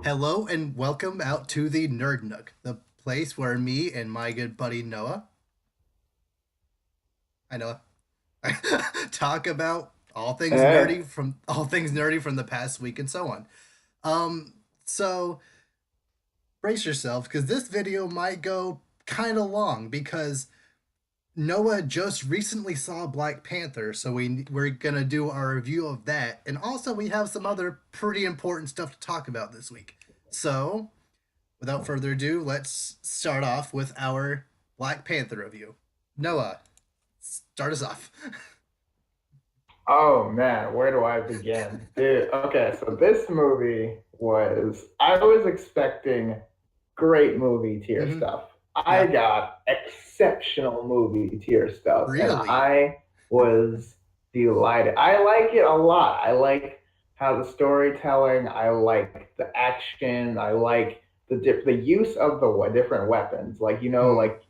Hello and welcome out to the Nerd Nook, the place where me and my good buddy Noah, I know, talk about Eh? all things nerdy from the past week and so on. So brace yourself because this video might go kind of long because Noah just recently saw Black Panther, so we're gonna do our review of that, and also we have some other pretty important stuff to talk about this week. So without further ado, let's start off with our Black Panther review. Noah, start us off. Oh man, where do I begin? Dude, okay, so this movie I was expecting great movie tier Mm-hmm. stuff. I Yeah, got exceptional movie tier stuff, and really. I was delighted. I like it a lot. I like how the storytelling, I like the action, I like the use of the different weapons. Mm. Like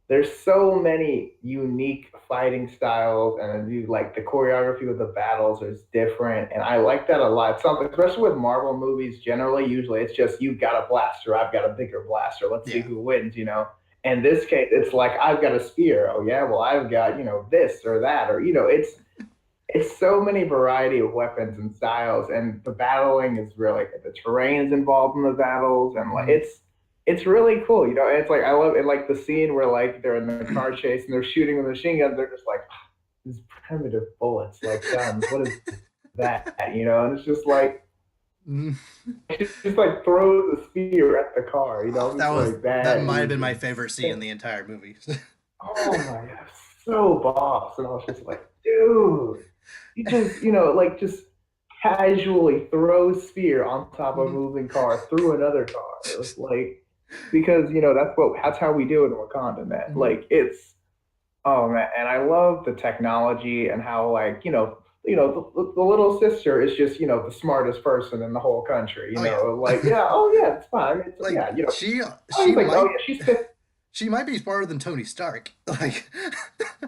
there's so many unique fighting styles, and like the choreography of the battles is different, and I like that a lot. Something, especially with Marvel movies, generally, usually it's just you've got a blaster, I've got a bigger blaster. Let's see Yeah. who wins. In this case, it's like I've got a spear. Oh yeah, well I've got this or that, or it's so many variety of weapons and styles, and the battling is really the terrain's involved in the battles, and like Mm-hmm. it's really cool. It's like I love it, like the scene where like they're in the car chase and they're shooting with machine guns. They're just like these primitive bullets, like guns. What is that? And it's just like Mm. just like throw the spear at the car. Oh, I'm just like that that might have is been my favorite scene in insane. the entire movie. Oh my god, so boss. And I was just like, dude, you just just casually throw spear on top of a Mhm. moving car through another car. It was like because that's how we do it in Wakanda, man. Mhm. Like it's oh man, and I love the technology and how like the little sister is just the smartest person in the whole country. Oh yeah. Like yeah, oh yeah, it's fine. It's Like yeah, I she was like, oh might yeah, she's fifth. she might be smarter than Tony Stark. Like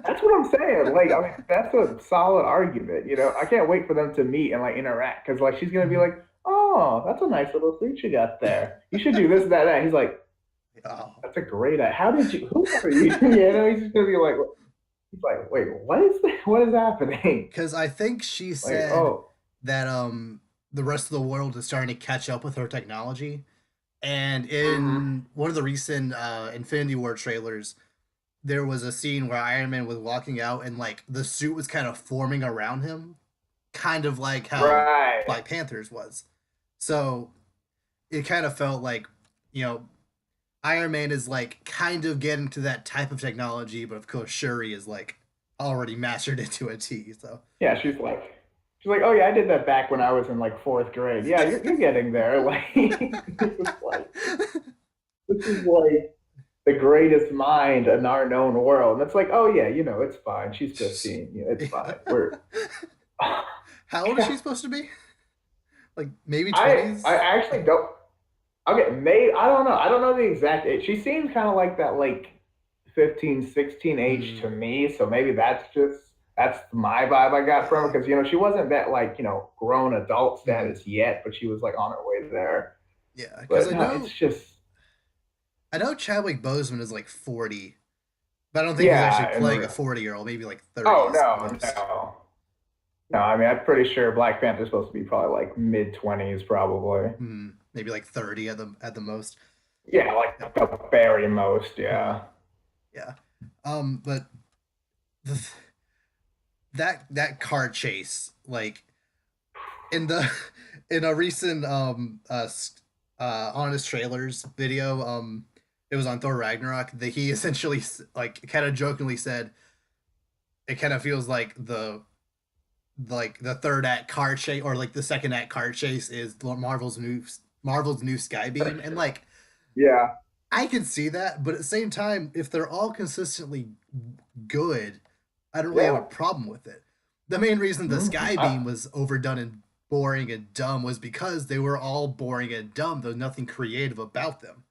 That's what I'm saying. Like, I mean, that's a solid argument. I can't wait for them to meet and like interact because like she's gonna be like, "Oh, that's a nice little suit you got there. You should do this, that, that." He's like, oh, "That's a great idea. How did you? Who are you?" He's just gonna be like, he's like, "Wait, what is that? What is happening?" because I think she Like, said oh, that the rest of the world is starting to catch up with her technology. And hmm, in one of the recent Infinity War trailers, there was a scene where Iron Man was walking out and like the suit was kind of forming around him, kind of like how right. Black Panther's was. So it kind of felt like, you know, Iron Man is like kind of getting to that type of technology, but of course Shuri is like already mastered into a T. So Yeah, she's like, "Oh yeah, I did that back when I was in like fourth grade. Yeah, you're getting there." Like, it's like this is like the greatest mind in our known world. And it's like, oh yeah, it's fine. She's 15. Yeah, it's fine. We're How old is she supposed to be? Like maybe I 20s? actually don't okay, maybe I don't know. I don't know the exact age. She seems kind of like that like 15, 16 age to Mm, me. So maybe that's my vibe I got from her yeah. because she wasn't that like, grown adult Mm, status yet, but she was like on her way there. yeah, because But no, it's just I know Chadwick Boseman is like 40, but I don't think he's actually yeah, playing a 40-year-old, maybe like oh 30s at no, most. no. No, I mean, I'm pretty sure Black Panther's supposed to be probably like mid 20s, probably. Maybe like 30 at the most. Yeah, like Yep. the very most. Mm, Yeah. yeah. But the, that car chase, like in the in a recent honest trailers video, it was on Thor Ragnarok, that he essentially like kind of jokingly said it kind of feels like the third act car chase or like the second act car chase is Marvel's new Skybeam, and like Yeah. I can see that, but at the same time, if they're all consistently good, I don't really have a Yeah. problem with it. The main reason the Mhm. Skybeam was overdone and boring and dumb was because they were all boring and dumb. There's nothing creative about them.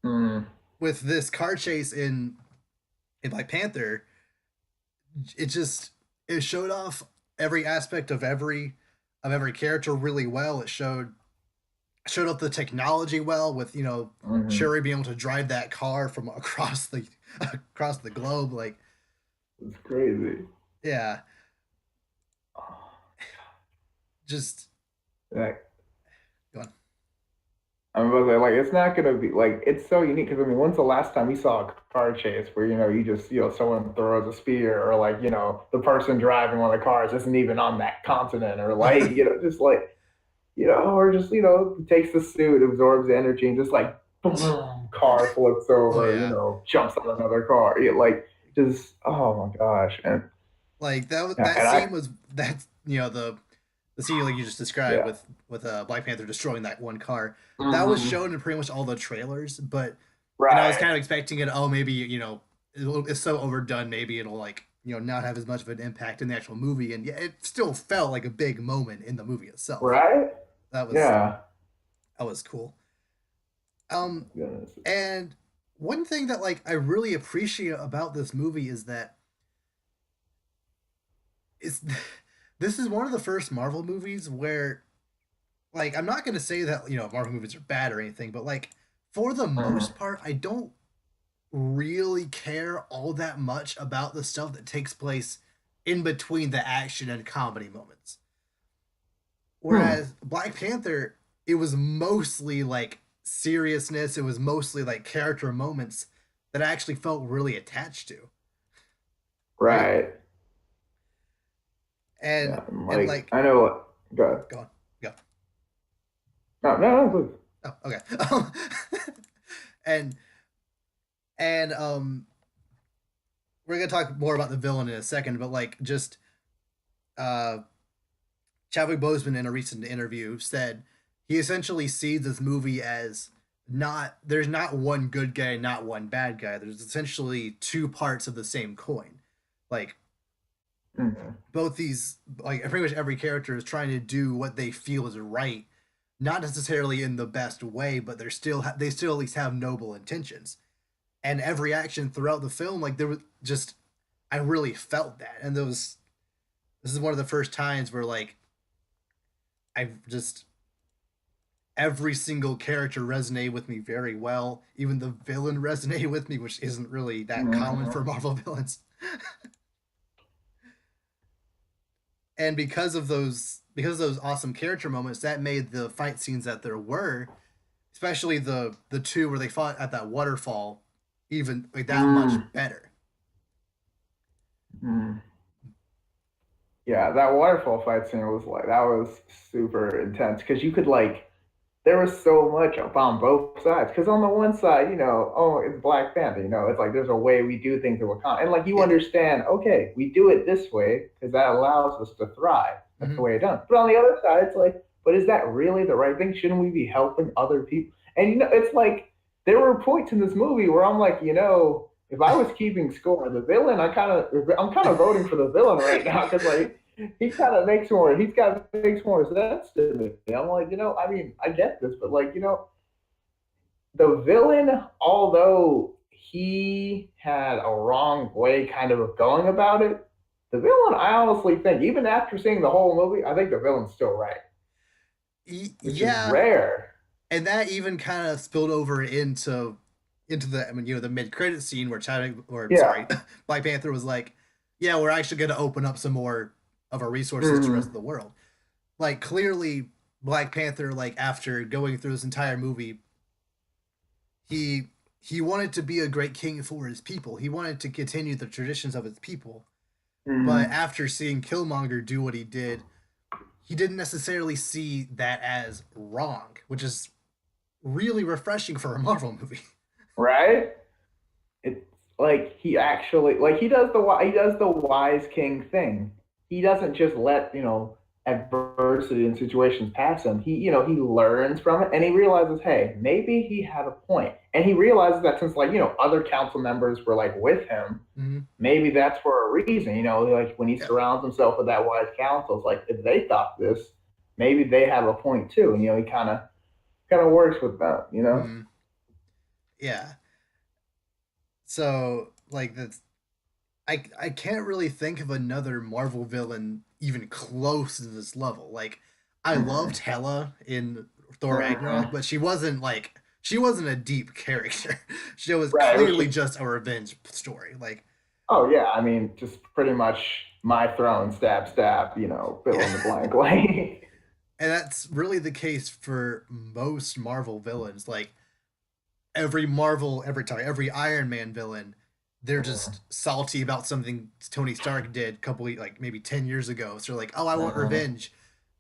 Mm. With this car chase in Black Panther, it just it showed off every aspect of every character really well. It showed showed off the technology well with Mm-hmm. Shuri being able to drive that car from across the across the globe. Like, It's crazy. yeah, Oh, just like, go on. I'm about to say, like, it's not gonna be like it's so unique because I mean, when's the last time you saw a car chase where you just someone throws a spear or like the person driving one of the cars isn't even on that continent or like just like or just takes the suit, absorbs the energy, and just like boom, car flips Oh over, yeah, jumps on another car. Like just oh my gosh, and like that and I scene was that the scene like you just described yeah. with Black Panther destroying that one car. That was Mhm. shown in pretty much all the trailers, but and I was Right. kind of expecting it. Oh, maybe it's so overdone. Maybe it'll like not have as much of an impact in the actual movie. And yeah, it still felt like a big moment in the movie itself. Right. That was Yeah. that was cool. Oh my goodness. And one thing that like I really appreciate about this movie is that it's this is one of the first Marvel movies where like I'm not gonna say that Marvel movies are bad or anything, but like for the Mhm. most part, I don't really care all that much about the stuff that takes place in between the action and comedy moments. Hmm. Whereas Black Panther, it was mostly like seriousness, it was mostly like character moments that I actually felt really attached to, right? Right. And Yeah. And and like like I know what. Go ahead. go on, go. No, no, no, please. Oh, okay. And and we're gonna talk more about the villain in a second, but like just uh Chadwick Boseman in a recent interview said he essentially sees this movie as not there's not one good guy, not one bad guy. There's essentially two parts of the same coin. Like Mhm. both these, like pretty much every character is trying to do what they feel is right, not necessarily in the best way, but they still at least have noble intentions. And every action throughout the film, like there was just I really felt that, and those this is one of the first times where like I just every single character resonated with me very well. Even the villain resonated with me, which isn't really that common for Mhm. Marvel villains. And because of those awesome character moments, that made the fight scenes that there were, especially the two where they fought at that waterfall, even like that much Mm. better. Mm. Yeah, that waterfall fight scene was like that was super intense because you could like there was so much up on both sides. Because on the one side, oh, it's Black Panther. It's like there's a way we do things in Wakanda, and like you Yeah. understand, okay, we do it this way because that allows us to thrive. That's the Mm-hmm. way it's done. But on the other side, it's like, but is that really the right thing? Shouldn't we be helping other people? And it's like there were points in this movie where I'm like, if I was keeping score, the villain, I'm kind of voting for the villain right now because like he's got makes more sense to me. I'm like, I mean, I get this, but like, the villain, although he had a wrong way kind of going about it, the villain, I honestly think, even after seeing the whole movie, I think the villain's still right, which is Yeah, rare. and that even kind of spilled over into the I mean the mid credit scene where Yeah. Black Panther was like, yeah, we're actually going to open up some more of our resources to the rest of Mm-hmm. the world. Like clearly Black Panther, like after going through this entire movie, he he wanted to be a great king for his people. He wanted to continue the traditions of his people. But Mm-hmm. after seeing Killmonger do what he did, he didn't necessarily see that as wrong, which is really refreshing for a Marvel movie. Right? It's like he actually like he does the wise king thing. He doesn't just let adversity and situations pass him. He learns from it and he realizes, hey, maybe he had a point. And he realizes that since like other council members were like with him, Mm-hmm. maybe that's for a reason. Like when he Yeah. surrounds himself with that wise council, it's like if they thought this, maybe they have a point too. And he kind of works with them. Mm-hmm. Yeah. So like that's I can't really think of another Marvel villain even close to this level. Like I loved Mm-hmm. Hela in Thor Ragnarok, but she wasn't a deep character. She was Right. It was clearly just, just a revenge story. Like, oh yeah, I mean, just pretty much my throne, stab, stab, fill yeah. in the blank. Like, And that's really the case for most Marvel villains. Like every Iron Man villain, they're just salty about something Tony Stark did a couple like maybe 10 years ago. So they're like, oh, I want revenge.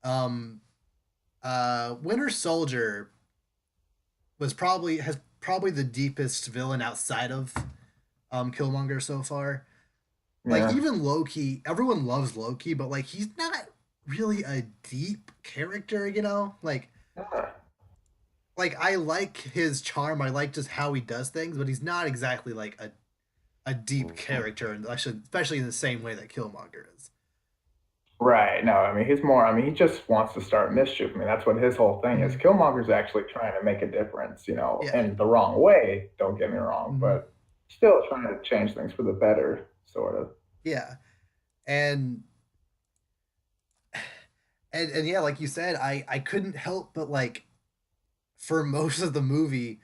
Um, Winter Soldier has probably the deepest villain outside of Killmonger so far. Like yeah. even Loki, everyone loves Loki, but like he's not really a deep character, you know? Like I like his charm, I like just how he does things, but he's not exactly like a deep character, and especially in the same way that Killmonger is. Right. No, I mean, he just wants to start mischief. I mean, that's what his whole thing is. Mm-hmm. Killmonger's actually trying to make a difference, Yeah. in the wrong way, don't get me wrong, Mm-hmm. but still trying to change things for the better, sort of. Yeah. And and yeah, like you said, I couldn't help but like for most of the movie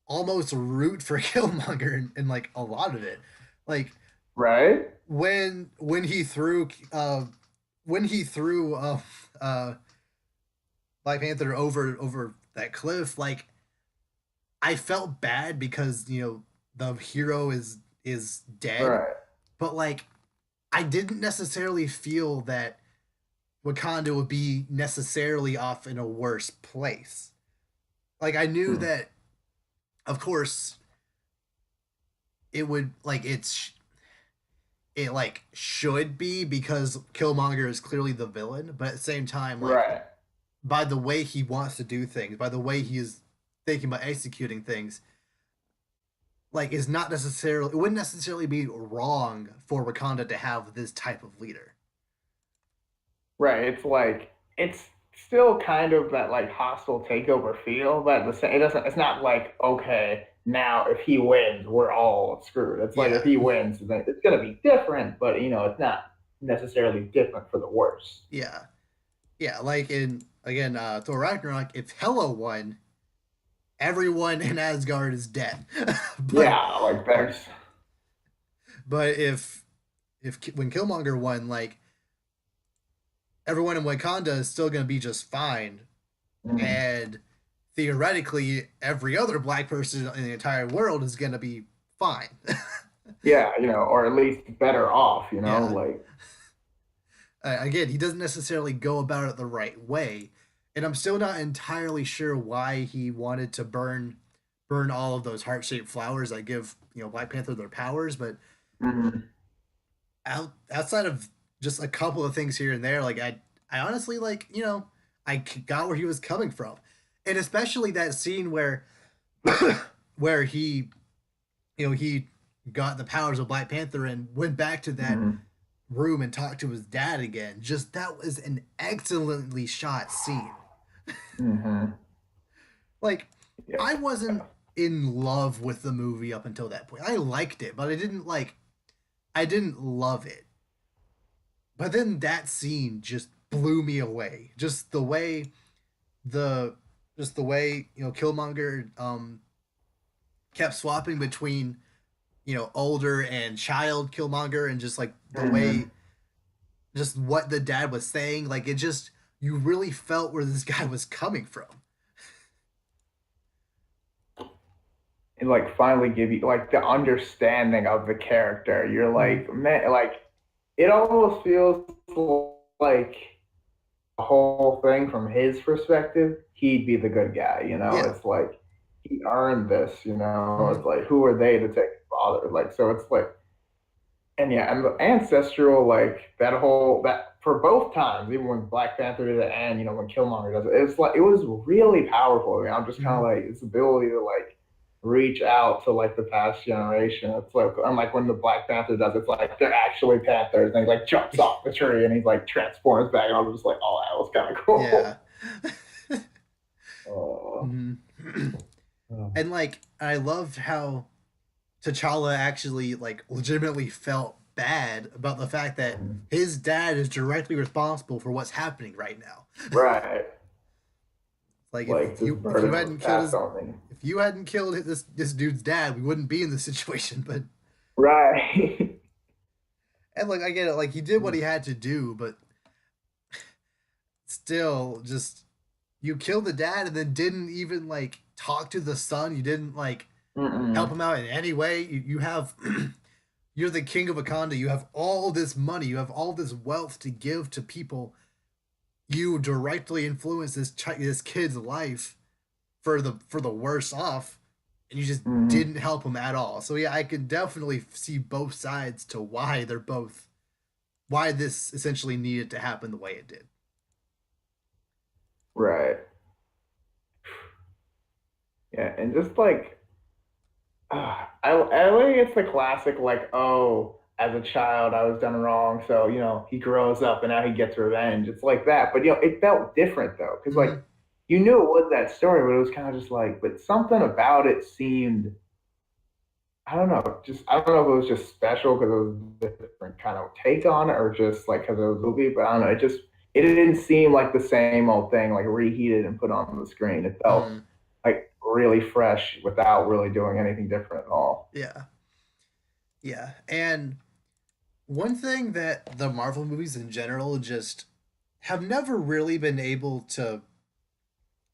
almost root for Killmonger in like a lot of it. Like Right? when he threw uh Black Panther over that cliff, like I felt bad because the hero is dead, Right. but like I didn't necessarily feel that Wakanda would be necessarily off in a worse place. Like I knew Hmm. that, of course, it would like it like should be because Killmonger is clearly the villain, but at the same time, like Right. by the way he wants to do things, by the way he is thinking about executing things, like is not necessarily it wouldn't necessarily be wrong for Wakanda to have this type of leader. Right. It's still kind of that like hostile takeover feel, but at the same, it's not like, okay, now if he wins, we're all screwed. It's like if Yeah, he wins, then it's gonna be different, but it's not necessarily different for the worse. yeah, yeah. Like in again, Thor Ragnarok, if Hela won, everyone in Asgard is dead. but Yeah, like there's but if when Killmonger won, like everyone in Wakanda is still gonna be just fine, mm, and theoretically, every other black person in the entire world is gonna be fine. yeah, or at least better off, Yeah. like Again, he doesn't necessarily go about it the right way, and I'm still not entirely sure why he wanted to burn all of those heart-shaped flowers that give Black Panther their powers. But mm, outside of just a couple of things here and there, like I honestly like I got where he was coming from, and especially that scene where he got the powers of Black Panther and went back to that mm, room and talked to his dad again. Just that was an excellently shot scene. mm, Like yeah, I wasn't in love with the movie up until that point. I liked it, but I didn't love it. But then that scene just blew me away. The just the way Killmonger kept swapping between older and child Killmonger, and just like the way mm. just what the dad was saying, like it just you really felt where this guy was coming from. And like finally give you like the understanding of the character. You're Mm-hmm. like, man, like it almost feels like the whole thing from his perspective, he'd be the good guy. Yeah. It's like he earned this. Mm-hmm. It's like who are they to take his father? Like so it's like and yeah, and the ancestral, like that for both times, even when Black Panther did it and when Killmonger does it, it's like it was really powerful. I mean, I'm just kind Mm-hmm. of like its ability to like reach out to like the past generation. It's like unlike when the Black Panther does, it's like they're actually panthers, and he like jumps off the tree and he's like transforms back, and I was just like, oh, that was kind of Yeah. cool. Oh, Mm-hmm. oh. And like I loved how T'Challa actually like legitimately felt bad about the fact that his dad is directly responsible for what's happening right now. Right. Like Like this if you burden was hadn't killed passed his on me. if you hadn't killed this dude's dad, we wouldn't be in this situation. But Right. and like I get it, like he did what he had to do, but still, just you killed the dad and then didn't even like talk to the son. You didn't like help Mm-mm. him out in any way. You have you're the king of Wakanda. You have all this money. You have all this wealth to give to people. You directly influence this kid's life for the worse off, and you just Mm-hmm. didn't help him at all. So yeah, I can definitely see both sides to why this essentially needed to happen the way it did. Right. Yeah, and just like I think it's the classic like, oh, as a child I was done wrong, so he grows up and now he gets revenge. It's like that, but it felt different though, because like Mm-hmm. you knew it was that story, but it was kind of just like, but something about it seemed, I don't know, just I don't know if it was just special because it was a different kind of take on it, or just like because it was a movie, but I don't know, it didn't seem like the same old thing, like reheated and put on the screen. It felt Mm-hmm. like really fresh without really doing anything different at all. Yeah, yeah, and one thing that the Marvel movies in general just have never really been able to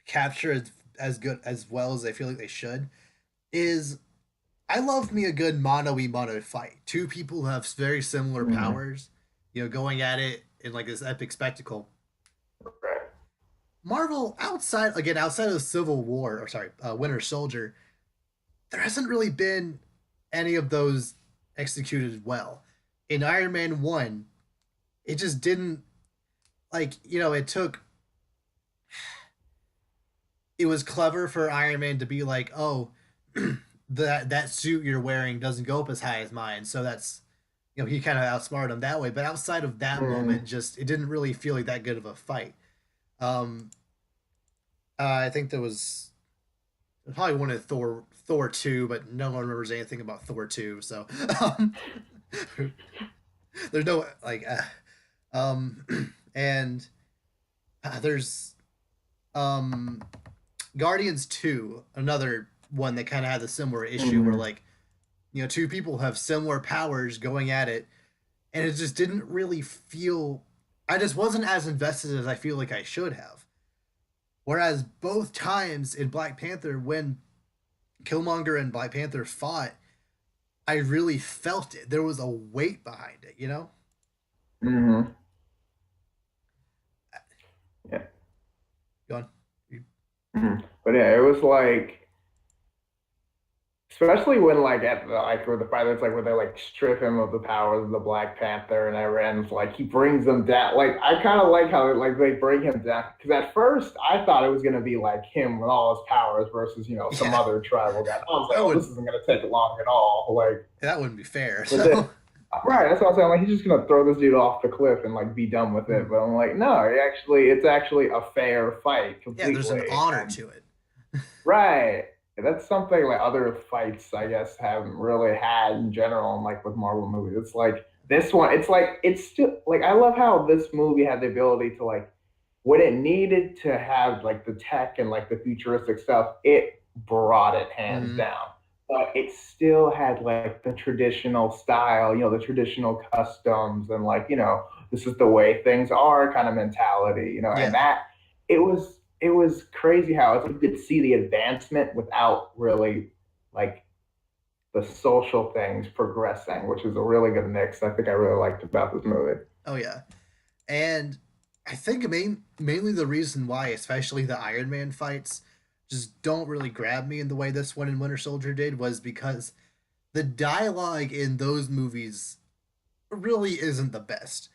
capture as good as well as they feel like they should is I love me a good mono fight. Two people who have very similar Mhm. powers, going at it in like this epic spectacle. Right. Marvel outside of Civil War, or sorry, Winter Soldier, there hasn't really been any of those executed well. In Iron Man 1, it just didn't, like, it was clever for Iron Man to be like, "Oh, that suit you're wearing doesn't go up as high as mine." So that's, he kind of outsmarted him that way, but outside of that moment, Mhm. just it didn't really feel like that good of a fight. Um I think there was probably one of Thor 2, but no one remembers anything about Thor 2, so um there's no like and there's um Guardians 2, another one that kind of had a similar issue where Mhm. like, two people have similar powers going at it, and it just didn't really feel, I just wasn't as invested as I feel like I should have. Whereas both times in Black Panther, when Killmonger and Black Panther fought, I really felt it. There was a weight behind it, you know? Mhm. Yeah. Go on. Mhm. But yeah, it was like, especially when like at the like where the pilots like where they like strip him of the powers of the Black Panther and everyone's like he brings them down. Like I kind of like how like they bring him down, because at first I thought it was gonna be like him with all his powers versus some Yeah, other tribal guy. I was like, that oh, this would isn't gonna take long at all. Like, that wouldn't be fair. but then So, right, that's what I'm saying. Like he's just gonna throw this dude off the cliff and like be done with it. hmm. But I'm like, no, it's actually a fair fight Yeah, there's an completely. honor to it. Right. That's something like other fights, I guess, haven't really had in general, and like with Marvel movies. It's like this one, it's like it's still like I love how this movie had the ability to like when it needed to have like the tech and like the futuristic stuff, it brought it hands Hmm. down. But it still had like the traditional style, the traditional customs and like, this is the way things are kind of mentality, and Yeah. that it was crazy how it's like you could see the advancement without really like the social things progressing, which is a really good mix. I think I really liked about this movie. Oh yeah. And I think mainly the reason why, especially the Iron Man fights, just don't really grab me in the way this one in Winter Soldier did, was because the dialogue in those movies really isn't the best.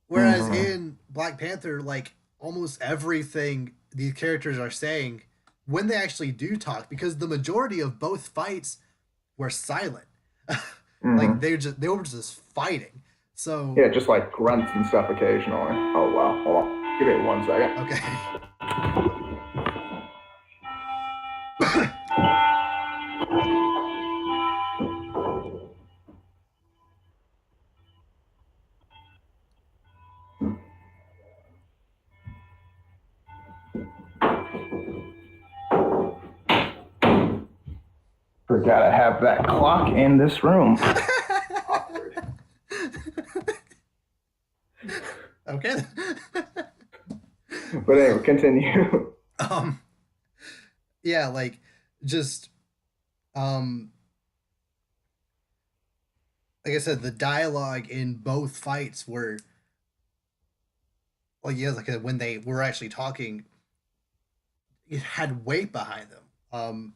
Whereas Mm-hmm. in Black Panther, like almost everything these characters are saying when they actually do talk, because the majority of both fights were silent. Like Mm-hmm. they were just fighting. So Yeah, just like grunts and stuff occasionally. Oh wow, hold on, give me 1 second. okay. Forgot I have that clock in this room. Awkward. Okay. But anyway, continue. um, yeah, like just um, like I said, the dialogue in both fights were like yeah, like when they were actually talking, it had weight behind them. And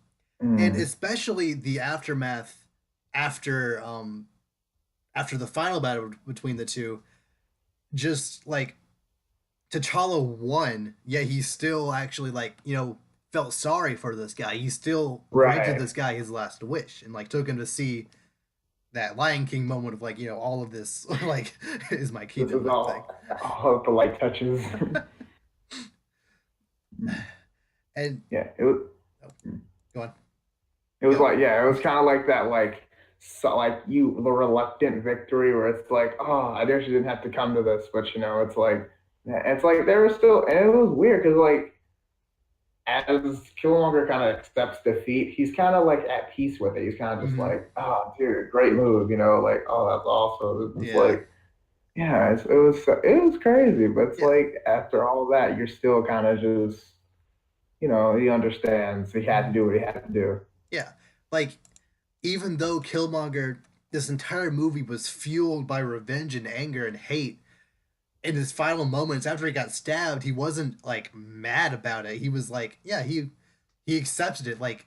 Mm, especially the aftermath after after the final battle between the two, just like T'Challa won, yet he still actually like felt sorry for this guy. He still granted right. this guy his last wish and like took him to see that Lion King moment of like all of this like is my This kingdom is type thing. all of the light touches. And Yeah, it was. oh, go on. It was Go. like, yeah, it was kind of like that, like, so, like the reluctant victory, where it's like, oh, I actually didn't have to come to this, but it's like there was still, and it was weird because like as Killmonger kind of accepts defeat, he's kind of like at peace with it. He's kind of just Hmm. like, oh, dude, great move, like, oh, that's awesome. It's Yeah. like, yeah, it was crazy, but it's Yeah. like after all of that, you're still kind of just, he understands he had to Hmm. do what he had to do. Yeah. Like even though Killmonger, this entire movie was fueled by revenge and anger and hate, in his final moments after he got stabbed, he wasn't like mad about it. He was like, yeah, he accepted it. Like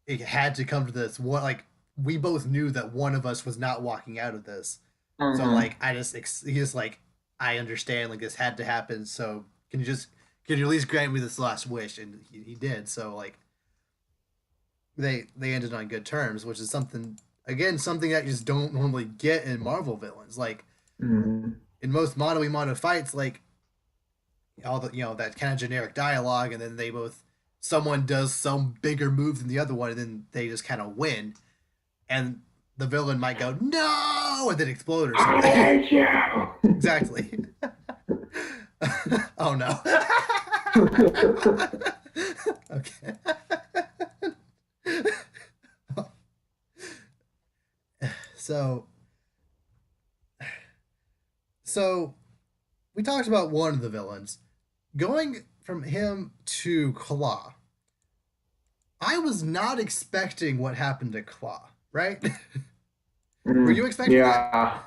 it had to come to this. What like we both knew that one of us was not walking out of this. So Hmm. like he just like I understand like this had to happen. So can you at least grant me this last wish? And he did. So like they ended on good terms, which is something again something that you just don't normally get in Marvel villains. Like Hmm. in most mono fights, like all the that kind of generic dialogue, and then they both someone does some bigger move than the other one, and then they just kind of win, and the villain might go no, and then explode or I something. hate you. Exactly. Oh no. Okay. So so we talked about one of the villains going from him to Claw. I was not expecting what happened to Claw, right? Were you expecting that? Yeah.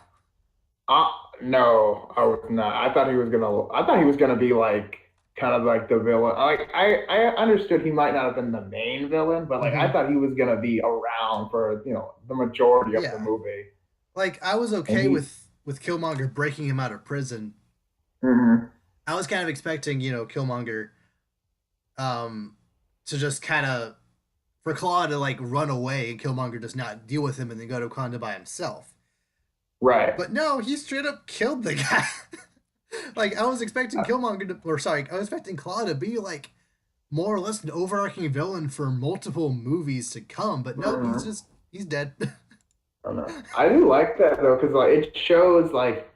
Uh, no, I was not. I thought he was gonna be like kind of like the villain. Like I understood he might not have been the main villain, but like I Mm-hmm. thought he was gonna be around for, the majority of the Yeah. movie. Like I was And okay with Killmonger breaking him out of prison. mhm. I was kind of expecting, Killmonger um to just kind of for Claw to like run away and Killmonger does not deal with him and then go to Wakanda by himself. Right. But no, he straight up killed the guy. Like I was expecting Killmonger to, or sorry, I was expecting Claw to be like more or less an overarching villain for multiple movies to come, but no, Mhm. he's dead. I don't know. I do like that though, because like it shows like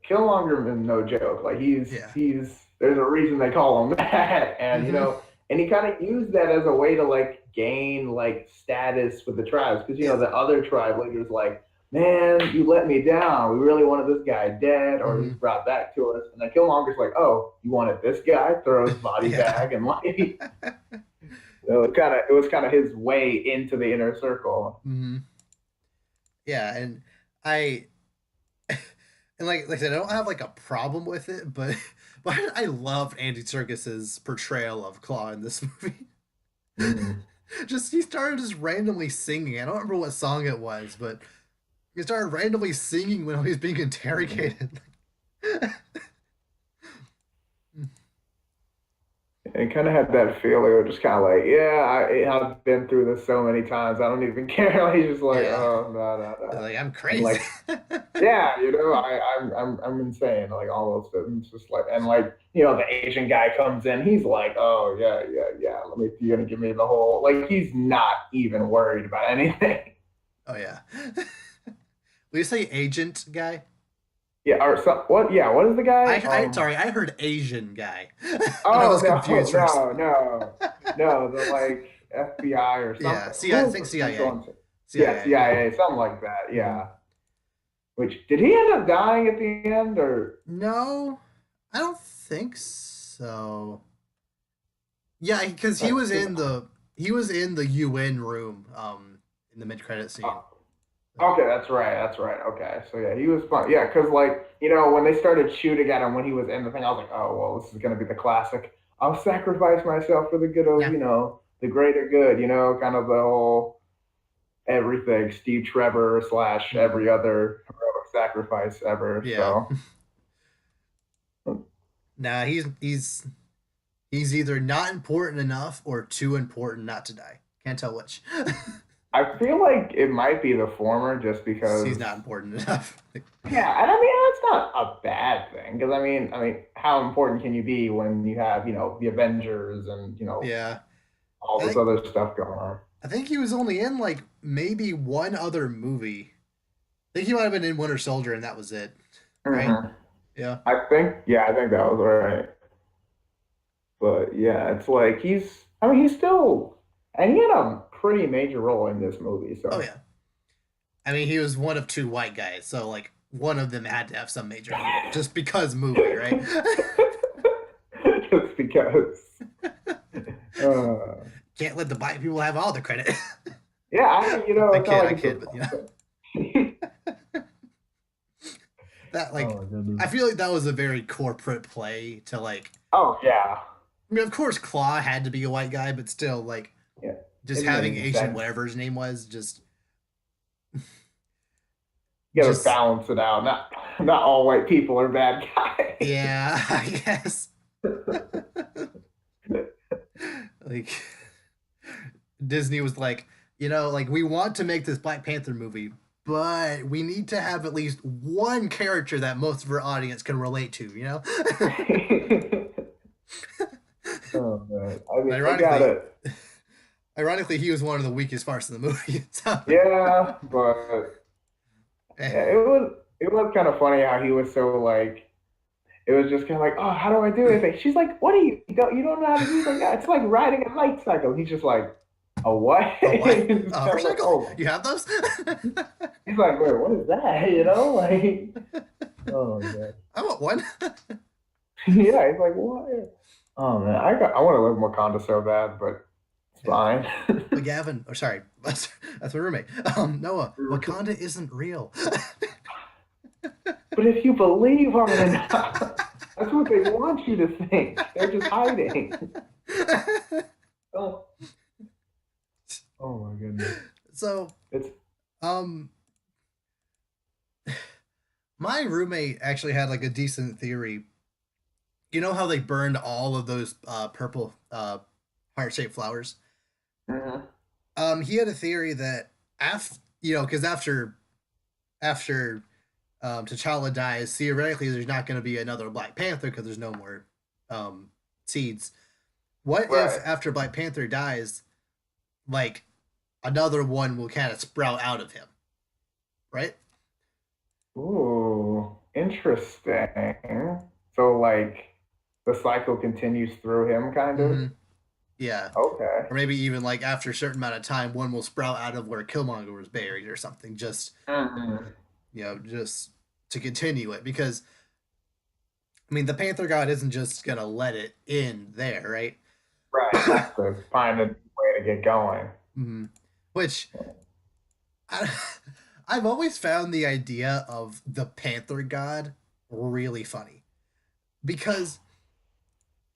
Killmonger is no joke. Like Yeah. there's a reason they call him that, and Mm-hmm. and he kind of used that as a way to like gain like status with the tribes, because Yeah. the other tribe leaders like, man, you let me down. We really wanted this guy dead or at Mm-hmm. least brought back to us, and then Killmonger's like, oh, you wanted this guy? Throw his body Yeah. bag and like, it was kind of his way into the inner circle. Mm-hmm. Yeah, and I and like I said, I don't have like a problem with it, but but I loved Andy Serkis's portrayal of Claw in this movie. Mhm. Just he started just randomly singing. I don't remember what song it was, but he started randomly singing when he was being interrogated. And kind of had that feeling of just kind of like, yeah, I've been through this so many times. I don't even care. Like, he's just like, Yeah, oh, no, no, no. like I'm And crazy. like, yeah, I'm insane. Like almost, it's just like, and like, the Asian guy comes in. He's like, oh, yeah, yeah, yeah. You're gonna give me the whole, like, he's not even worried about anything. Oh yeah. Will you say agent guy? Yeah, or so, what? Yeah, what is the guy? I sorry, I heard Asian guy, and I Oh was no, confused for a no, second. no, no. The like, FBI or Yeah, something. see, Who I was think the CIA. central? Yeah, CIA. CIA, something like that. Hmm. Yeah. Which did he end up dying at the end, or No, I don't think so. Yeah, because because he was in the UN room in the mid credit scene. So, okay, that's right. That's right. Okay. So yeah, he was fun. Yeah, because like, when they started shooting at him when he was in the thing, I was like, oh well, this is gonna be the classic. I'll sacrifice myself for the good of, yeah. the greater good, kind of the whole everything, Steve Trevor slash Mhm. every other heroic sacrifice ever. Yeah. So Nah, he's either not important enough or too important not to die. Can't tell which. I feel like it might be the former just He's because not important enough. yeah, and I mean that's not a bad thing because I mean, how important can you be when you have the Avengers and Yeah. I all this think other stuff going on? I think he was only in like maybe one other movie. I think he might have been in Winter Soldier and that was it. Right? Hmm. Yeah. I think that was right. But yeah, it's like I mean, he's still, and he had a pretty major role in this movie. Oh So yeah. I mean, he was one of two white guys, so like one of them had to have some major role just because movie, right? just because, uh, Can't let the white people have all the credit. yeah, I it's not kid, like I it's a kid, but you know that like oh my goodness. I feel like that was a very corporate play to like. Oh yeah, I mean, of course, Claw had to be a white guy, but still, like, yeah. just It made having Agent sense. whatever his name was, You gotta just balance it out. Not all white people are bad guys. yeah, I guess. Like Disney was like, like we want to make this Black Panther movie, but we need to have at least one character that most of our audience can relate to, you know? Oh man, I mean, they got ironically, it. ironically, he was one of the weakest parts of the movie. So, Yeah, but eh, yeah, it was kind of funny how he was so like it was just kind of like, oh, how do I do it? She's like, what do you don't know how to do? He's like, yeah, it's like riding a light cycle. He's just like, a what? oh, what? He's kind of like, Motorcycle? oh, You have those? he's like, wait, what is that? Like, oh my god, I want one. yeah. He's like, what? Oh man, I want to live in Wakanda so bad, but it's Yeah. fine. But Gavin, or sorry, that's my roommate. Noah, Wakanda isn't real. But if you believe hard enough, that's what they want you to think. They're just hiding. Oh, oh my goodness. So, It's um, my roommate actually had like a decent theory. You know how they burned all of those purple heart shaped flowers? mhm. He had a theory that because after T'Challa dies, theoretically there's not going to be another Black Panther because there's no more um, seeds. What if Right. after Black Panther dies, like another one will kind of sprout out of him, right? Ooh, interesting. So like the cycle continues through him, kind of. Mm-hmm. Yeah, Okay. or maybe even like after a certain amount of time, one will sprout out of where Killmonger was buried or something. Mhm. Just to continue it because I mean the Panther God isn't just gonna let it in there, right? Right. Has to find a way to get going. Mm-hmm. Which I, I've always found the idea of the Panther God really funny because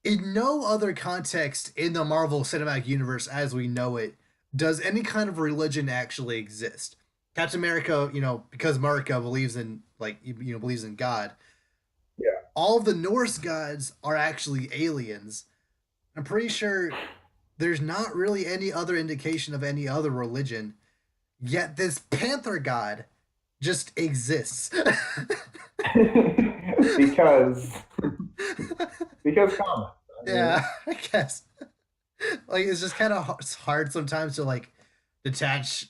in no other context in the Marvel Cinematic Universe as we know it does any kind of religion actually exist. Captain America, because America believes in believes in God. Yeah. All of the Norse gods are actually aliens. I'm pretty sure there's not really any other indication of any other religion. Yet this Panther god just exists. because because comics. I mean, Yeah, I guess. Like it's just kind of hard sometimes to like detach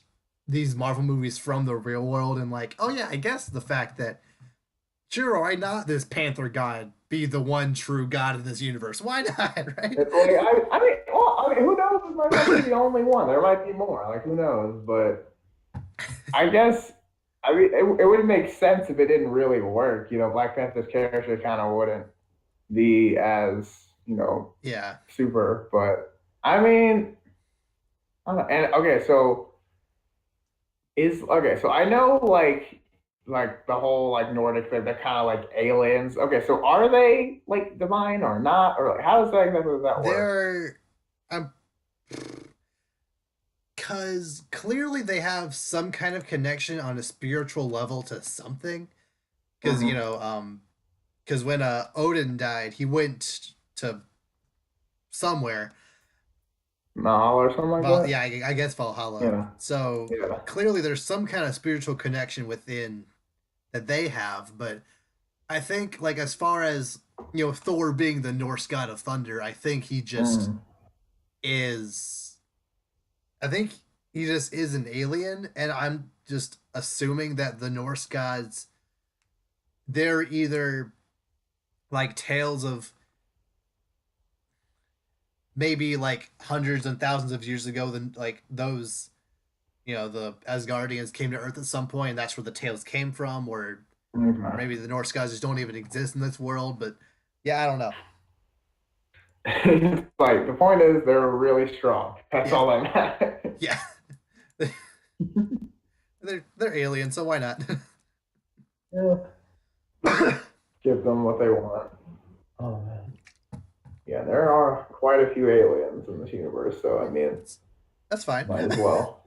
these Marvel movies from the real world and like, oh yeah, I guess the fact that sure, why not this Panther god be the one true god of this universe? Why not, right? it's like I mean, well, I mean, who knows? This might not be be the only one. There might be more. Like who knows? But I guess I mean it would make sense if it didn't really work. Black Panther's character kind of wouldn't be as Yeah. super. But I mean, and okay, so so I know like the whole like Nordic thing. They're kind of like aliens. Okay, so are they like divine or not, or like how does that exactly does that work? They're um cuz clearly they have some kind of connection on a spiritual level to something cuz Mm-hmm. cuz when Odin died, he went to somewhere. Mahal or something like Well, that. yeah, I guess Valhalla. Yeah, So yeah. clearly there's some kind of spiritual connection within that they have, but I think like as far as Thor being the Norse god of thunder, I think he just Mm. is I think he just is an alien, and I'm just assuming that the Norse gods they're either like tales of maybe like hundreds and thousands of years ago than like those the Asgardians came to Earth at some point, and that's where the tales came from, or Okay. maybe the Norse gods just don't even exist in this world. But yeah, I don't know. Like the point is they're really strong. That's Yeah, all that matters. yeah, they're aliens, so why not? Yeah. Give them what they want. Oh man. Yeah, there are quite a few aliens in this universe, so I mean, That's fine. might as well.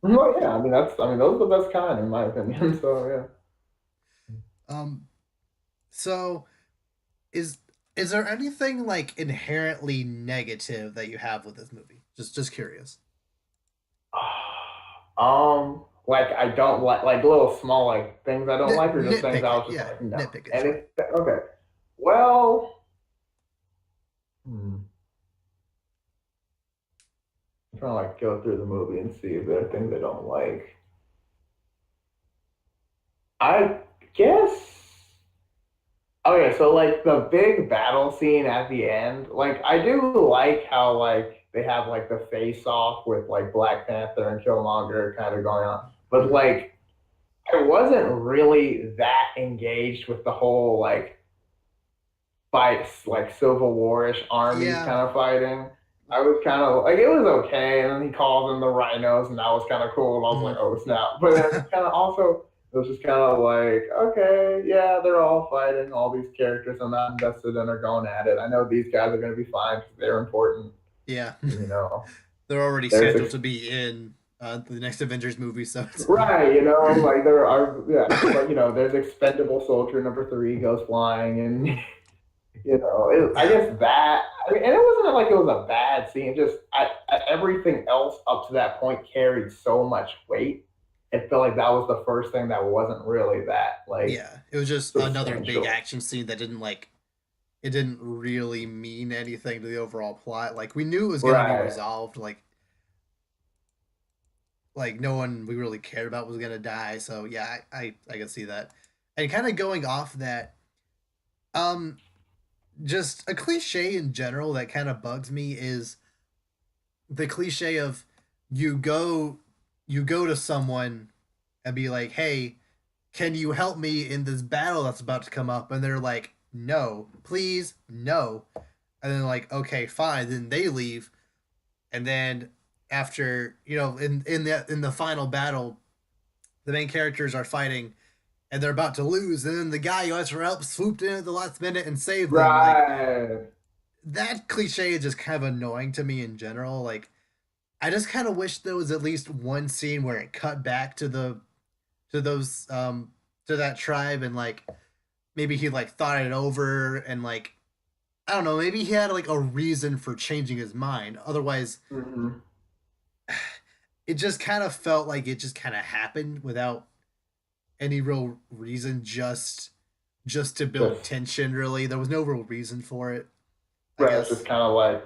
Well, yeah, I mean those are the best kind in my opinion. So yeah. um, so is is there anything like inherently negative that you have with this movie? Just curious. Like I don't like little small like things I don't like, or just things I Nitpick it, was just yeah, like no. nitpick it. And Sure. it's okay. Well, hmm, I'm trying to like go through the movie and see if there are things I don't like. I guess. Okay, so like the big battle scene at the end, like I do like how like they have like the face off with like Black Panther and Killmonger kind of going on. But Mhm. like I wasn't really that engaged with the whole like fights, like Civil Warish armies Yeah. kind of fighting. I was kind of like it was okay, and then he calls in the rhinos, and that was kind of cool. And I was like, Mhm. oh snap! But then it's kind of also it was just kind of like, okay, yeah, they're all fighting all these characters I'm not invested in are going at it. I know these guys are going to be fine because they're important. Yeah. You know, They're already there's scheduled to be in the next Avengers movie, so it's right, like there are yeah, like there's expendable soldier number three goes flying and I yeah. guess that. I mean, and it wasn't like it was a bad scene. Everything else up to that point carried so much weight. It felt like that was the first thing that wasn't really that like Yeah. It was just another big substantial. action scene that didn't really mean anything to the overall plot. Like we knew it was gonna be Right. resolved. Like no one we really cared about was gonna die. So yeah, I can see that. And kind of going off that, um, just a cliche in general that kind of bugs me is the cliche of you go you go to someone and be like, hey, can you help me in this battle that's about to come up? And they're like, no, please, no. And then like, okay, fine. Then they leave, and then after in the final battle, the main characters are fighting and they're about to lose, and then the guy who asked for help swooped in at the last minute and saved them. Like Right. that cliche is just kind of annoying to me in general. Like I just kind of wish there was at least one scene where it cut back to those to that tribe, and like maybe he like thought it over, and like I don't know, maybe he had like a reason for changing his mind. Otherwise, Hmm. it just kind of felt like it just kind of happened without any real reason, just to build Just tension. Really, there was no real reason for it, I right. It's just guess. kind of like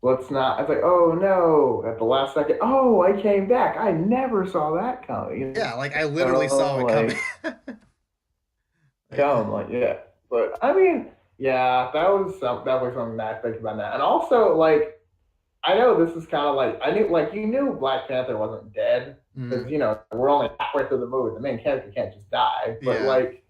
let's not. It's like oh no, at the last second. Oh, I came back. I never saw that coming. Yeah, like I literally saw it coming. Like Like, come like yeah. But I mean, yeah, that was definitely something that I think about that. And also like I know this is kind of like I knew like you knew Black Panther wasn't dead because Mm, we're only halfway through the movie. The main character can't just die, but yeah. like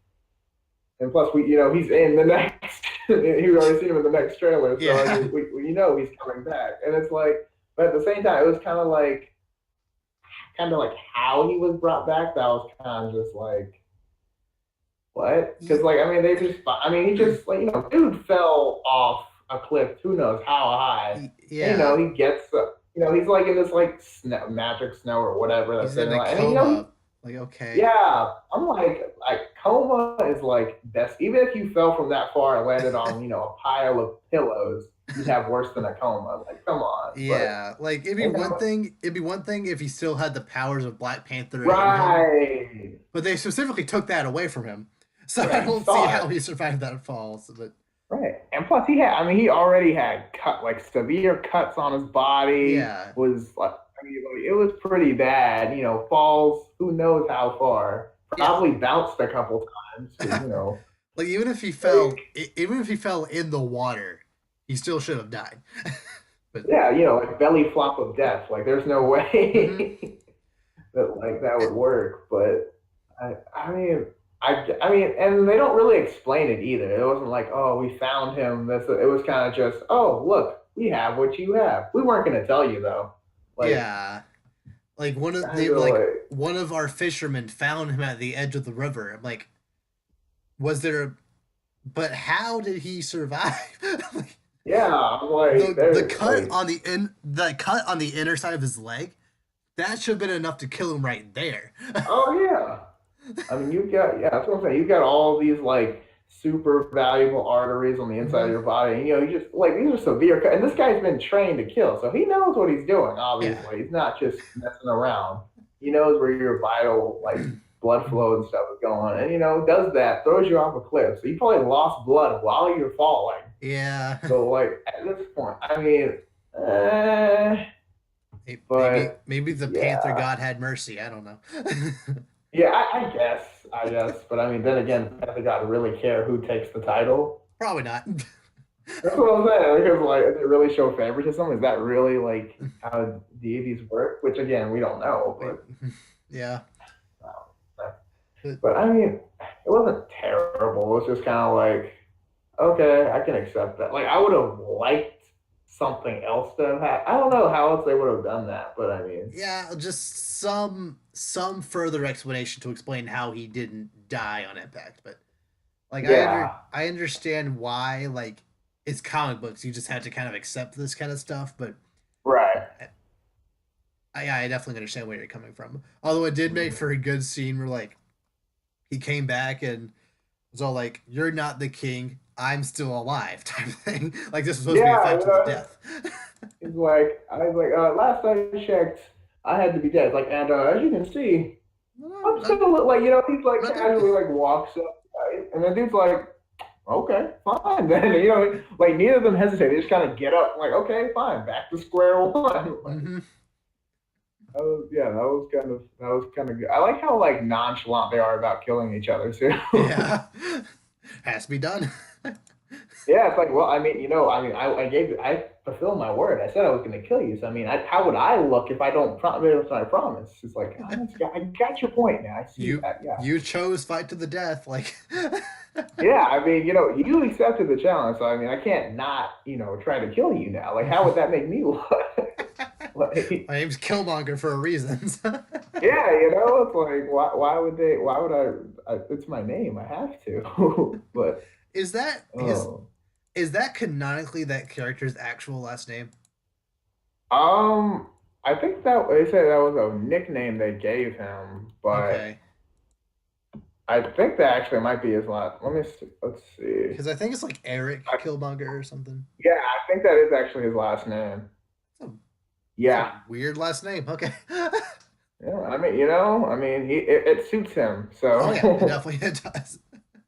and plus he's in the next. We already seen him in the next trailer, so I Yeah. mean he's coming back, and it's like, but at the same time, it was kind of like how he was brought back. That was kind of just like what? Because Ye- like I mean he just like dude fell off a cliff. Who knows how high? And yeah. he gets he's like in this like magic snow or whatever that's He's in in a like, and coma. Like, okay. yeah, I'm like coma is like best. Even if you fell from that far and landed on a pile of pillows, you'd have worse than a coma. Like, come on. But Yeah. Like you it'd be one thing if he still had the powers of Black Panther in him, right, but they specifically took that away from him. So I right. You don't see saw it, how he survived that fall. But right. And plus, he already had severe cuts on his body. yeah. Was like, it was pretty bad. Falls. Who knows how far? Yeah. Probably bounced a couple times because Like like even if he fell in the water, he still should have died. But yeah, like belly flop of death. Like there's no mhm. way that like that would work. But I mean, I mean, and they don't really explain it either. It wasn't like, oh, we found him. This it was kind of just, oh, look, we have what you have. We weren't going to tell you though. Like Yeah, like kind of like one of our fishermen found him at the edge of the river. I'm like, was there? But how did he survive? Like, yeah, I'm like the they're cut like on the cut on the inner side of his leg, that should have been enough to kill him right there. oh yeah. I mean, you've got that's what I'm saying. You've got all these like super valuable arteries on the inside of Hmm. your body, and you just like these are severe. And this guy's been trained to kill, so he knows what he's doing. Yeah. Obviously, he's not just messing around. He knows where your vital like blood flow and stuff is going, and does that, throws you off a cliff. So you probably lost blood while you're falling. Yeah. So like at this point, I mean, uh, but Maybe the Panther yeah. God had mercy. I don't know. Yeah, I guess, but I mean, then again, Panther God really care who takes the title. Probably not. That's what I'm saying. Because like, does it really show favoritism? Is that really like how deities work? Which again, we don't know. Wait, yeah. Uh, But but I mean, it wasn't terrible. It was just kind of like, okay, I can accept that. Like, I would have liked something else to have had. I don't know how else they would have done that, but I mean, yeah, just some further explanation to explain how he didn't die on impact. But like yeah, I understand why like it's comic books. You just have to kind of accept this kind of stuff. But right. I definitely understand where you're coming from. Although it did make for a good scene where like he came back and was all like, "You're not the king. I'm still alive," type of thing. Like this was supposed to be a Yeah, fight to the death. he's like, I was like, last I checked, I had to be dead. Like, and as you can see, No, I'm still like, he's I'm like not dead. casually like walks up, right? And then dude's like, okay, fine. Then like neither of them hesitate. They just kind of get up, like, okay, fine, back to square one. Like, Hmm. that was kind of good. I like how like nonchalant they are about killing each other too. Yeah, has to be done. Yeah, it's like, well, I mean, I fulfilled my word. I said I was going to kill you. So, I mean, how would I look if I don't promise my promise? It's like, I got your point now. I see you that. Yeah. you chose fight to the death. Like, Yeah. I mean, you accepted the challenge. So, I mean, I can't not, try to kill you now. Like, how would that make me look? Like, my name's Killmonger for a reason. yeah, it's like, why would it's my name. I have to. But, Is that his? oh. Is that canonically that character's actual last name? Um, I think that they said that was a nickname they gave him, but Okay, I think that actually might be his last. Let me see. Let's see. because I think it's like Eric I, Killmonger or something. yeah, I think that is actually his last name. That's a, that's a Yeah. weird last name. Okay. Yeah. I mean, it suits him. Oh yeah, it So, definitely it does.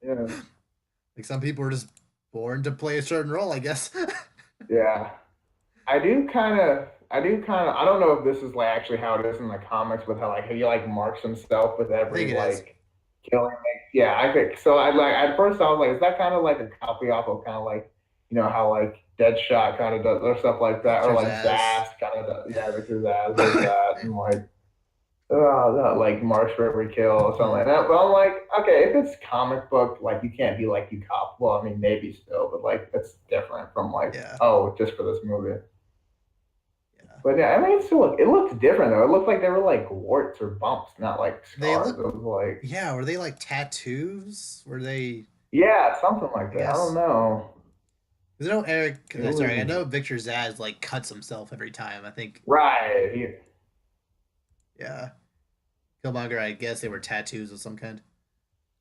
yeah, Like some people are just born to play a certain role, I guess. I yeah. I don't know if this is like actually how it is in the comics, but how like he like marks himself with every think it is. like killing. Yeah, I think so. I like at first I was like, is that kind of like a copy off of kind of like how like Deadshot kind of does, or stuff like that, or Victor's like ass. Zsasz kind of does. Yeah, Victor Zsasz does that, and like that, like Marsh for Every Kill or something like Hmm. that. But I'm like, okay, if it's comic book, like you can't be like you cop. Well, I mean, maybe still, but like it's different from like, Yeah, oh, just for this movie. yeah. But yeah, I mean, it looked different though. It looked like they were like warts or bumps, not like They scars. look. It was like, Yeah, were they like tattoos? Were they? yeah, something like I that. I don't guess. know. 'Cause I know Eric. It Sorry, I was know Victor Zsasz like cuts himself every time. I think. right. Yeah, Killmonger. I guess they were tattoos of some kind.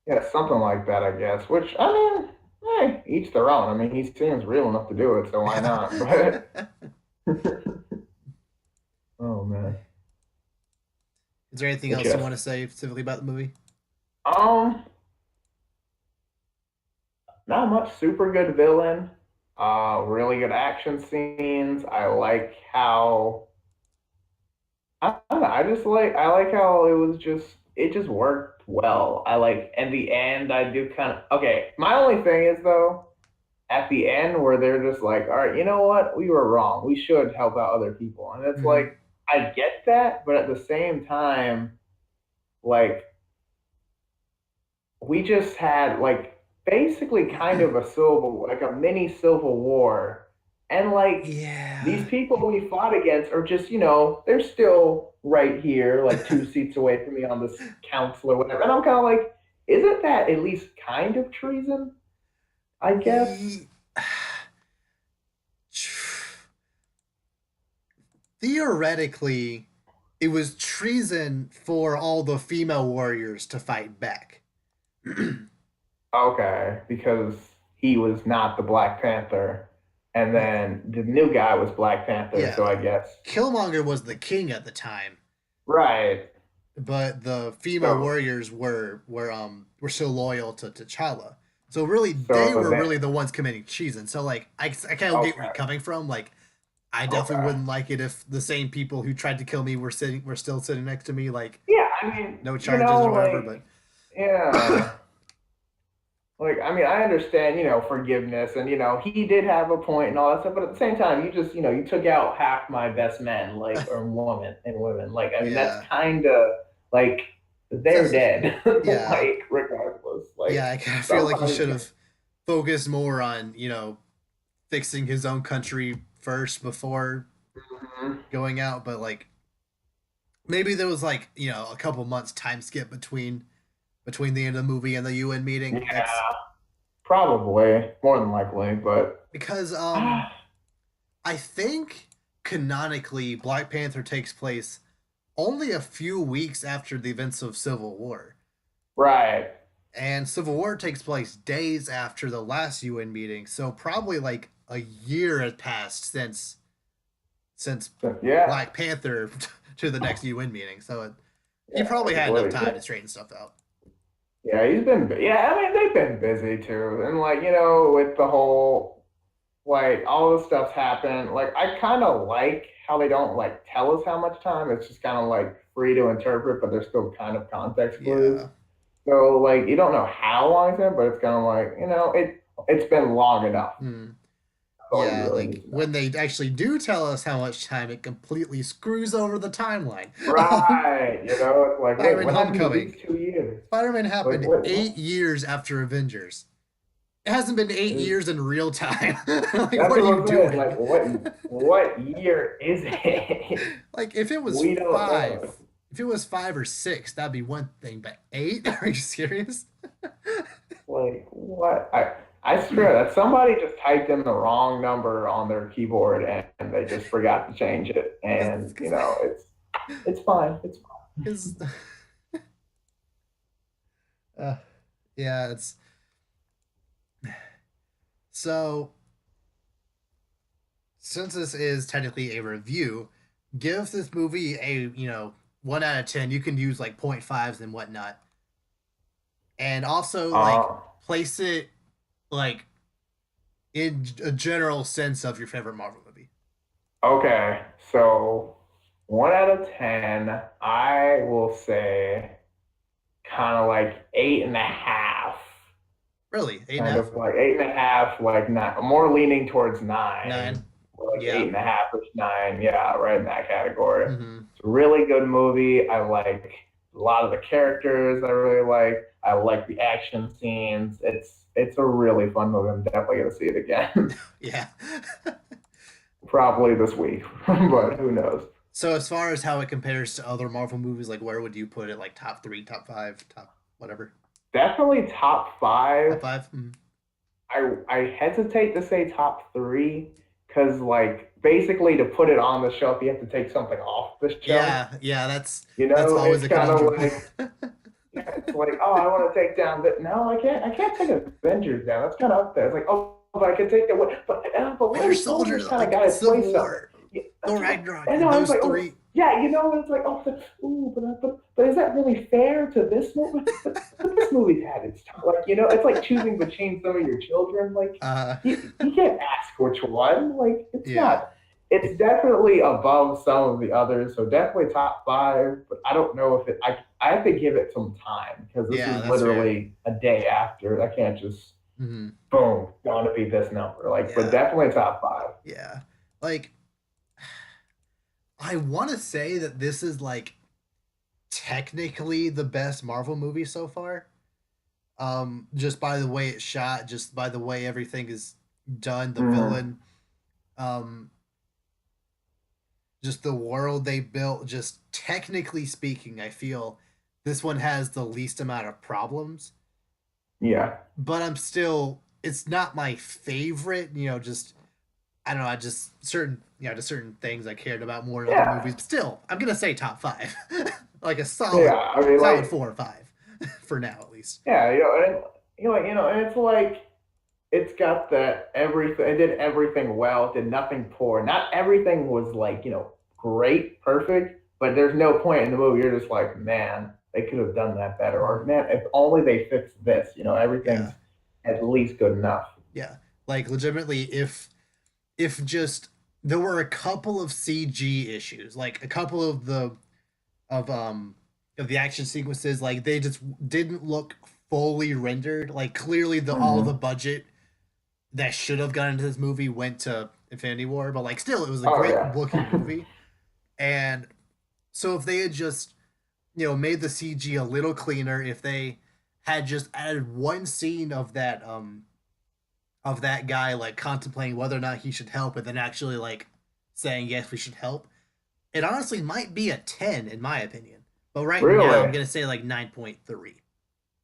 Yeah, something like that, I guess. Which I mean, hey, each their own. I mean, he seems real enough to do it, so why Yeah. not? But oh man. Is there anything But else you yes. want to say specifically about the movie? Um, Not much. Super good villain. Really good action scenes. I like how I don't know, I like how it just worked well. I like in the end I do kind of okay. My only thing is though, at the end where they're just like, all right, you know what? We were wrong. We should help out other people. And it's Hmm. like I get that, but at the same time, like we just had like basically kind of a mini civil war. And like these Yeah. people we fought against are just, they're still right here, like two seats away from me on this council or whatever. And I'm kind of like, isn't that at least kind of treason? I guess. Ye- Theoretically, it was treason for all the female warriors to fight back. Okay, because he was not the Black Panther. And Well, then the new guy was Black Panther, so I yeah, guess. Killmonger was the king at the time, Right. but the female So warriors were still loyal to T'Challa. So really, they so were that really the ones committing treason. So like, I kind of get where you're okay. coming from. Like, I definitely Okay. wouldn't like it if the same people who tried to kill me were still sitting next to me, like Yeah, I mean, no charges or whatever. But yeah. Like, I mean, I understand, forgiveness and, he did have a point and all that stuff, but at the same time, you just, you took out half my best men, like, or woman and women. Like, I mean, that's yeah, kind of like they're so, dead, yeah, like, regardless. yeah. Like, I kind of feel like he somebody, should have focused more on fixing his own country first before mhm. going out. But like maybe there was like a couple months time skip between the end of the movie and the UN meeting. That's Yeah, probably more than likely, but because I think canonically Black Panther takes place only a few weeks after the events of Civil War. right. And Civil War takes place days after the last UN meeting, so probably like a year had passed since So, yeah, Black Panther to the next UN meeting. So he yeah, probably had enough exactly. time to straighten stuff out. Yeah, yeah, I mean, they've been busy too. And like, with the whole like all the stuff's happened. Like I kind of like how they don't like tell us how much time. It's just kind of like free to interpret, but there's still kind of context clues. Yeah. So like you don't know how long it's been, but it's kind of like it's been long enough. Hmm. That's all you Yeah, really like need to know. when they actually do tell us how much time, it completely screws over the timeline. Right. It's like, wait, Spider-Man what happened to Homecoming. these 2 years? Spider-Man Like, happened wait, what? 8 years after Avengers. It hasn't been eight It's, years in real time. Like, that's what are what you I'm saying. doing? Like, what year is it? Like, if it was We don't five, know. if it was 5 or 6, that'd be one thing. But eight? Are you serious? Like what? I swear that somebody just typed in the wrong number on their keyboard and they just forgot to change it. And Because it's fine. It's fine. because uh, yeah, it's so. Since this is technically a review, give this movie a 1 out of 10. You can use like point fives and whatnot, and also like Uh, place it like in a general sense of your favorite Marvel movie. okay, so 1 out of 10, I will say kind of like 8.5. Really? Eight and a kind half? of like 8.5, like nine, more leaning towards nine, Nine? like Yeah. 8.5 or nine. Yeah, right in that category. Mm-hmm. It's a really good movie. I like a lot of the characters. I really like. I like the action scenes. It's a really fun movie. I'm definitely gonna see it again, Yeah. probably this week, but who knows? So as far as how it compares to other Marvel movies, like where would you put it? Like top three, top five, top whatever? Definitely top Top five. five? Mm-hmm. I hesitate to say top three because like basically to put it on the shelf, you have to take something off the shelf. Yeah, yeah, You that's know, always it's a kind of conundrum. like yeah, it's like oh, I want to take down that. No, I can't take Avengers down. That's kind of up there. It's like oh, but I can take the but Winter Winter Soldier, Soldier's kind of like got its Civil place somewhere. War, Yeah, Thor that's right. Ragnarok, I like know. I was those like oh three. yeah, you know, it's like oh, ooh, but is that really fair to this movie? But this movie's had its time. Like you know, it's like choosing between some of your children. Like Uh, you can't ask which one. Like it's yeah, not. It's definitely above some of the others, so definitely top five. But I don't know if it. I have to give it some time because this yeah, is that's fair. literally a day after. I can't just Mm-hmm. boom going to be this number. Like, but Yeah, definitely top five. yeah. Like I want to say that this is like technically the best Marvel movie so far. Just by the way it's shot, just by the way everything is done, the Mm, villain, um, just the world they built. Just technically speaking, I feel this one has the least amount of problems. yeah, But I'm still, it's not my favorite. Just I don't know. I just certain just certain things I cared about more in other yeah, movies. But still, I'm gonna say top five, like a yeah. I mean, solid like, 4 or 5 for now at least. yeah, and it's like it's got that everything. It did everything well. It did nothing poor. Not everything was like great, perfect. But there's no point in the movie. You're just like, man, they could have done that better. Or Mm-hmm. man, if only they fixed this. Everything's Yeah, at least good enough. yeah. Like legitimately, if just there were a couple of CG issues, like a couple of um of the action sequences, like they just didn't look fully rendered. Like clearly the all the Hmm. budget that should have gone into this movie went to Infinity War, but like still it was a Oh great yeah. looking movie. And so if they had just made the CG a little cleaner, if they had just added one scene of that guy like contemplating whether or not he should help and then actually like saying yes we should help, it honestly might be a 10 in my opinion. But right now I'm Really? gonna say like 9.3.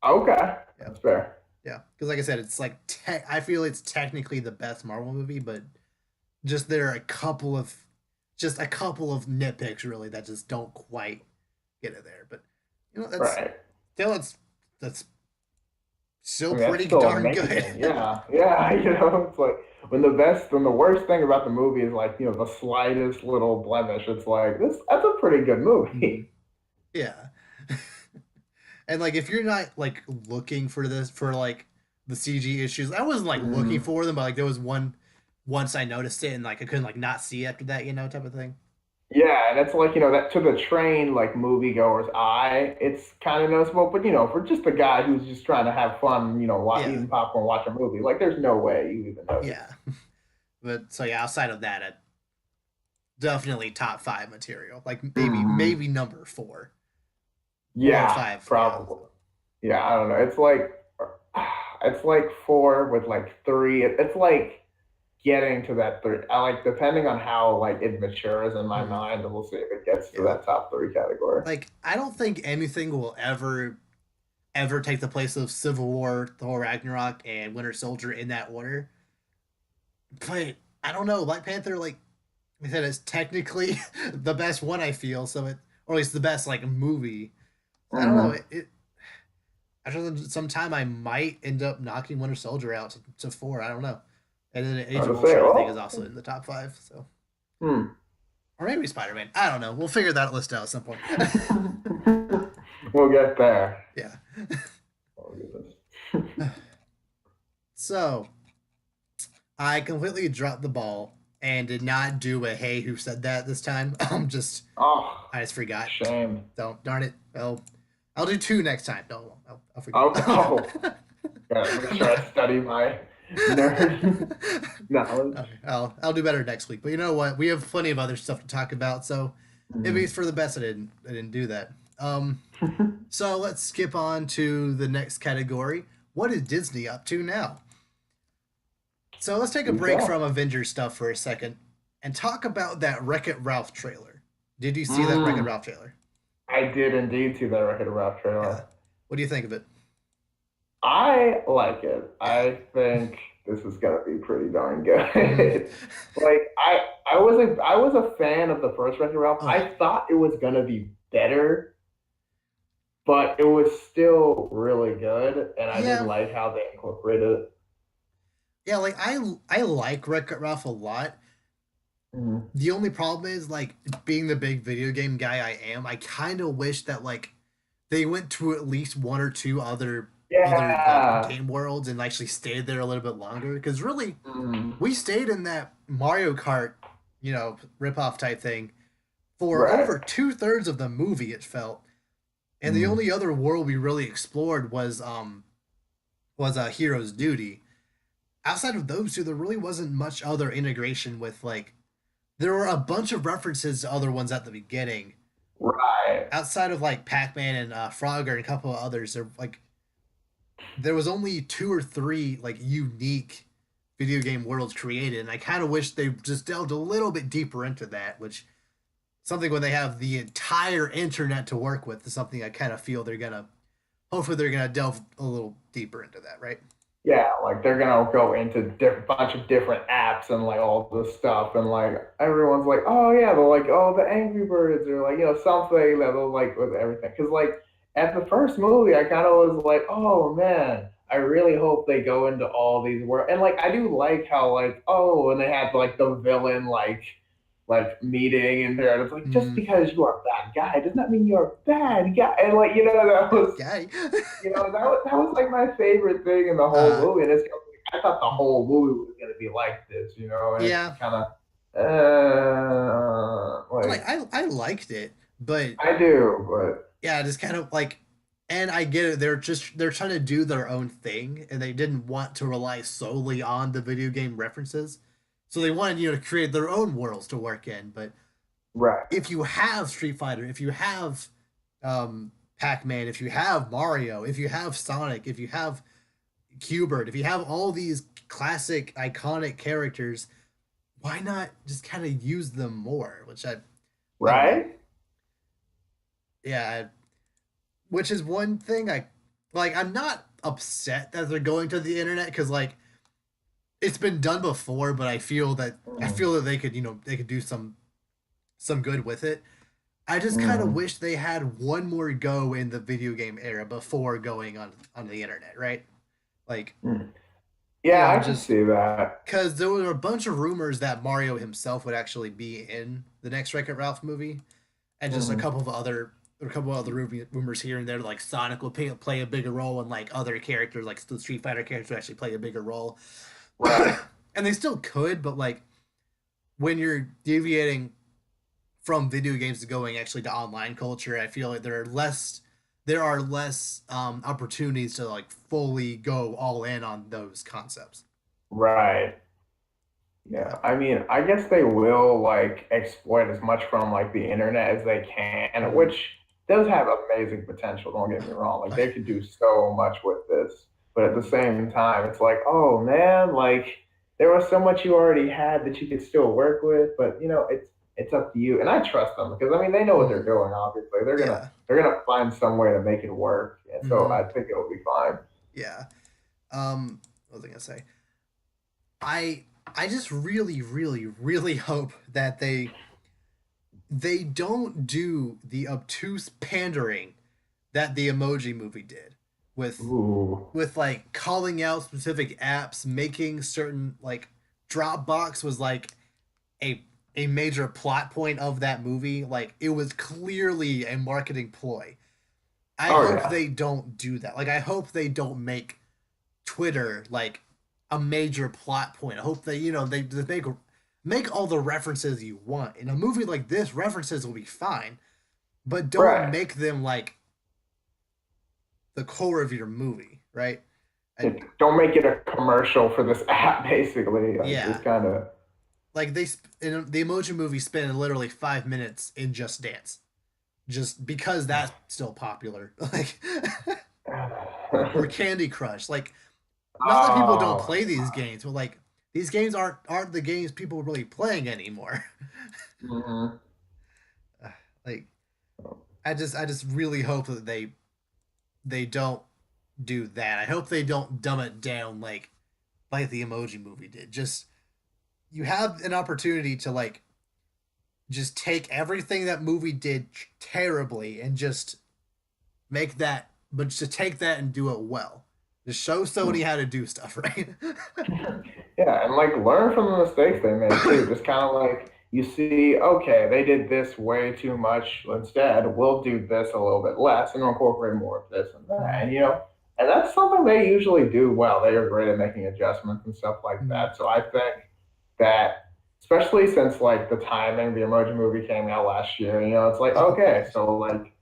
Okay, Yeah. that's fair. Yeah, because like I said, it's like I feel it's technically the best Marvel movie, but just there are a couple of nitpicks really that just don't quite get it there. But that's Right. still that's I still mean, that's pretty still darn good. amazing. Yeah, yeah. It's like when the worst thing about the movie is like the slightest little blemish. It's like this. That's a pretty good Mhm. movie. Yeah. And like if you're not like looking for this for like the CG issues, I wasn't like looking Mm. for them, but like there was one once I noticed it and like I couldn't like not see after that, type of thing. Yeah, and it's like that to the trained like moviegoer's eye, it's kind of noticeable. But for just a guy who's just trying to have fun, Yeah. eating popcorn, watch a movie, like there's no way you even notice. Yeah. But so yeah, outside of that, it definitely top five material. Like maybe Hmm. number four or Yeah, five. Yeah. probably. Yeah, I don't know. It's like four with like three. It's like getting to that three. I like depending on how like it matures in my Mhm. mind, and we'll see if it gets to Yeah. that top three category. Like I don't think anything will ever take the place of Civil War, Thor Ragnarok, and Winter Soldier in that order. But I don't know. Black Panther, like I said, is technically the best one. I feel so or at least the best like movie. I don't know. Hmm. After some time, I might end up knocking Winter Soldier out to 4. I don't know. And then I Age of would say, Ultron, I think, is well, also in the top 5. So, hmm. or maybe Spider Man. I don't know. We'll figure that list out at some point. We'll get there. Yeah. Oh, goodness. So I completely dropped the ball and did not do a hey who said that this time. Oh, I just forgot. shame. Don't darn it. I'll do 2 next time. No, I'll forget. Okay. Oh, Gotta make sure I study my nerd knowledge. Okay, I'll do better next week. But you know what? We have plenty of other stuff to talk about, so maybe it's Mm. for the best I didn't do that. So let's skip on to the next category. What is Disney up to now? So let's take a Do break from tell. Avengers stuff for a second and talk about that Wreck-It Ralph trailer. Did you see that Wreck-It Mm. Ralph trailer? I did indeed see that Wreck-It Ralph Yeah. trailer. What do you think of it? I like it. Yeah. I think this is gonna be pretty darn good. Mm-hmm. Like I was a fan of the first Wreck-It Ralph. Oh yeah. I thought it was gonna be better, but it was still really good, and I did Yeah. like how they incorporated it. Yeah, like I like Wreck-It Ralph a lot. Mhm. The only problem is like being the big video game guy I am, I kind of wish that like they went to at least one or two other like Yeah. game worlds and actually stayed there a little bit longer because really Mhm. we stayed in that Mario Kart, ripoff type thing for over Right. 2/3 of the movie it felt. And the Mhm. only other world we really explored was a Hero's Duty. Outside of those two, there really wasn't much other integration with like there were a bunch of references to other ones at the beginning. Right. Outside of like Pac-Man and Frogger and a couple of others, there was only two or three like unique video game worlds created, and I kind of wish they just delved a little bit deeper into that. Which something when they have the entire internet to work with is something I kind of feel they're gonna delve a little deeper into that, right? Yeah, like they're gonna go into different bunch of different apps and like all this stuff, and like everyone's like, oh yeah, they're like, oh the Angry Birds or like something that they'll like with everything. Because like at the first movie, I kind of was like, oh man, I really hope they go into all these world. And like I do like how like oh, and they had like the villain like meeting in there, and it's like just Mm, because you are a bad guy does not mean you're a bad guy, and like that that was guy. that was like my favorite thing in the whole uh, movie. And I thought the whole movie was gonna be like this, and it's yeah, just kind of like like I liked it, but I do, but yeah, just kind of like, and I get it. They're trying to do their own thing, and they didn't want to rely solely on the video game references, so they wanted to create their own worlds to work in. But right, if you have Street Fighter, if you have Pac-Man, if you have Mario, if you have Sonic, if you have Qbert, if you have all these classic iconic characters, why not just kind of use them more? Which I don't know. right, Yeah, which is one thing I like. I'm not upset that they're going to the internet because like it's been done before, but I mm, feel that they could do some good with it. I just kind of mm, wish they had one more go in the video game era before going on the internet, right? Like mm. Yeah, I can just see that. because there were a bunch of rumors that Mario himself would actually be in the next Wreck-It Ralph movie, and just Mm, a couple of other rumors here and there, like Sonic will play a bigger role, and like other characters, like the Street Fighter characters, will actually play a bigger role, right, and they still could, but like when you're deviating from video games to going actually to online culture, I feel like there are less opportunities to like fully go all in on those concepts. right. Yeah. Yeah, I mean, I guess they will like exploit as much from like the internet as they can, Mm. which does have amazing potential. Don't get me wrong. Like Oh, they could do so much with this, but at the same time, it's like, oh man, like there was so much you already had that you could still work with, but it's up to you. And I trust them because I mean they know what they're mm, doing. Obviously, they're gonna yeah. they're gonna find some way to make it work, and so Hmm. I think it'll be fine. Yeah. What was I gonna say? I just really, really, really hope that they don't do the obtuse pandering that the Emoji Movie did with Ooh, like calling out specific apps, making certain like Dropbox was like a a major plot point of that movie. Like it was clearly a marketing ploy. I oh hope yeah, they don't do that. Like I hope they don't make Twitter like a major plot point. I hope they make all the references you want. In a movie like this, references will be fine, but don't right, make them like the core of your movie, right? I, Don't make it a commercial for this app, basically. Like, yeah, just kind of. like in the Emoji Movie spent literally 5 minutes in Just Dance, just because that's still popular. Like, or Candy Crush. Like, not that people don't Oh, play these games, but like these games aren't the games people are really playing anymore. mhm. Like, I just really hope that they don't do that. I hope they don't dumb it down like the Emoji Movie did. Just you have an opportunity to like just take everything that movie did terribly and just make that, but just take that and do it well. Just show Sony how to do stuff, right? Yeah, and like learn from the mistakes they made too. Just kind of like you see, okay, they did this way too much. Instead, we'll do this a little bit less and incorporate more of this and that. And and that's something they usually do well. They are great at making adjustments and stuff like Mm, that. So I think that, especially since like the timing, the Emoji Movie came out last year. It's like oh okay, gosh. so like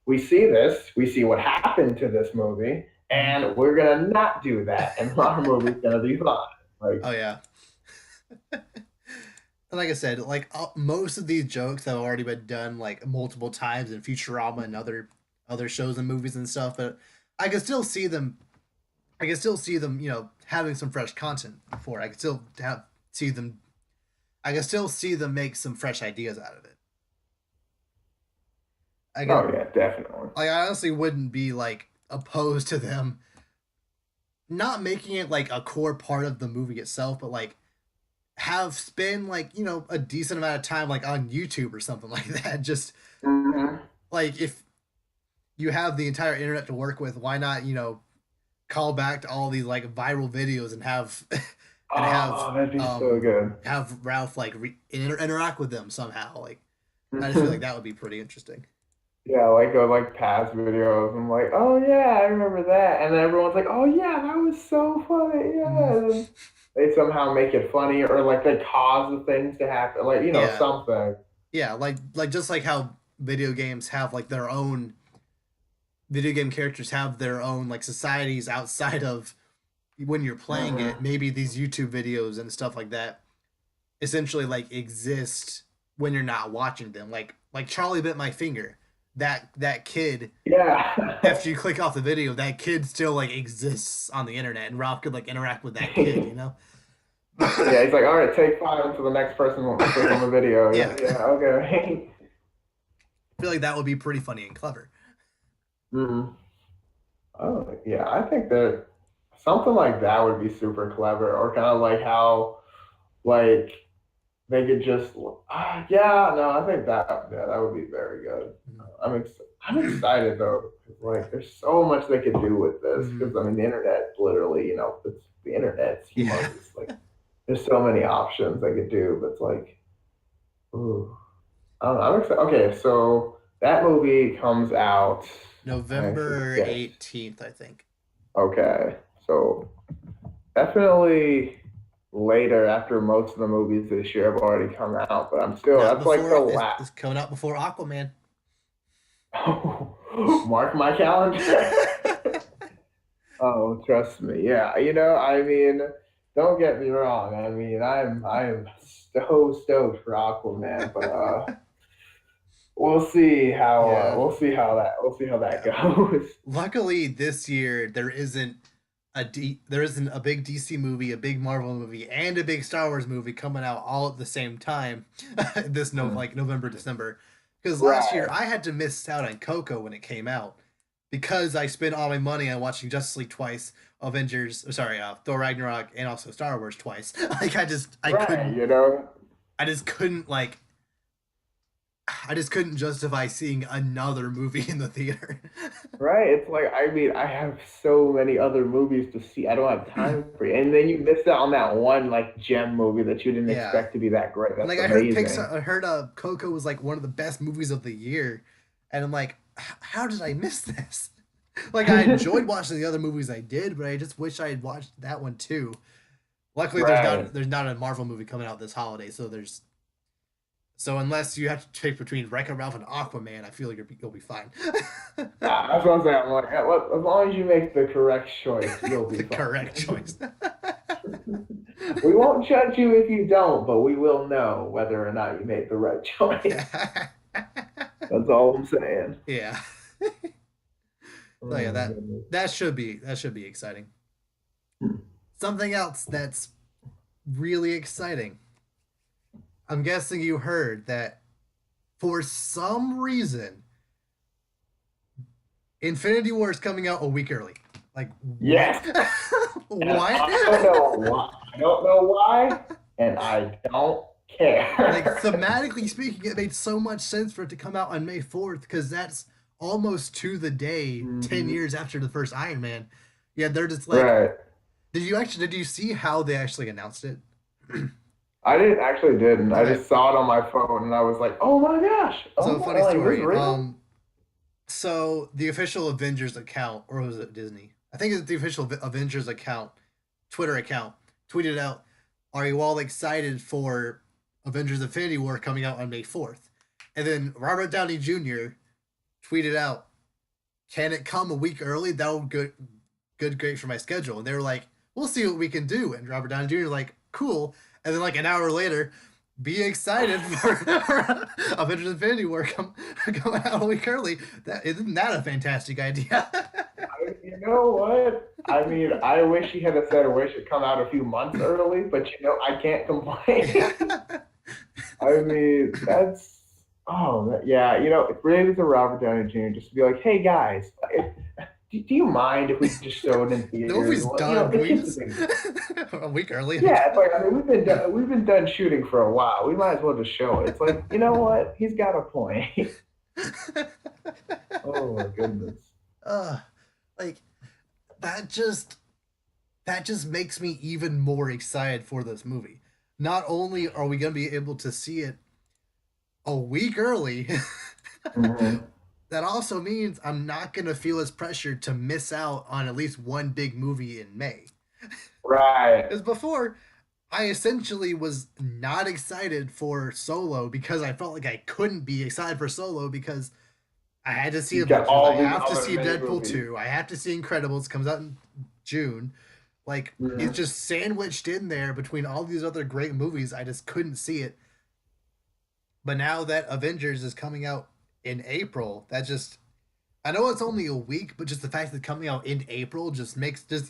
we see this, we see what happened to this movie, Mm. and we're gonna not do that, and our movie's gonna be fine. Like, Oh yeah. And like I said, like most of these jokes have already been done like multiple times in Futurama and other shows and movies and stuff. But I can still see them. I can still see them, having some fresh content for it. I can still see them. I can still see them make some fresh ideas out of it. I oh can. yeah, definitely. I honestly wouldn't be like opposed to them not making it like a core part of the movie itself, but like have spend like a decent amount of time like on YouTube or something like that. Just Hmm. like if you have the entire internet to work with, why not call back to all these like viral videos and have and Oh, that'd be so good. have Ralph like interact with them somehow. Like I just feel like Hmm. that would be pretty interesting. Yeah, like go like past videos. I'm like, oh yeah, I remember that, and then everyone's like, oh yeah, that was so funny. Mm, Yeah, and then they somehow make it funny, or like they cause the things to happen, like yeah, something. yeah, like just like how video games have like their own video game characters have their own like societies outside of when you're playing it. Hmm. Maybe these YouTube videos and stuff like that essentially like exist when you're not watching them. Like Charlie bit my finger. That kid, Yeah. after you click off the video, that kid still like exists on the internet, and Ralph could like interact with that kid. Yeah, he's like, all right, take five until the next person wants to click on the video. Yeah, Yeah, yeah, okay. I feel like that would be pretty funny and clever. Hmm. Oh, yeah, I think that something like that would be super clever, or kind of like how, like, they could just, yeah, no, I think that would be very good. I'm excited though, 'cause, like, there's so much they could do with this. Mm-hmm. Because I mean, the internet, literally, it's the internet, it's Yeah, humongous. Like, there's so many options they could do, but it's like, ooh. I don't know. I'm excited. Okay, so that movie comes out, I November forget. 18th, I think. Okay, so definitely later after most of the movies this year have already come out, but I'm still, Not that's like the before last. it's coming out before Aquaman. Mark my calendar. Oh, trust me. Yeah, I mean, don't get me wrong. I mean, I am so stoked for Aquaman, but Yeah, we'll see how that yeah. goes. Luckily, this year there isn't a big DC movie, a big Marvel movie, and a big Star Wars movie coming out all at the same time. This no Hmm. like November December, because last year Right. I had to miss out on Coco when it came out because I spent all my money on watching Justice League twice, Thor Ragnarok, and also Star Wars twice. Like Right, I just couldn't like I just couldn't justify seeing another movie in the theater. right. It's like, I mean, I have so many other movies to see. I don't have time for it. And then you missed out on that one like gem movie that you didn't Yeah. expect to be that great. And That's like amazing. I heard Coco was like one of the best movies of the year, and I'm like, how did I miss this? Like I enjoyed watching the other movies I did, but I just wish I had watched that one too. Luckily, Right. there's not a Marvel movie coming out this holiday, so So unless you have to pick between Wreck-It Ralph and Aquaman, I feel like you'll be fine. That's what I'm saying. I'm like, yeah, as long as you make the correct choice, you'll be The correct fine. choice. We won't judge you if you don't, but we will know whether or not you made the right choice. That's all I'm saying. Yeah. So yeah, Oh my goodness. that should be exciting. Something else that's really exciting. I'm guessing you heard that for some reason Infinity War is coming out a week early. Like what? Yes. And What? I don't know why. I don't know why, and I don't Like care. thematically speaking, it made so much sense for it to come out on May 4th because that's almost to the day 10 Mhm. years after the first Iron Man. Yeah, they're just like, Right. did you see how they actually announced it? I didn't. I Okay. just saw it on my phone and I was like, oh my gosh. Oh So my, funny like, is this story. real? So the official Avengers account, or was it Disney? I think it's the official Avengers account, Twitter account, tweeted out, "Are you all excited for Avengers: Infinity War coming out on May 4th?" And then Robert Downey Jr. tweeted out, "Can it come a week early? That would great for my schedule." And they were like, "We'll see what we can do." And Robert Downey Jr. was like, "Cool." And then like an hour later, be excited for Avengers Infinity War coming out a week early. That isn't that a fantastic idea? You know what? I mean, I wish he had said, I wish it come out a few months early, but I can't Yeah. complain. I mean, yeah, related to Robert Downey Jr., just to be like, hey guys, do you mind if we just show it in The theaters? movie's Well, done. Can it's we just a just thing. a week early? Yeah, it's like, I mean, we've been done shooting for a while. We might as well just show it. It's like, you know what? He's got a point. Oh my goodness. uh, like that just that just makes me even more excited for this movie. Not only are we going to be able to see it a week early, Hmm. that also means I'm not going to feel as pressured to miss out on at least one big movie in May. Right. Because before, I essentially was not excited for Solo because I felt like I couldn't be excited for Solo because I had to see You've got Avengers. I all these have to other see mini Deadpool movies. 2. I have to see Incredibles. Comes out in June. Like, it's Hmm. just sandwiched in there between all these other great movies. I just couldn't see it. But now that Avengers is coming out in April, that just I know it's only a week, but just the fact that coming out in April just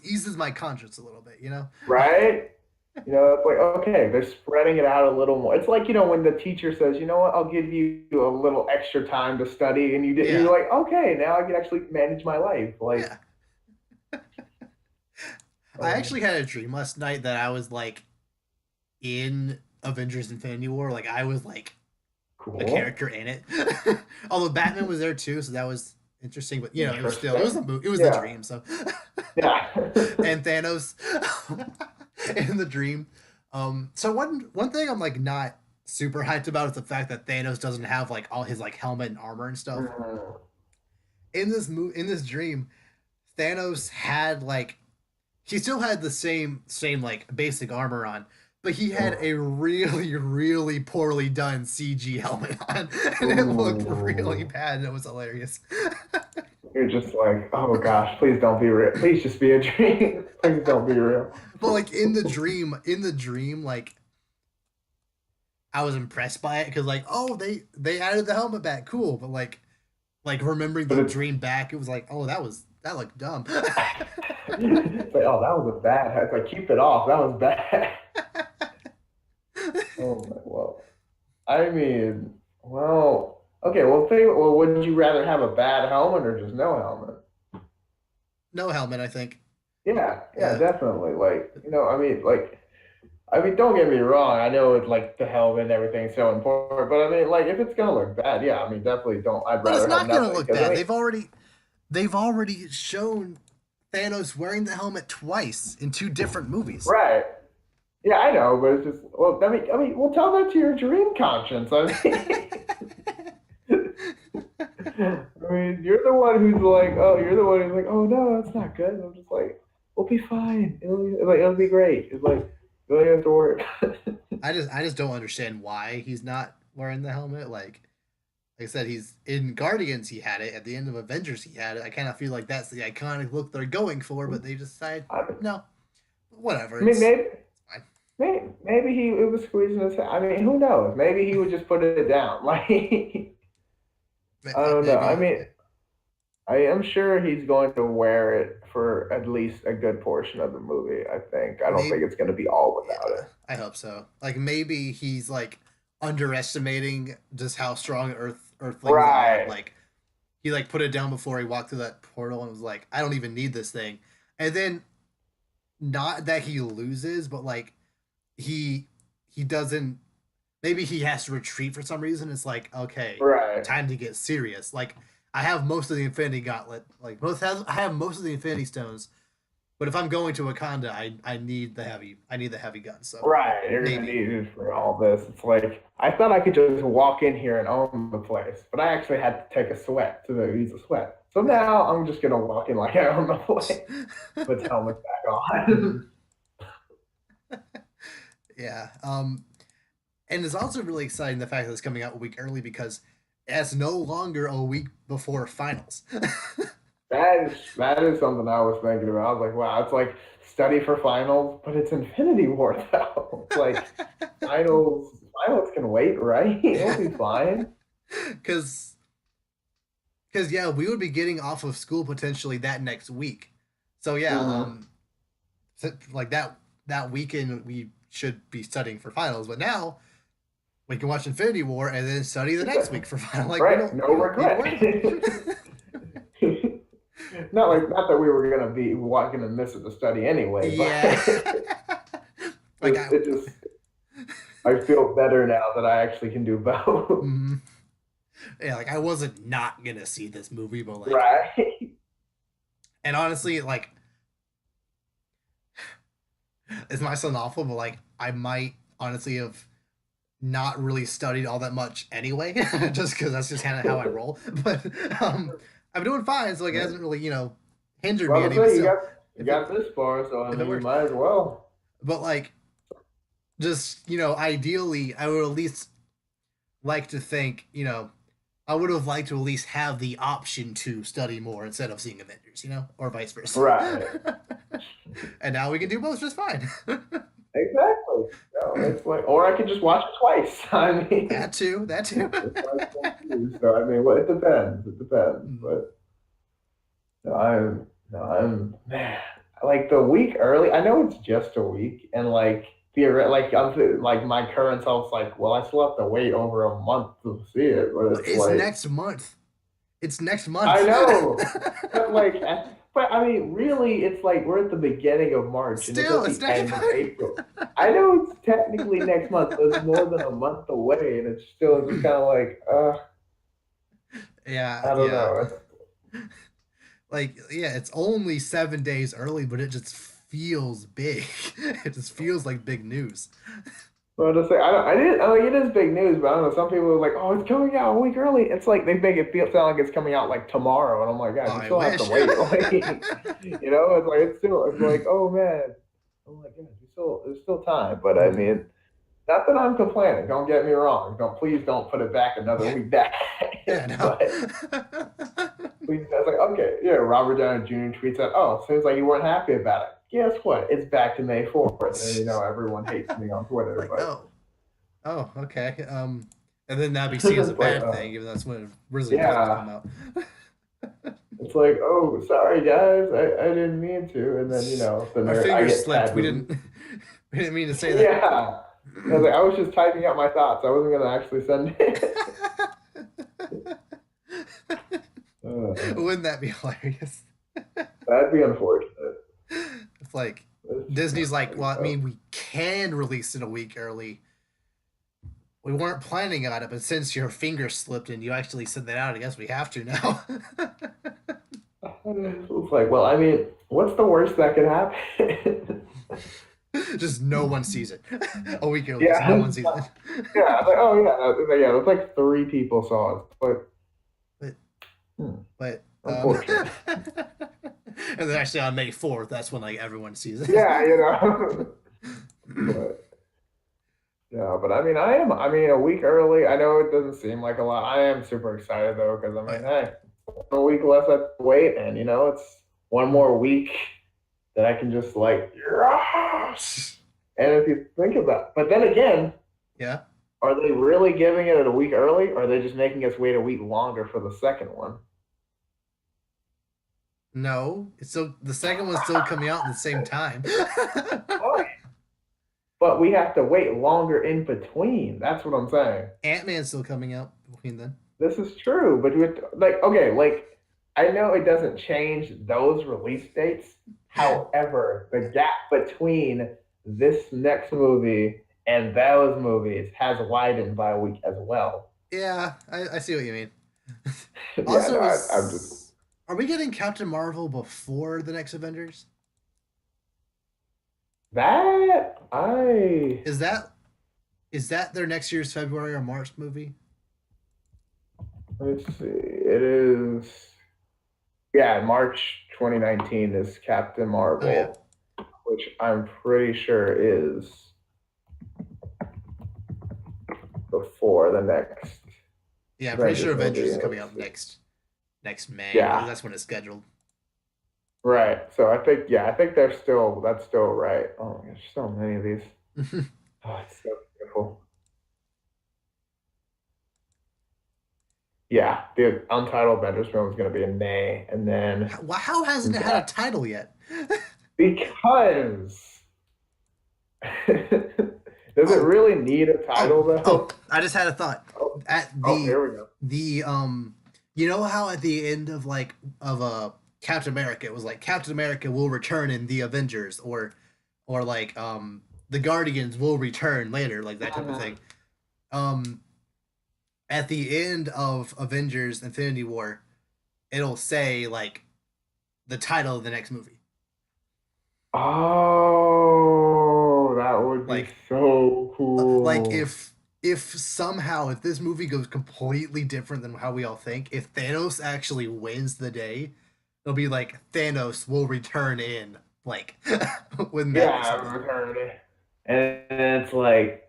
eases my conscience a little bit, you know? Right? It's like, okay, they're spreading it out a little more. It's like, when the teacher says, you know what, I'll give you a little extra time to study, and you're Yeah. like, okay, now I can actually manage my life. Like, Yeah. I um, actually had a dream last night that I was like in Avengers Infinity War. Like I was like a cool, character in it. Although Batman was there too, so that was interesting. But it was still interesting. it was the Yeah, dream. So yeah. and Thanos in the dream. So one thing I'm like not super hyped about is the fact that Thanos doesn't have like all his like helmet and armor and stuff. Mhm. In this dream, Thanos had like he still had the same like basic armor on, but he had a really poorly done CG helmet on, and it looked really Ooh. bad, and it was hilarious. You're just like, oh gosh, please don't be real. Please just be a dream. Please don't be real. But like in the dream, like I was impressed by it because like oh they added the helmet back, cool. But like remembering But the dream back, it was like oh that looked dumb. it's like, oh, that was a bad. It's like, keep it off. That was bad. Oh my, well, I mean, well, okay. Well, would you rather have a bad helmet or just no helmet? No helmet, I think. Yeah, yeah, Yeah. definitely. Like, I mean, don't get me wrong. I know it's like the helmet and everything's so important, but I mean, like, if it's gonna look bad, yeah, I mean, definitely don't. I'd But it's rather have not gonna nothing look because I bad. mean, They've already shown Thanos wearing the helmet twice in two different movies. right? Yeah, I know, but it's just well, well, tell that to your dream conscience. I mean. I mean, you're the one who's like, oh, you're the one who's like, oh no, that's not good. I'm just like, we'll be fine. It'll be great. It's like, you don't have to worry. I just don't understand why he's not. wearing the helmet. Like I said, he's in Guardians. He had it at the end of Avengers. He had it. I kind of feel like that's the iconic look they're going for, but they decide I no, whatever. mean, maybe It's fine. maybe he it was squeezing his head. I mean, who knows? Maybe he would just put it down. Like I don't know. I Maybe. mean, I am sure he's going to wear it for at least a good portion of the movie. I think. I don't Maybe. think it's going to be all without Yeah, it. I hope so. Like maybe he's like underestimating just how strong Earthlings are. Right. Like he like put it down before he walked through that portal and was like, I don't even need this thing. And then not that he loses, but like he he doesn't. Maybe he has to retreat for some reason. It's like okay, Right. time to get serious. Like I have most of the Infinity Gauntlet. I have most of the Infinity Stones. But if I'm going to Wakanda, I need the heavy gun. So Right. You're gonna maybe. need it for all this. It's like I thought I could just walk in here and own the place, but I actually had to take a sweat to use a sweat. So now I'm just gonna walk in like I own the place, put the helmet back on. Yeah. And it's also really exciting the fact that it's coming out a week early because it's no longer a week before finals. That is something I was thinking about. I was like, wow, it's like study for finals, but it's Infinity War though. It's like finals can wait, right? It'll Yeah. be fine. Cause yeah, we would be getting off of school potentially that next week. So yeah, Hmm. like that weekend we should be studying for finals, but now we can watch Infinity War and then study the next week for final. Like Right? No we don't need to regret. worry about Not that we were gonna be walking and miss it to study anyway, but yeah. Like it just I feel better now that I actually can do both. mm, yeah, like I wasn't not gonna see this movie, but like, Right? and honestly, like, it might sound awful, but like, I might honestly have not really studied all that much anyway, just because that's just kind of how I roll. But I'm doing fine, so like, it hasn't really, hindered me Well, to any. But say still, you if it got this far, so I if it mean, you works, might as well. but like, just ideally, I would at least like to think, I would have liked to at least have the option to study more instead of seeing Avengers, or vice versa. Right. And now we can do both just fine. Exactly. So it's like, or I could just watch it twice. I mean, That too. That too. it's like so I mean, well, it depends. It depends. But no, man. Like the week early. I know it's just a week, and like like like my current self's like, well, I still have to wait over a month to see it, but it's It's like next month. It's next I month. know, but but I mean, really, it's like we're at the beginning of March and it's Still, at it's the next end of month. April. I know it's technically next month, but it's more than a month away, and it's still just kind of like, Yeah, I don't yeah. know. Like, yeah, it's only 7 days early, but it just feels big. It just feels like big news. Well, to say, I didn't. I like it is big news, but I don't know. Some people are like, "Oh, it's coming out a week early." It's like they make it feel sound like it's coming out like tomorrow, and I'm like, Oh, guys, you I still have to wish. wait. Like, it's like it's like, oh man, I'm like, yeah, there's still time. But I Mhm. mean, not that I'm complaining. Don't get me wrong. Please don't put it back another Yeah, week back. yeah, no. But please, I was like, okay, yeah. Robert Downey Jr. tweets out, "Oh, seems like you weren't happy about it. Guess what? It's back to May 4th." And everyone hates me on Twitter, Like, but oh, okay. And then that'd be seen as a it's like, bad thing, even though that's when it originally supposed to come yeah. out. It's like, oh, sorry guys, I didn't mean to, and then Our I fingers get slipped. tagged We with, didn't. We didn't mean to say that. yeah. I was just typing out my thoughts. I wasn't gonna actually send it. uh, Wouldn't that be hilarious? that'd be unfortunate. It's like It's just Disney's not like, funny well, I though. mean, we can release it a week early. We weren't planning on it, but since your finger slipped and you actually sent that out, I guess we have to now. It's like, well, I mean, what's the worst that could happen? Just no one sees it. A week early, so no Yeah, one sees it. yeah. It's like, oh yeah, it's like 3 people saw it. But But hmm, but unfortunate. and then actually on May 4th, that's when like everyone sees it. Yeah, but Yeah, but I mean, I am. I mean, a week early. I know it doesn't seem like a lot. I am super excited though, because I Oh mean, yeah. hey, a week left to wait, and it's one Mhm. more week that I can just like yes. And if you think about, but then again, Yeah. are they really giving it a week early, or are they just making us wait a week longer for the second one? No, it's still the second one's still coming out at the same time. Fine. But we have to wait longer in between. That's what I'm saying. Ant-Man's still coming out between then. This is true, but like okay, like I know it doesn't change those release dates. However, the gap between this next movie and those movies has widened by a week as well. Yeah, I see what you mean. Yeah, no, Also, I'm just is are we getting Captain Marvel before the next Avengers? that I Is that is that their next year's February or March movie? let's see. It is yeah, March 2019 is Captain Oh yeah, Marvel, which I'm pretty sure is before the next yeah. I'm pretty sure Avengers movie. Avengers is coming Let's out see. next May because Yeah, that's when it's scheduled. right. So I think, yeah, I think that's still right. Oh my gosh, so many of these. Oh, it's so beautiful. Yeah, the Untitled Avengers film is going to be in May, and then How hasn't it had a that title yet? because does it Oh, really need a title oh! though? I just had a thought. Oh, At oh, here we go. the you know how at the end of Captain America, it was like Captain America will return in the Avengers, or like the Guardians will return later, like that type of thing. Um, at the end of Avengers Infinity War, it'll say like the title of the next movie. Oh, that would be Like so like cool. if somehow if this movie goes completely different than how we all think, if Thanos actually wins the day, it'll be like Thanos will return in like wouldn't that be Yeah, something? maternity. And it's like,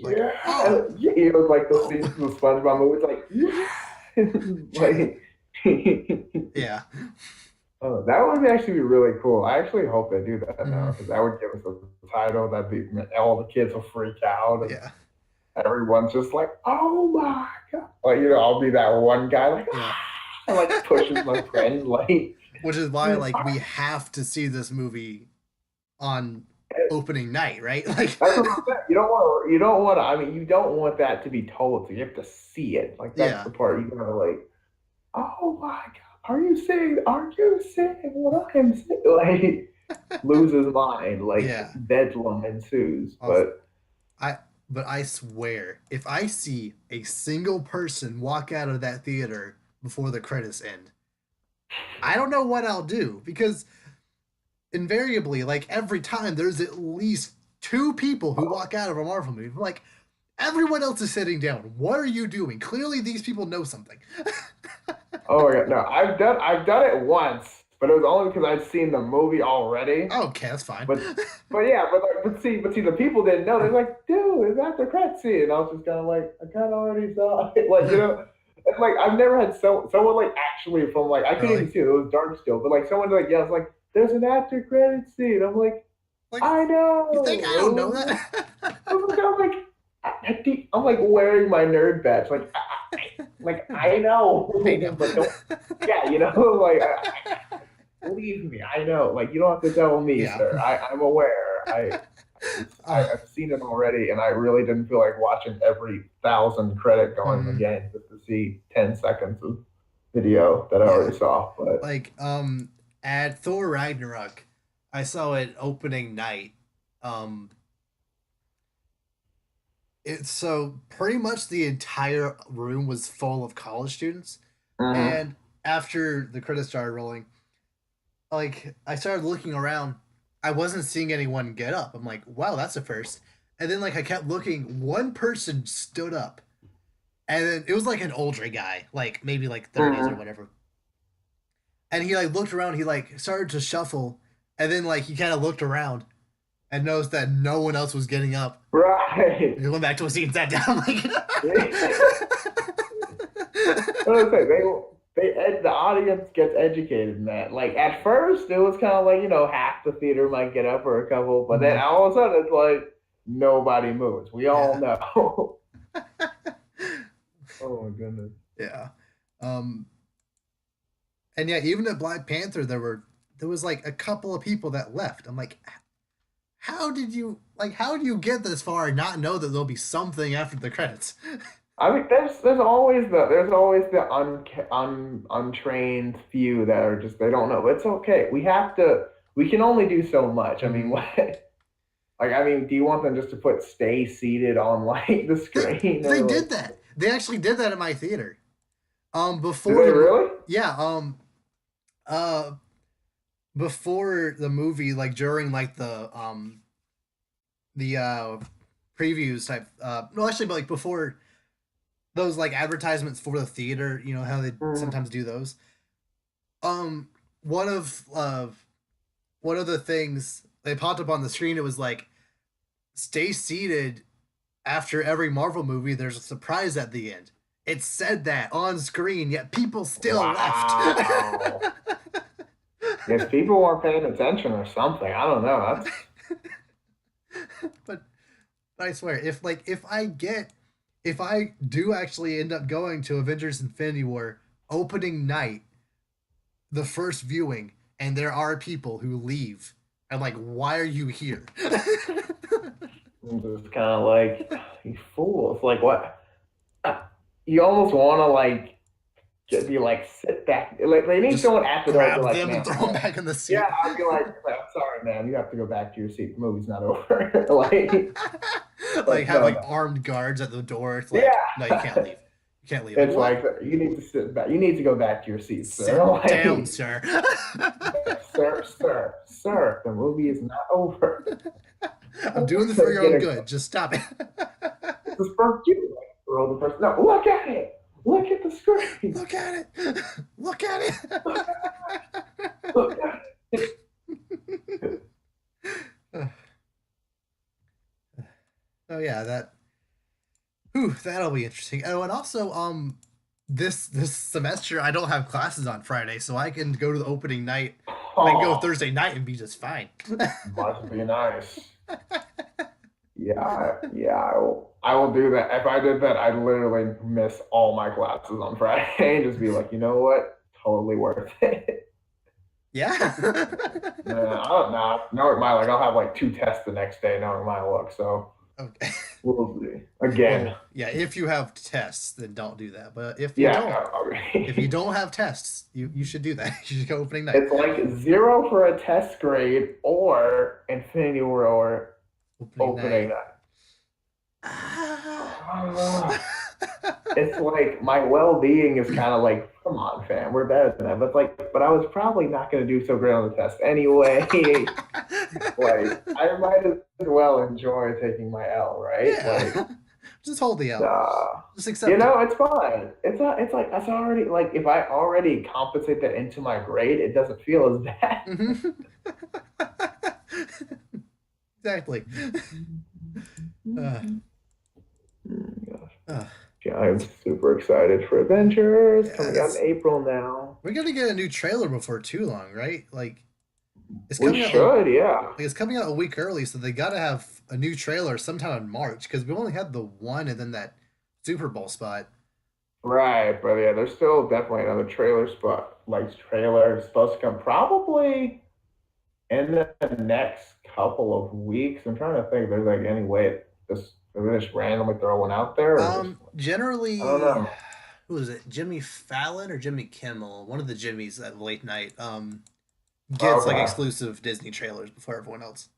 Like, yeah, oh, like the oh. scenes from the SpongeBob movie. It's like, like, Yeah. oh, that would actually be really cool. I actually hope they do that now Mhm. because that would give us a title that be all the kids will freak out and Yeah. everyone's just like, oh my god, like I'll be that one guy like, Yeah. ah, like pushes my friend like. Which is why like we have to see this movie on opening night, right? Like That's what I'm saying. You don't want to, I mean, you don't want that to be told, so you have to see it. Like that's yeah. the part you gotta like, oh my God, are you saying what I'm saying? Like lose his mind, like Yeah. bedlam ensues. Also, But I but I swear, if I see a single person walk out of that theater before the credits end, I don't know what I'll do because invariably, like every time, there's at least two people who walk out of a Marvel movie. I'm like, everyone else is sitting down. What are you doing? Clearly, these people know something. oh my God, no, I've done it once, but it was only because I'd seen the movie already. Okay, that's fine. But yeah, but see, the people didn't know. They're like, dude, is that the credit scene? And I was just kind of like, I kind of already saw it. Like, it's like I've never had someone like actually from like I couldn't Really? even see it. It was dark still, but like someone like yeah, it's like there's an after credit scene. I'm like, Like, I you think I don't know know. that? I'm like wearing my nerd badge. Like I I know, know. but don't. Yeah, like believe me, I know. Like you don't have to tell me, Yeah. sir. I'm aware. Uh, I've seen it already, and I really didn't feel like watching every thousand credit going mhm. again just to see 10 seconds of video that I Yeah. already saw. But Like at Thor Ragnarok, I saw it opening night. Um it's so pretty much the entire room was full of college students. mhm. And after the credits started rolling, like I started looking around. I wasn't seeing anyone get up. I'm like, wow, that's a first. And then like I kept looking, one person stood up. And then it was like an older guy, like maybe like 30s or Mhm. whatever. And he like looked around, he like started to shuffle, and then like he kind of looked around, and noticed that no one else was getting up. Right. He went back to his seat and sat down. Like, What I say, the audience gets educated in that. Like at first, it was kind of like half the theater might get up or a couple, but then Mhm. all of a sudden it's like nobody moves. We all Yeah, know. Oh my goodness. yeah. Um, and yeah, even at Black Panther, there was like a couple of people that left. I'm like, how do you get this far and not know that there'll be something after the credits? I mean, there's always the untrained few that are just they don't know. But it's okay. We can only do so much. I mean, Mhm. what? Like, I mean, do you want them just to put "stay seated" on like the screen They or did like? that. They actually did that in my theater. Do Before they the really? yeah, uh, before the movie, like during like the previews type. No, actually, but like before those like advertisements for the theater, you know how they Mm. sometimes do those. Um, one of one of the things they popped up on the screen, it was like, "Stay seated." After every Marvel movie, there's a surprise at the end. It said that on screen, yet people still left. Wow. Yes, people weren't paying attention or something. I don't know. That's but I swear, if I do actually end up going to Avengers Infinity War opening night, the first viewing, and there are people who leave, I'm like, why are you here? just kind of like you fools. Like what? You almost want to like just be like sit back. Like they need Just someone at the door to be grab like, them and man, throw them back in the yeah. seat. I'd be like, I'm sorry, man. You have to go back to your seat. The movie's not over. Like Like have no, like no. armed guards at the door. It's like, no, you can't Yeah. leave. You can't leave. Like It's what? like you need to sit back. You need to go back to your seat, sir. Sit down, Like, sir. sir, the movie is not over. I'm doing this for your Get own a good. Just stop it. this is for you. Like, throw the person. No, look at it. Look at the screen. Look at it. Look at Look, it. look at it. Oh yeah, whew, that'll be interesting. Oh, and also, this semester I don't have classes on Friday, so I can go to the opening night. I can go Oh, Thursday night and be just fine. must be nice. Yeah, yeah, I will do that. If I did that, I'd literally miss all my classes on Friday and just be like, you know what? Totally worth it. Yeah. I don't know. Knowing my like, I'll have like two tests the next day, knowing my luck. So Okay. we'll see. Again, Well, yeah, if you have tests, then don't do that. But yeah, if you no, don't have tests, you should do that. You should go opening night. it's like zero for a test grade or Infinity War or Opening opening night. night. Ah. It's like my well-being is kind of like, come on, fam, we're better than that. But like, but I was probably not going to do so great on the test anyway. Like, I might as well enjoy taking my L, right? Like, Yeah. Just hold the L. uh, Just accept it. it's fine. It's not. It's like that's already like if I already compensate that into my grade, it doesn't feel as bad. Mhm. Exactly. Uh, uh, Yeah, I'm super excited for Avengers coming out in yes. April now. We're gonna get a new trailer before too long, right? Like it's We coming out should, yeah. it's coming out a week early, so they gotta have a new trailer sometime in March because we only had the one and then that Super Bowl spot. Right, but yeah, there's still definitely another trailer spot, like trailer supposed to come probably in the next couple of weeks. I'm trying to think if there's like any way this they just randomly throw one out there or just I don't Generally, know. who is it? Jimmy Fallon or Jimmy Kimmel? One of the Jimmys at late night. Gets like Okay. exclusive Disney trailers before everyone else.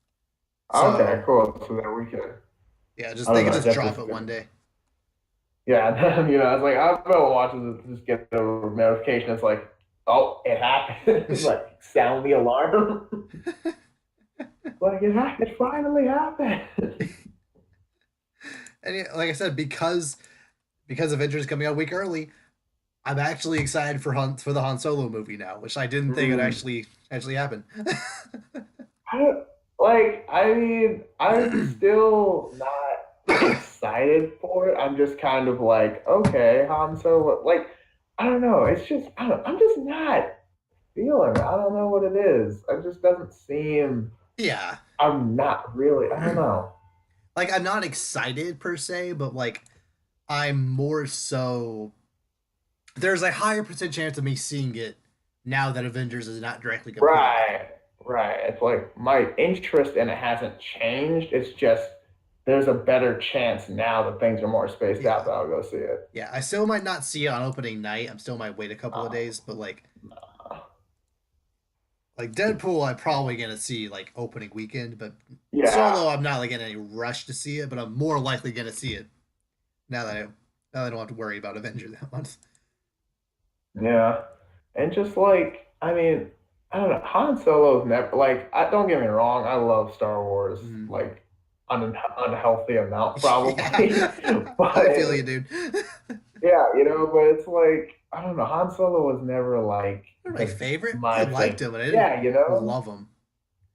Okay, So cool. So then we can yeah, just I they don't could know, I just guess drop this it one day. yeah, and then, it's like I'm gonna watch this just get the notification. It's like, oh, it happened. It's like sound the alarm. Like it finally happened. And yeah, like I said, because Avengers is coming out a week early, I'm actually excited for the Han Solo movie now, which I didn't think would Mm. actually happen. I don't, Like, I mean, I'm still not excited for it. I'm just kind of like, okay, Han Solo. Like, I don't know. It's just, I don't, I'm just not feeling it. I don't know what it is. It just doesn't seem, Yeah. I'm not really, I don't know. Like I'm not excited per se, but like I'm more so there's a higher percent chance of me seeing it now that Avengers is not directly competing with it. Right, right. It's like my interest in it hasn't changed. It's just there's a better chance now that things are more spaced out Yeah. that I'll go see it. Yeah. I still might not see it on opening night. I'm still might wait a couple of Um, days, but like Deadpool I'm probably gonna see like opening weekend, but yeah, Solo I'm not like in any rush to see it, but I'm more likely gonna see it now that I don't have to worry about Avengers that month. yeah. And just like, I mean, I don't know. Han Solo's never like. I don't get me wrong. I love Star Wars, Mm. like unhealthy amount Yeah. probably, but I feel you, dude. yeah, But it's like I don't know. Han Solo was never like They're my the favorite. I my liked thing. him, but I didn't Yeah, love him.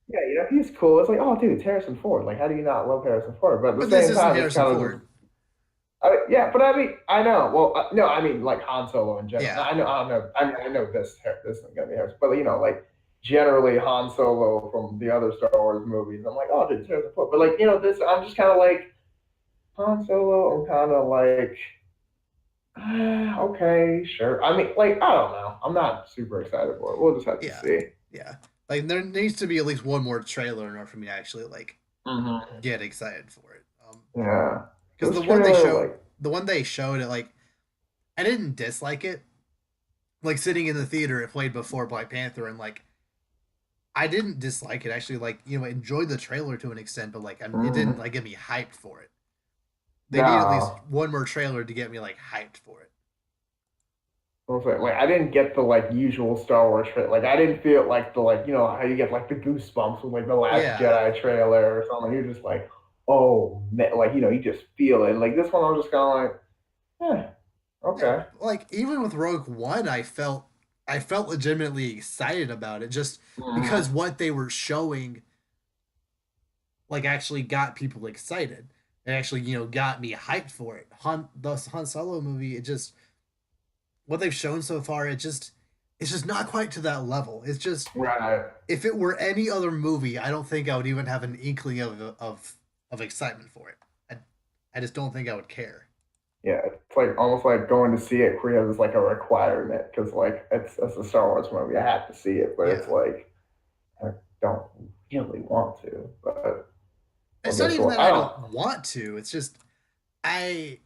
Yeah, he's cool. It's like, oh, dude, it's Harrison Ford. Like, how do you not love Harrison Ford? But at the But this same isn't time, it's Harrison kind of just, Ford. yeah. But I mean, I know. Well, no, I mean, like Han Solo in general. Yeah. I know, I don't know. I mean, I know this isn't gonna be Harrison, but like generally Han Solo from the other Star Wars movies. I'm like, oh, dude, it's Harrison Ford. But like, this, I'm just kind of like Han Solo. I'm kind of like, okay, sure. I mean, like, I don't know. I'm not super excited for it. We'll just have to Yeah. see. Yeah. Like there needs to be at least one more trailer in order for me to actually like Hmm. get excited for it. Yeah, Because this trailer, like, the one they showed it, like I didn't dislike it. Like sitting in the theater, it played before Black Panther, and like I didn't dislike it. Actually, like enjoyed the trailer to an extent, but like it didn't mm, like get me hyped for it. They need at least no. one more trailer to get me like hyped for it. What was it? Like I didn't get the like usual Star Wars Like I didn't feel like the like how you get like the goosebumps with like the Last Yeah. Jedi trailer or something. You're just like, oh man, like you just feel it. Like this one, I was just kind of like, Yeah, okay, like even with Rogue One, I felt legitimately excited about it just because hmm, what they were showing like actually got people excited. It actually got me hyped for it. The Han Solo movie, it just what they've shown so far, it's just not quite to that level. It's just right, if it were any other movie, I don't think I would even have an inkling of excitement for it. I, I just don't think I would care. yeah. It's like almost like going to see it. Korea is like a requirement because like it's a Star Wars movie. I have to see it, but it's Yeah. like I don't really want to. But I It's not guess even what that I I don't. don't want to. It's just I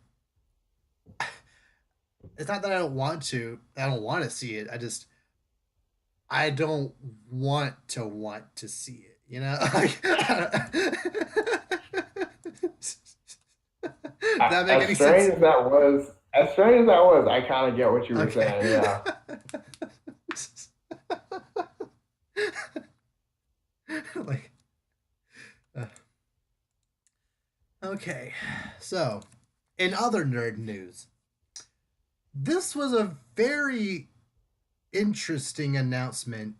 it's not that I don't want to. I don't want to see it. I don't want to see it. You know, like, that make As any sense? strange as that was, I kind of get what you were Okay. saying. Yeah. Like, uh, okay. So, in other nerd news, this was a very interesting announcement.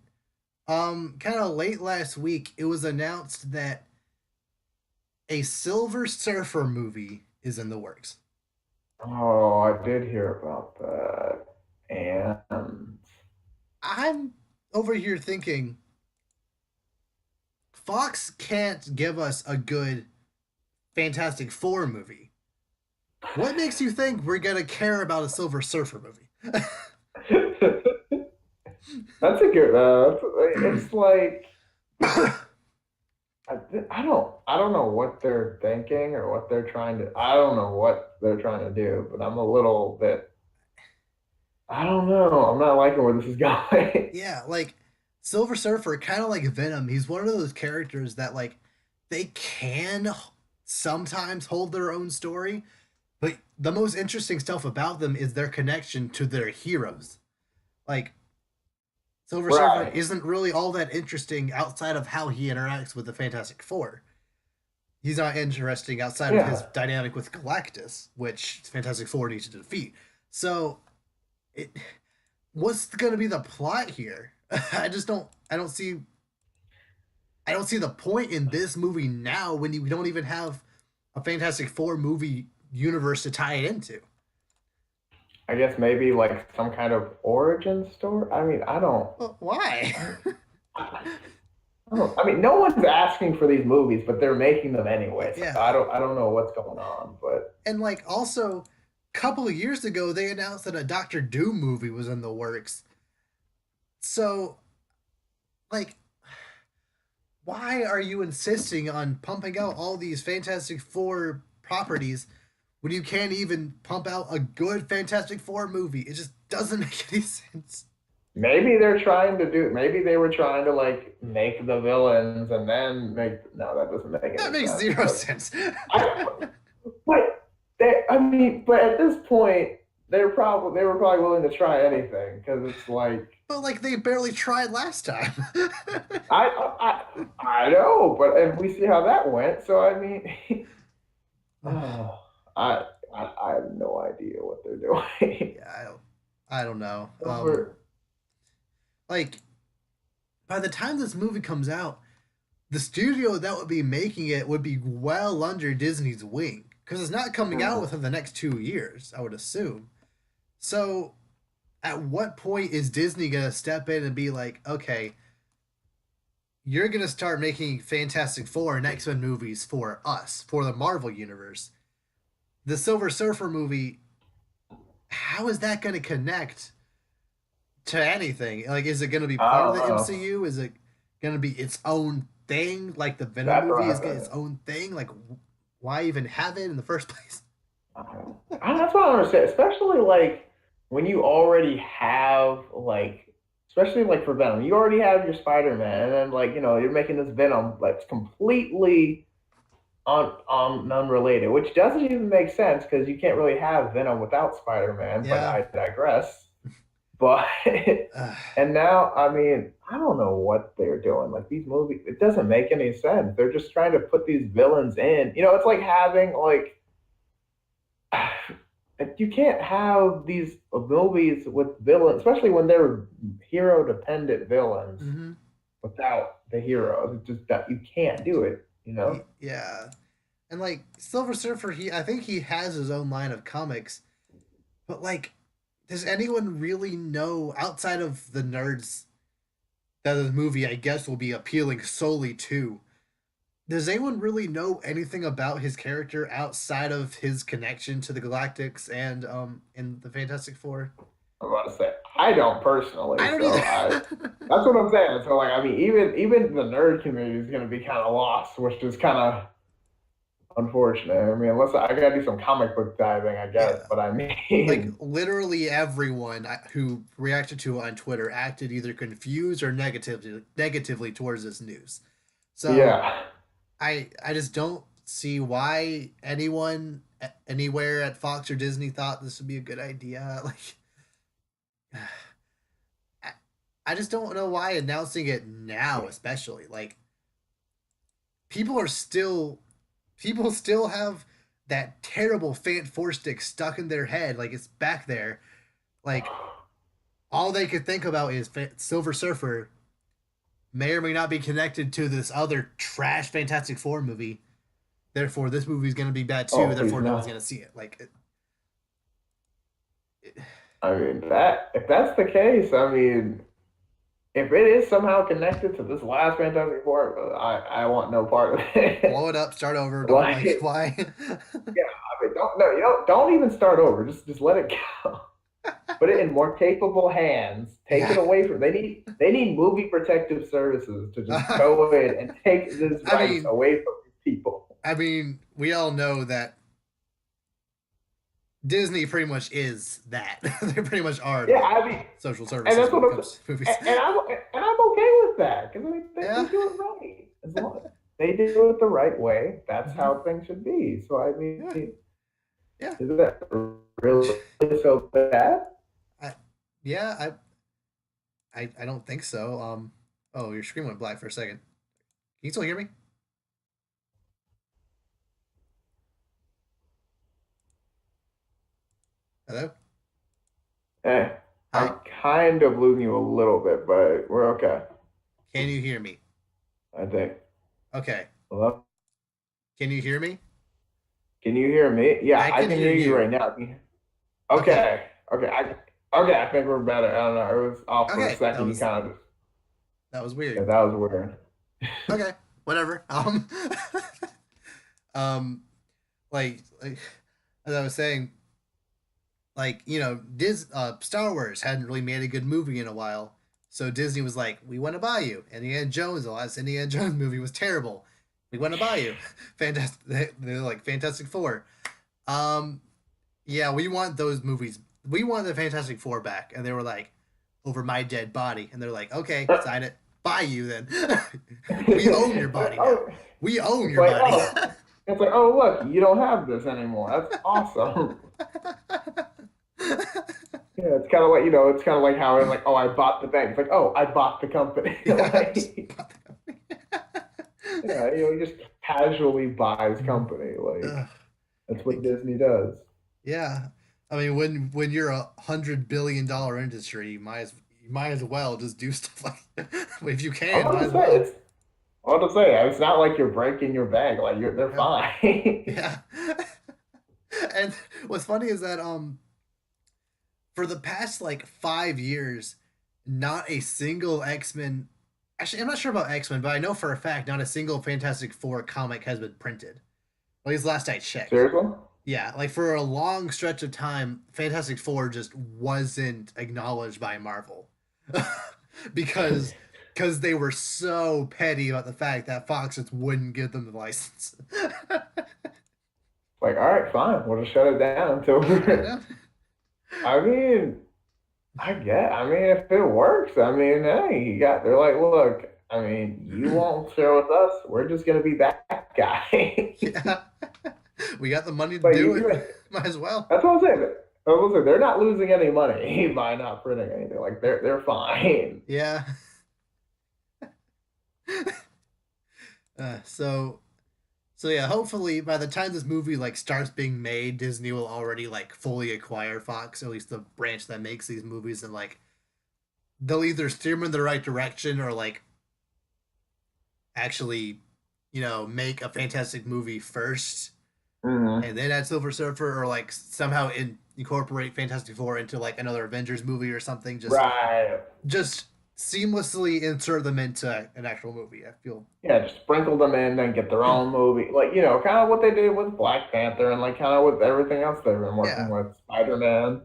Kind of late last week, it was announced that a Silver Surfer movie is in the works. Oh, I did hear about that. And I'm over here thinking Fox can't give us a good Fantastic Four movie. What makes you think we're gonna care about a Silver Surfer movie? that's a good. It's like I, I don't know what they're thinking or what they're trying to. I don't know what they're trying to do, but I'm a little bit. I don't know. I'm not liking where this is going. Yeah, like Silver Surfer, kind of like Venom. He's one of those characters that like they can sometimes hold their own story, but the most interesting stuff about them is their connection to their heroes. Like Silver Surfer Right. isn't really all that interesting outside of how he interacts with the Fantastic Four. He's not interesting outside of his Yeah. dynamic with Galactus, which Fantastic Four needs to defeat. So, it, what's going to be the plot here? I just don't. I don't see. I don't see the point in this movie now when you don't even have a Fantastic Four movie universe to tie it into. I guess maybe like some kind of origin story. I mean, Well, why? I I mean, no one's asking for these movies, but they're making them anyway. So Yeah, I don't know what's going on, but and like also, a couple of years ago they announced that a Doctor Doom movie was in the works. So like, why are you insisting on pumping out all these Fantastic Four properties when you can't even pump out a good Fantastic Four movie? It just doesn't make any sense. maybe they're trying to do. Maybe they were trying to like make the villains and then make. No, that doesn't make That any makes sense. zero sense. I, but I mean, but at this point, they were probably willing to try anything because it's like But like they barely tried last time. I know, but and we see how that went. So I mean, oh, I have no idea what they're doing. Yeah, I don't know. Over, Like by the time this movie comes out, the studio that would be making it would be well under Disney's wing because it's not coming out within the next 2 years, I would assume. So, at what point is Disney gonna step in and be like, okay, you're gonna start making Fantastic Four and X Men movies for us, for the Marvel universe? The Silver Surfer movie, how is that gonna connect to anything? Like, is it gonna be I part of don't the know. MCU? Is it gonna be its own thing? Like the Venom That's movie what is getting its own thing? Like, why even have it in the first place? that's what I understand. Especially like when you already have like, especially like for Venom, you already have your Spider Man, and then like you're making this Venom that's completely unrelated, which doesn't even make sense because you can't really have Venom without Spider Man. But Yeah. I digress. But and now, I mean, I don't know what they're doing. Like these movies, it doesn't make any sense. They're just trying to put these villains in. It's like having like you can't have these movies with villains, especially when they're hero dependent villains Mm-hmm. without the heroes. It's just that you can't do it. Yeah. And like Silver Surfer, I think he has his own line of comics, but like, does anyone really know outside of the nerds that the movie I guess will be appealing solely to? Does anyone really know anything about his character outside of his connection to the Galactics and in the Fantastic Four? I'm about to say I don't I personally, don't so either. I that's what I'm saying. So like I mean even the nerd community is gonna be kind of lost, which is kind of unfortunate. I mean, unless I gotta do some comic book diving, I guess. Yeah. But I Like mean, literally everyone who reacted to it on Twitter acted either confused or negatively towards this news. So yeah. I just don't see why anyone anywhere at Fox or Disney thought this would be a good idea. Like, I, I just don't know why announcing it now, especially like people are still people still have that terrible Fant Four stick stuck in their head, like it's back there. Like all they could think about is Silver Surfer may or may not be connected to this other trash Fantastic Four movie. Therefore, this movie is going to be bad too. Oh, please Therefore, no one's no. going to see it. Like, I mean that if that's the case, I mean, if it is somehow connected to this last Fantastic Four, I want no part of it. blow it up, start over. Don't like Like, why. yeah, I mean, don't no, don't even start over. Just let it go. Put it in more capable hands. Take it Yeah. away from. They need movie protective services to just go in and take this I rights mean, away from these people. we all know that Disney pretty much is that. They pretty much are Yeah, the I mean, social and services that's when what it I'm comes to movies. and I'm okay with that because I mean they Yeah. do it right as long as they do it the right way. That's Mm-hmm. how things should be. So I mean, Yeah. Yeah. is that really so bad? I, yeah. I don't think so. Oh, your screen went black for a second. Can you still hear me? Hello. Eh, Hi. I'm kind of losing you a little bit, but we're okay. Can you hear me? I think. Okay. Hello? Can you hear me? Can you hear me? Yeah, I I can can hear hear you you. right now. Okay. Okay. Okay. I think we're better. I don't know. It was off for a Okay. second. You kind of just, That was yeah, weird. that was weird. Okay. Whatever. Um like as I was saying, like, Star Wars hadn't really made a good movie in a while. So Disney was like, we want to buy you. Indiana Jones, the last Indiana Jones movie was terrible. We want to buy you. Fantastic. They're like Fantastic Four. Um, yeah, we want those movies. We want the Fantastic Four back. And they were like, over my dead body. And they're like, okay, sign it. Buy you then. We own your body now. Oh, We own it's your like, body. oh, it's like, oh, look, you don't have this anymore. That's awesome. Yeah, it's kind of like, it's kind of like how I'm like, oh, I bought the bank. It's like, oh, I bought the company. Yeah. Like, yeah, he just casually buys company. Like, Ugh. that's what Disney does. Yeah, I mean, when you're $100 billion industry, you might as well just do stuff like if you I'm can, about might to as say well. it's not like you're breaking your bank. Like they're Yeah, fine. yeah. And what's funny is that for the past like 5 years, not a single X Men. Actually, I'm not sure about X Men, but I know for a fact not a single Fantastic Four comic has been printed. At least last I checked. Seriously? Yeah, like for a long stretch of time, Fantastic Four just wasn't acknowledged by Marvel because because they were so petty about the fact that Fox just wouldn't give them the license. Like, all right, fine. We'll just shut it down until Just shut it down. I mean, I mean, if it works, I mean, hey, they're like, look, I mean, you won't share with us. We're just gonna be that guy. Yeah, we got the money to But do it. Might as well. that's what I'm saying. I was saying, they're not losing any money by not printing anything. Like they're fine. Yeah. So yeah, hopefully by the time this movie like starts being made, Disney will already like fully acquire Fox, or at least the branch that makes these movies, and like they'll either steer them in the right direction or like actually, make a fantastic movie first Hmm. and then add Silver Surfer, or like somehow incorporate Fantastic Four into like another Avengers movie or something. Right. Just seamlessly insert them into an actual movie. I feel. Yeah, just sprinkle them in and get their own movie. Like, kind of what they did with Black Panther and like kind of with everything else they've been working Yeah. with. Spider-Man.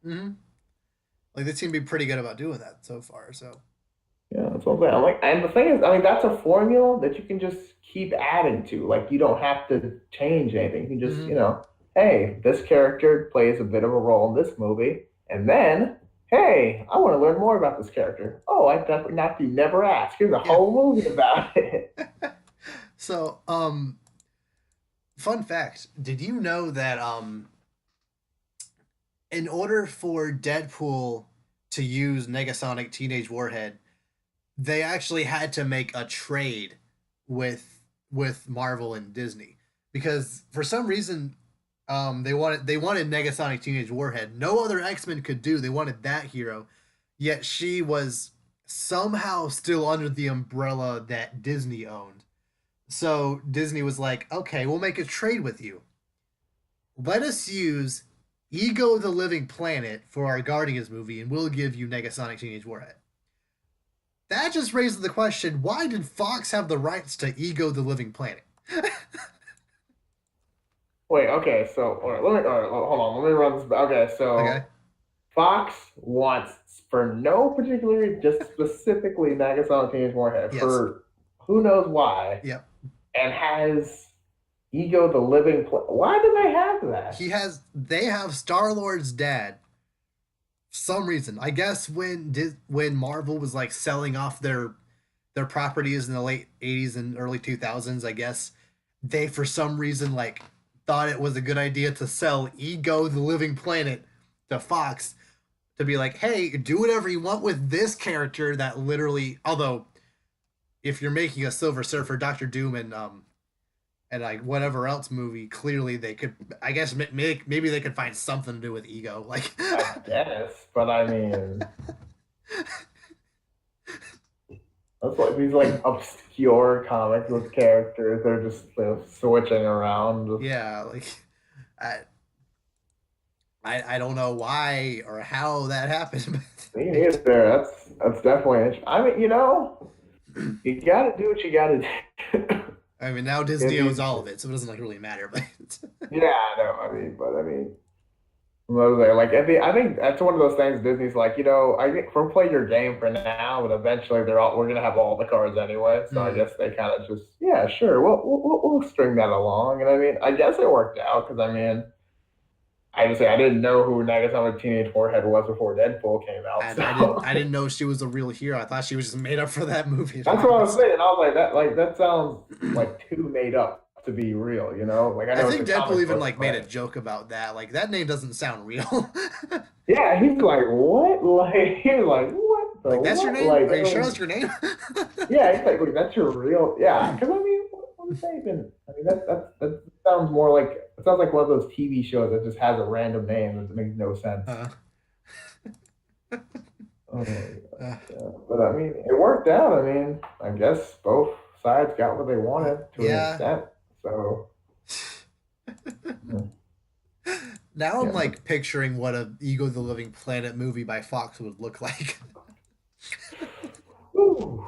Mm-hmm. Like they seem to be pretty good about doing that so far. So. Yeah, that's what I'm saying. I'm like, and the thing is, I mean, that's a formula that you can just keep adding to. Like, you don't have to change anything. You can just, Mm-hmm. hey, this character plays a bit of a role in this movie, and then, hey, I want to learn more about this character. Oh, I definitely not you never asked. Here's a Yeah. whole movie about it. So, fun fact: did you know that in order for Deadpool to use Negasonic Teenage Warhead, they actually had to make a trade with Marvel and Disney because for some reason they wanted Negasonic Teenage Warhead. No other X-Men could do. They wanted that hero, yet she was somehow still under the umbrella that Disney owned. So Disney was like, "Okay, we'll make a trade with you. Let us use Ego the Living Planet for our Guardians movie, and we'll give you Negasonic Teenage Warhead." That just raises the question: why did Fox have the rights to Ego the Living Planet? Wait, okay, so all right, hold on, let me run this. Okay, Okay. so Fox wants, for no particular reason, just specifically Nagasaki Teenage Warhead Yes. for who knows why, Yep. and has Ego the Living. Why do they have that? They have Star Lord's dad. For some reason, I guess when Marvel was like selling off their properties in the late '80s and early 2000s, I guess they for some reason like thought it was a good idea to sell Ego the Living Planet to Fox to be like, hey, do whatever you want with this character that literally, although if you're making a Silver Surfer, Doctor Doom, and like whatever else movie, clearly they could, I guess, maybe they could find something to do with Ego, like. I guess, but I mean, That's like these like obscure comic book characters. They're just switching around. Yeah, like I, I don't know why or how that happened, Me but neither. That's definitely interesting. I mean, you got to do what you got to do. I mean now Disney owns all of it, so it doesn't like really matter. But Yeah, I know. I mean, what was I like? I think that's one of those things. Disney's like, I think we'll play your game for now, but eventually we're gonna have all the cards anyway. So I mm, guess they kind of just, yeah, sure, we'll string that along. And I mean, I guess it worked out because I mean, I just say I didn't know who Nagasaki Teenage Warhead was before Deadpool came out. and I So didn't know she was a real hero. I thought she was just made up for that movie. To that's be what I was honest, saying. I was that sounds like too made up to be real. Like I I know it's think a Deadpool comic even book, like made a but joke about that. Like that name doesn't sound real. yeah, he's like, what? Like he was like, what the Like that's your what? name? Like Are you that sure was that's your name? yeah. He's like, wait, that's your real yeah. Because I mean, what is that even? I mean, that sounds more like it sounds like one of those TV shows that just has a random name that makes no sense. uh, Oh, uh, yeah. But I mean, it worked out. I mean, I guess both sides got what they wanted to an yeah. extent. So, Now I'm yeah. like picturing what a Ego the Living Planet movie by Fox would look like. Whew.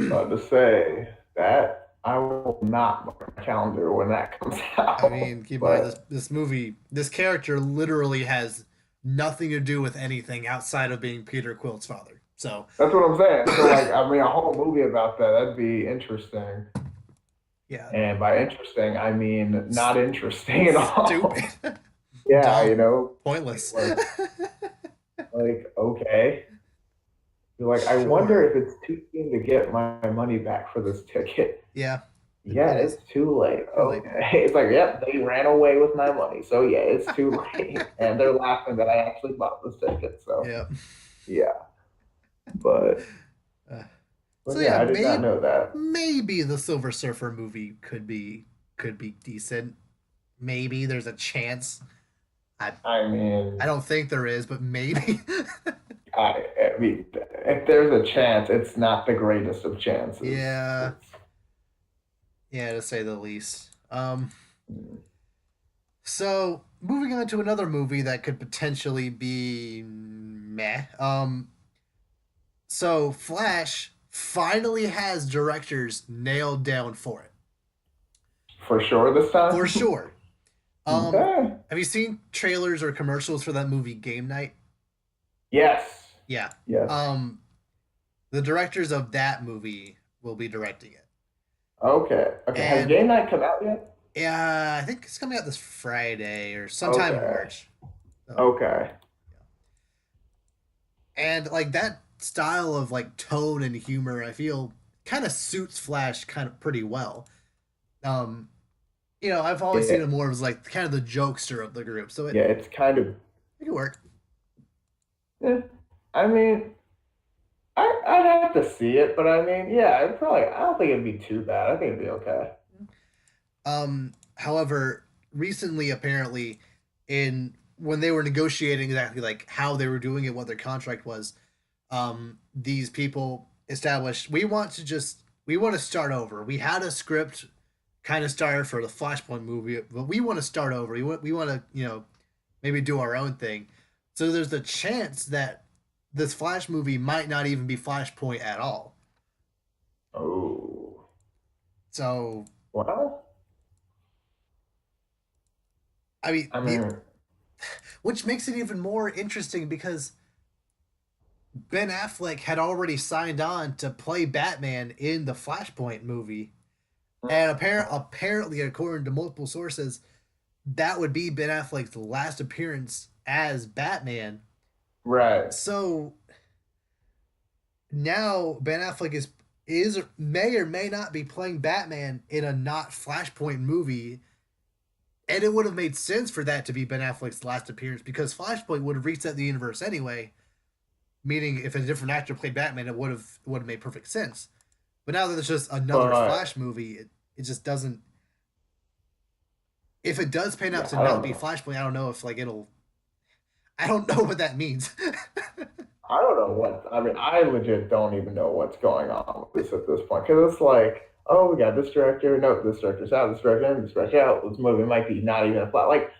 About to say that I will not mark my calendar when that comes I out. mean, keep in mind But this movie, this character literally has nothing to do with anything outside of being Peter Quilt's father. So that's what I'm saying. So, like, I mean, a whole movie about that, that'd be interesting. yeah, And by interesting, I mean not S- interesting at stupid, all. Yeah, dumb, like, pointless. like, okay. You're like, I wonder Sure. if it's too soon to get my money back for this ticket. Yeah, Yeah, it is it's too late. too late. Okay. It's like, yep, they ran away with my money. So yeah, it's too late. And they're laughing that I actually bought this ticket. So Yeah. yeah. But Uh, but so yeah, yeah, I did not know that. maybe the Silver Surfer movie could be decent. Maybe there's a chance. I I mean, I don't think there is, but maybe. I mean, if there's a chance, it's not the greatest of chances. Yeah, It's yeah, to say the least. So moving on to another movie that could potentially be meh. So Flash finally has directors nailed down for it, for sure this for time. sure. Um, Okay. have you seen trailers or commercials for that movie Game Night? Yes. Yeah. Yes. Um, the directors of that movie will be directing it, Okay. Okay. Has and game night come out yet? yeah, I think it's coming out this Friday or sometime in Okay. March. So, Okay. and like that style of like tone and humor, I feel kind of suits Flash kind of pretty well. Um, I've always Yeah. seen him more as like kind of the jokester of the group, so Yeah. It's kind of. it could work. Yeah. I mean, I'd have to see it, but I mean, yeah, it probably. I don't think it'd be too bad. I think it'd be okay. However, recently apparently, in when they were negotiating exactly like how they were doing it, what their contract was, these people established we want to start over. We had a script kind of started for the Flashpoint movie, but we want to start over. We want to maybe do our own thing. So there's a chance that this Flash movie might not even be Flashpoint at all. Oh. So Well, I mean I the mean, which makes it even more interesting because Ben Affleck had already signed on to play Batman in the Flashpoint movie, and apparently, according to multiple sources, that would be Ben Affleck's last appearance as Batman. right. So now Ben Affleck is may or may not be playing Batman in a not Flashpoint movie, and it would have made sense for that to be Ben Affleck's last appearance because Flashpoint would have reset the universe anyway. Meaning, if a different actor played Batman, it would have made perfect sense. But now that it's just another But Flash movie, it just doesn't. If it does pan out yeah, to I not don't be know. Flashpoint, I don't know if like it'll. I don't know what that means. I don't know what. I mean, I legit don't even know what's going on with this at this point because it's like, oh, we got this director. No, this director's out. This director in. This director out. This movie might be not even a flash. Like,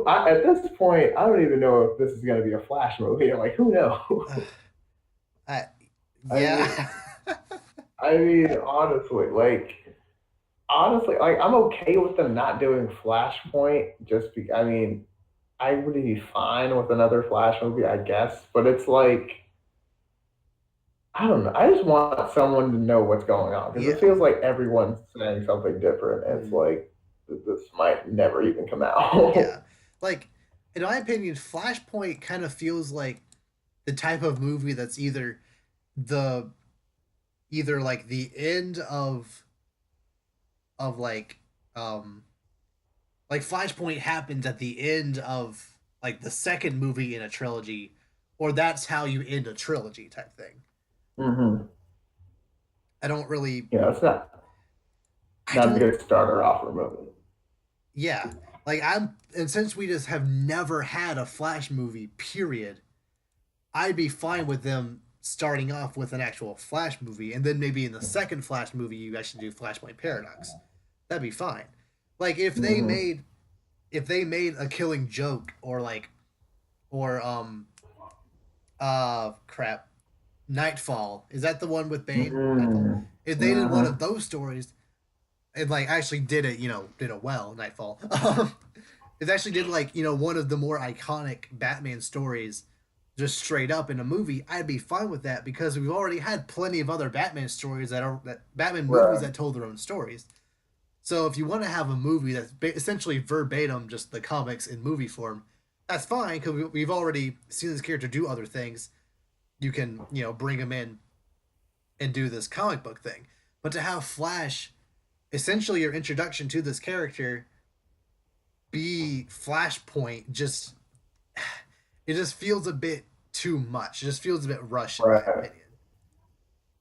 at this point, I don't even know if this is going to be a Flash movie. I'm like, who knows? I, I yeah. mean, honestly, like I'm okay with them not doing Flashpoint. Just because, I mean, I would be fine with another Flash movie, I guess. But it's like I don't know. I just want someone to know what's going on because it Yeah. feels like everyone's saying something different. And it's Mm, like this might never even come out. yeah. Like, in my opinion, Flashpoint kind of feels like the type of movie that's the either like the end of um like Flashpoint happens at the end of like the second movie in a trilogy, or that's how you end a trilogy type thing. hmm I don't really Yeah, it's I not a don't good starter off for a movie. yeah. Like I'm and since we just have never had a Flash movie, period, I'd be fine with them starting off with an actual Flash movie, and then maybe in the second Flash movie you actually do Flashpoint Paradox. That'd be fine. Like hmm if they made a Killing Joke or crap, Nightfall. Is that the one with Bane? Nightfall. hmm If they did one of hmm those stories and like actually did it, did it well, Nightfall. It actually did like, one of the more iconic Batman stories just straight up in a movie, I'd be fine with that because we've already had plenty of other Batman stories that Batman movies Right. that told their own stories. So if you want to have a movie that's essentially verbatim just the comics in movie form, that's fine because we've already seen this character do other things. You can bring him in and do this comic book thing. But to have Flash, essentially your introduction to this character, be Flashpoint, it just feels a bit too much. It just feels a bit rushed in my Right. opinion.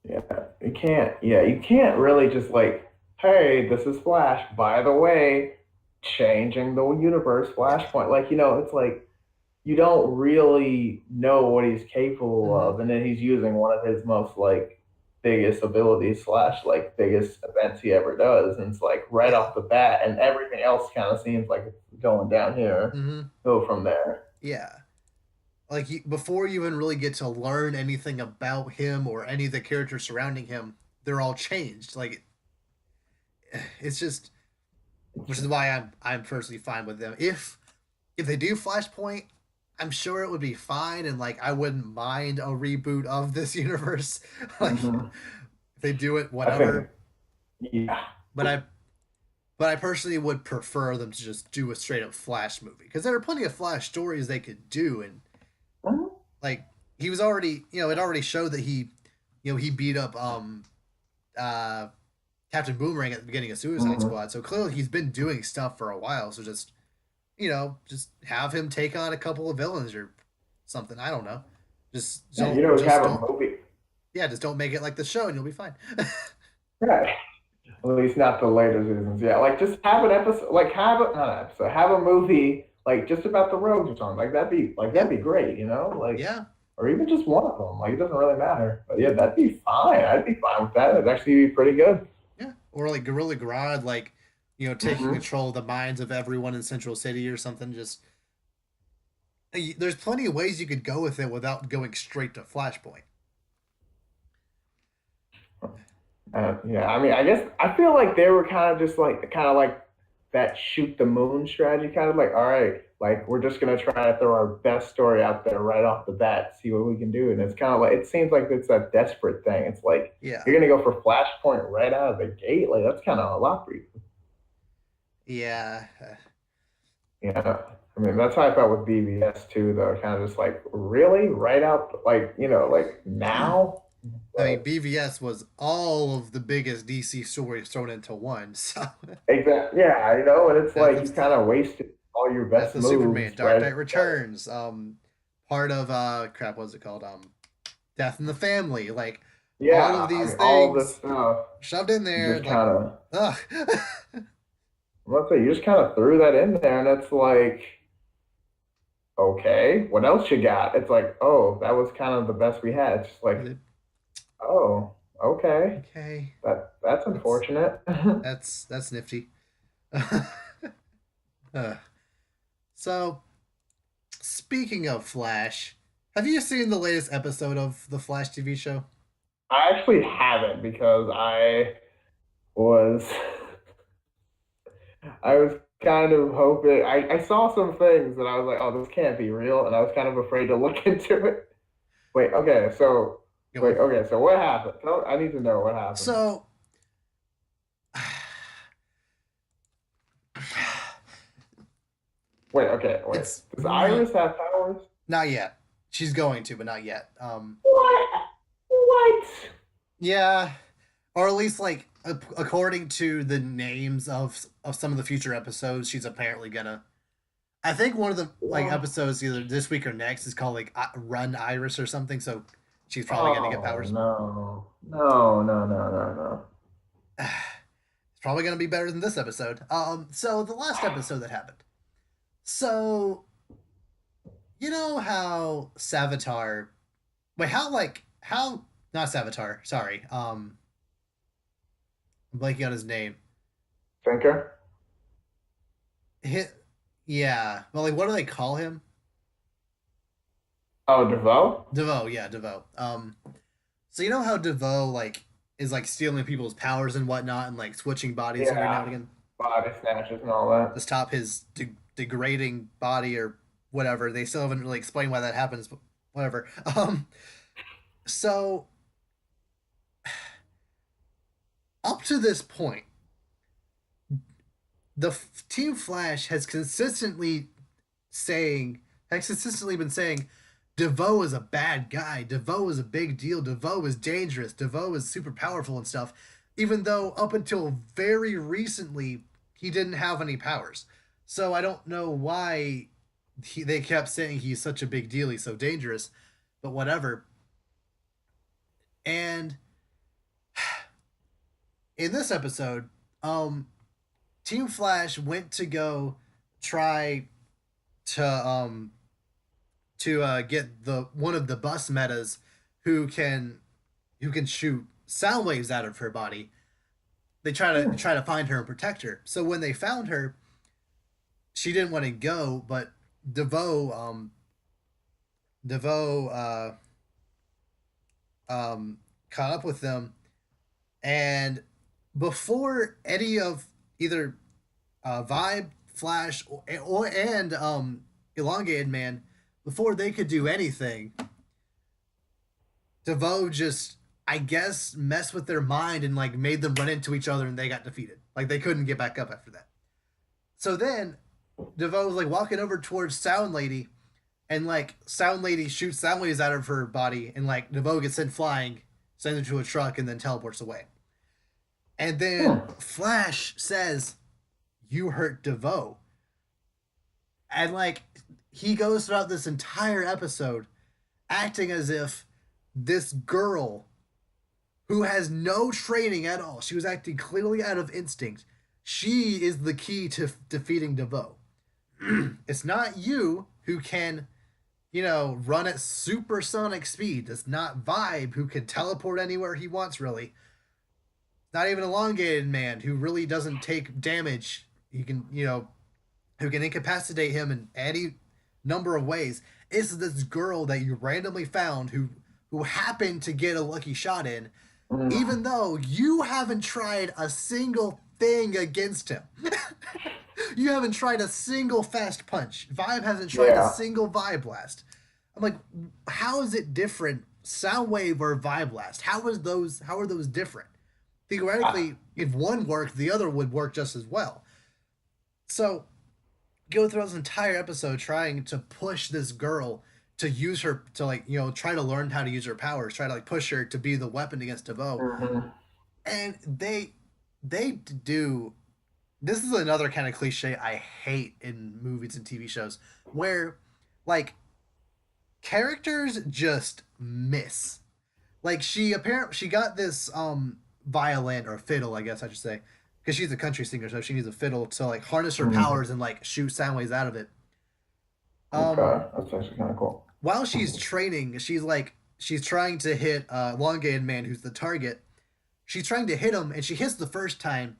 Yeah, you can't. Yeah, you can't really just like, hey, this is Flash. By the way, changing the universe, Yeah. Flashpoint. Like, it's like you don't really know what he's capable Mm-hmm. of, and then he's using one of his most like biggest abilities slash like biggest events he ever does, and it's like right Yeah. off the bat, and everything else kind of seems like it's going down here. Mm-hmm. Go from there. Yeah. Like before you even really get to learn anything about him or any of the characters surrounding him, they're all changed. Like it's just, which is why I'm personally fine with them. If they do Flashpoint, I'm sure it would be fine, and like I wouldn't mind a reboot of this universe. Like if hmm they do it, I think, whatever. yeah. But I personally would prefer them to just do a straight up Flash movie because there are plenty of Flash stories they could do, and Mhm. like he was already, it already showed that he beat up uh Captain Boomerang at the beginning of Suicide Mhm. Squad. So clearly he's been doing stuff for a while. So just have him take on a couple of villains or something. I don't know. Just Yeah, don't we just have a don't movie. yeah, just don't make it like the show and you'll be fine. Right. At least not the later seasons. Yeah, like just have an episode, like have a not an episode, have a movie like just about the rogues or something. That'd Yeah. be great, like Yeah. or even just one of them. Like it doesn't really matter. But yeah, that'd be fine. I'd be fine with that. It'd actually be pretty good. Yeah. Or like Gorilla Grodd, like, taking hmm control of the minds of everyone in Central City or something. Just there's plenty of ways you could go with it without going straight to Flashpoint. Yeah, I mean, I guess I feel like they were kind of just like that shoot the moon strategy, kind of like, all right, like we're just gonna try to throw our best story out there right off the bat, see what we can do. And it's kind of like it seems like it's a desperate thing. It's like Yeah. you're gonna go for Flashpoint right out of the gate, like that's kind of a lot for you. Yeah. Yeah, I mean that's how I felt with BVS too, though. Kind of just like really right out, like like now. I mean, But BVS was all of the biggest DC stories thrown into one. So, exactly, yeah, and it's Death like of you kind of wasted all your Death best of Superman, moves Dark right Knight together. Returns, part of crap, what's it called? Death in the Family, like all of Yeah, I these mean, all this things stuff, shoved in you there, just like, kind of, ugh. let's say, you just kind of threw that in there, and it's like, okay, what else you got? It's like, oh, that was kind of the best we had. It's just like, oh, okay, Okay, that's that's unfortunate. that's nifty. Uh, so speaking of Flash, have you seen the latest episode of the Flash TV show? I actually haven't because was I was kind of hoping I saw some things and I was like, oh, this can't be real, and I was kind of afraid to look into it. Wait, okay, so Go wait, on. okay, so what happened? I need to know what happened. So Wait, okay, wait. it's Does Iris have powers? not yet. She's going to, but not yet. What? What? Yeah, or at least like according to the names of some of the future episodes, she's apparently gonna. I think one of the like What? episodes either this week or next is called like Run Iris or something. So she's probably gonna get Oh powers. no. No, no, no, no, no. It's probably gonna be better than this episode. So the last episode that happened. So you know how Savitar, wait, how not Savitar, sorry. I'm blanking on his name. Thinker? Hit, yeah. Well, like, what do they call him? Oh, DeVoe? DeVoe, yeah, DeVoe. So you know how DeVoe like is like stealing people's powers and whatnot, and like switching bodies every now Yeah. and again Body snatches and all that. to stop his degrading body or whatever. They still haven't really explained why that happens, but whatever. So up to this point, the Team Flash has consistently been saying DeVoe is a bad guy. DeVoe is a big deal. DeVoe is dangerous. DeVoe is super powerful and stuff. Even though up until very recently he didn't have any powers. So I don't know why they kept saying he's such a big deal. He's so dangerous, but whatever. And in this episode, Team Flash went to go try to get the one of the bus metas who can shoot sound waves out of her body. They try to find her and protect her. So when they found her, she didn't want to go, but DeVoe DeVoe caught up with them, and before any of either Vibe, Flash, or Elongated Man, before they could do anything, DeVoe just, I guess, messed with their mind and like made them run into each other, and they got defeated. Like they couldn't get back up after that. So then DeVoe was like walking over towards Sound Lady, and like Sound Lady shoots sound waves out of her body, and like DeVoe gets sent flying, sends her to a truck, and then teleports away. And then Flash says, "You hurt DeVoe," and like he goes throughout this entire episode acting as if this girl who has no training at all, she was acting clearly out of instinct, she is the key to defeating DeVoe. It's not you who can, run at supersonic speed. It's not Vibe who can teleport anywhere he wants, really. Not even Elongated Man who really doesn't take damage. He can, who can incapacitate him in any number of ways. It's this girl that you randomly found who happened to get a lucky shot in, even though you haven't tried a single thing against him. You haven't tried a single fast punch. Vibe hasn't tried a single Vibe blast. I'm like, how is it different? Soundwave or Vibe blast? How are those different? Theoretically, if one worked, the other would work just as well. So, go through this entire episode trying to push this girl to use her to try to learn how to use her powers, try to push her to be the weapon against DeVoe. Mm-hmm. And they do. This is another kind of cliche I hate in movies and TV shows where characters just miss. Like she got this violin or fiddle, I guess I should say, because she's a country singer, so she needs a fiddle to harness her powers and shoot sound waves out of it. Um, Okay, that's actually kind of cool. while she's training, she's trying to hit elongated man who's the target. She's trying to hit him and she hits the first time,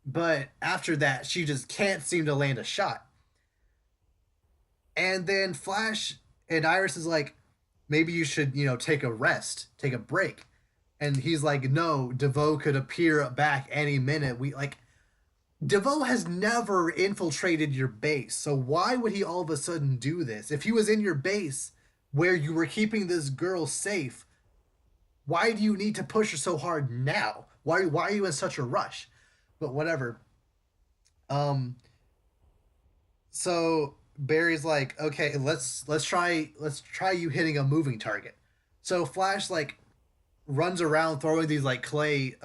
but after that she just can't seem to land a shot. And then Flash and Iris is like, maybe you should, take a rest, take a break. And he's like, no, DeVoe could appear back any minute. DeVoe has never infiltrated your base, so why would he all of a sudden do this? If he was in your base where you were keeping this girl safe, why do you need to push her so hard now? Why are you in such a rush? But whatever. Um so Barry's like, okay, let's try you hitting a moving target. So Flash runs around throwing these clay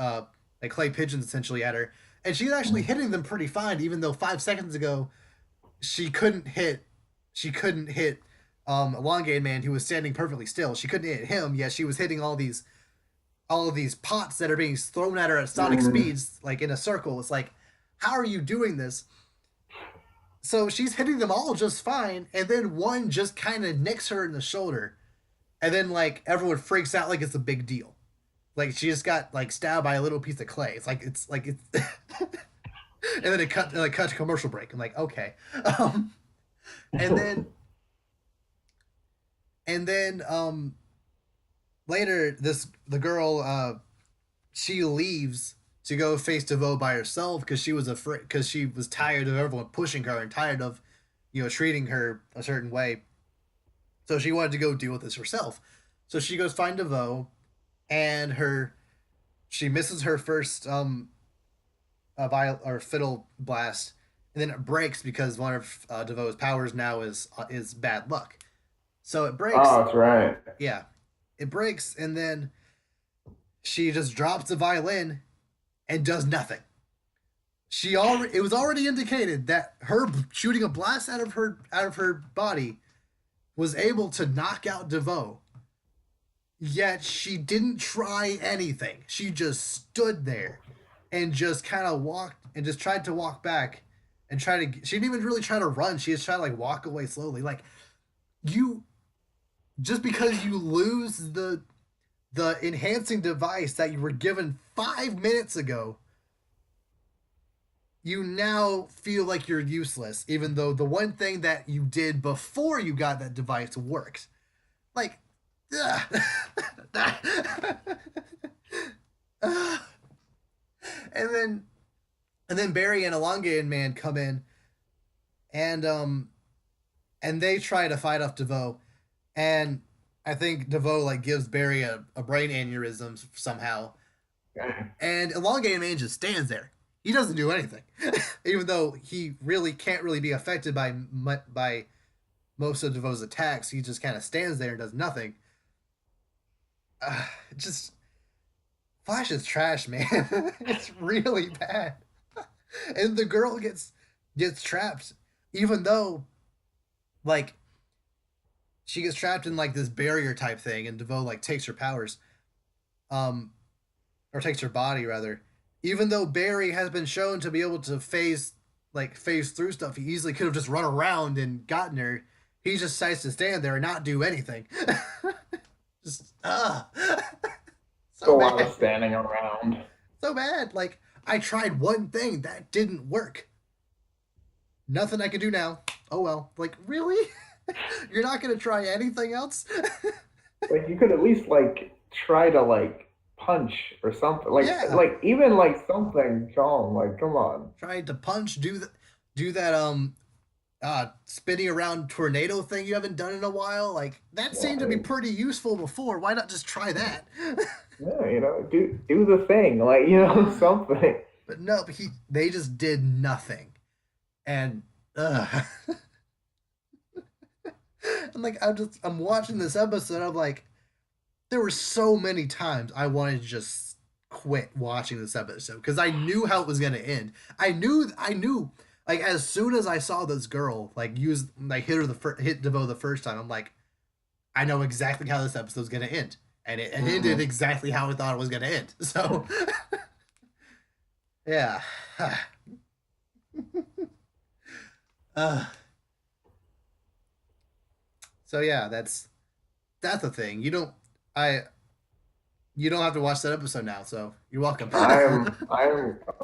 pigeons essentially at her, and she's actually hitting them pretty fine, even though 5 seconds ago she couldn't hit elongated man who was standing perfectly still. She couldn't hit him, yet she was hitting all of these pots that are being thrown at her at sonic Mm-hmm. speeds, like in a circle. It's like, how are you doing this? So she's hitting them all just fine, and then one just kind of nicks her in the shoulder, and then everyone freaks out like it's a big deal. Like she just got stabbed by a little piece of clay. It's and then it cut to commercial break. I'm like, okay. Um, and then and then later the girl she leaves to go face DeVoe by herself because she was afraid, because she was tired of everyone pushing her and tired of treating her a certain way. So she wanted to go deal with this herself. So she goes find DeVoe, and she misses her first viol or fiddle blast, and then it breaks because one of DeVoe's powers now is bad luck. So it breaks. Oh, that's right. Yeah, it breaks, and then she just drops the violin and does nothing. It was already indicated that her shooting a blast out of her body was able to knock out DeVoe. Yet she didn't try anything. She just stood there and just kind of walked and just tried to walk back and she didn't even really try to run. She just tried to walk away slowly. Like, you, just because you lose the enhancing device that you were given 5 minutes ago, you now feel like you're useless, even though the one thing that you did before you got that device worked. Like, and then Barry and Elongated Man come in, and they try to fight off DeVoe, and I think DeVoe gives Barry a brain aneurysm somehow, and Elongated Man just stands there. He doesn't do anything, even though he really can't really be affected by most of DeVoe's attacks. He just kind of stands there and does nothing. Just Flash is trash, man. It's really bad. And the girl gets trapped, even though like she gets trapped in this barrier type thing, and DeVoe takes her powers, um, or takes her body rather. Even though Barry has been shown to be able to phase through stuff, he easily could have just run around and gotten her. He just decides to stand there and not do anything. Just It's a so lot bad. of standing around. So bad. I tried one thing that didn't work. Nothing I can do now. Oh well. Really? You're not gonna try anything else? Like you could at least try to punch or something. Yeah. Even something calm. Like come on. Tried to punch, do that spinning around tornado thing you haven't done in a while. That seemed to be Yeah, pretty useful before. Why not just try that? yeah, do the thing. Something. But no, they just did nothing. And I'm watching this episode, I'm like, there were so many times I wanted to just quit watching this episode because I knew how it was gonna end. I knew as soon as I saw this girl hit DeVoe the first time, I'm like, I know exactly how this episode's gonna end, and it ended Hmm. exactly how I thought it was gonna end. So yeah, uh, So yeah, that's the thing. I you don't have to watch that episode now, so you're welcome. I'm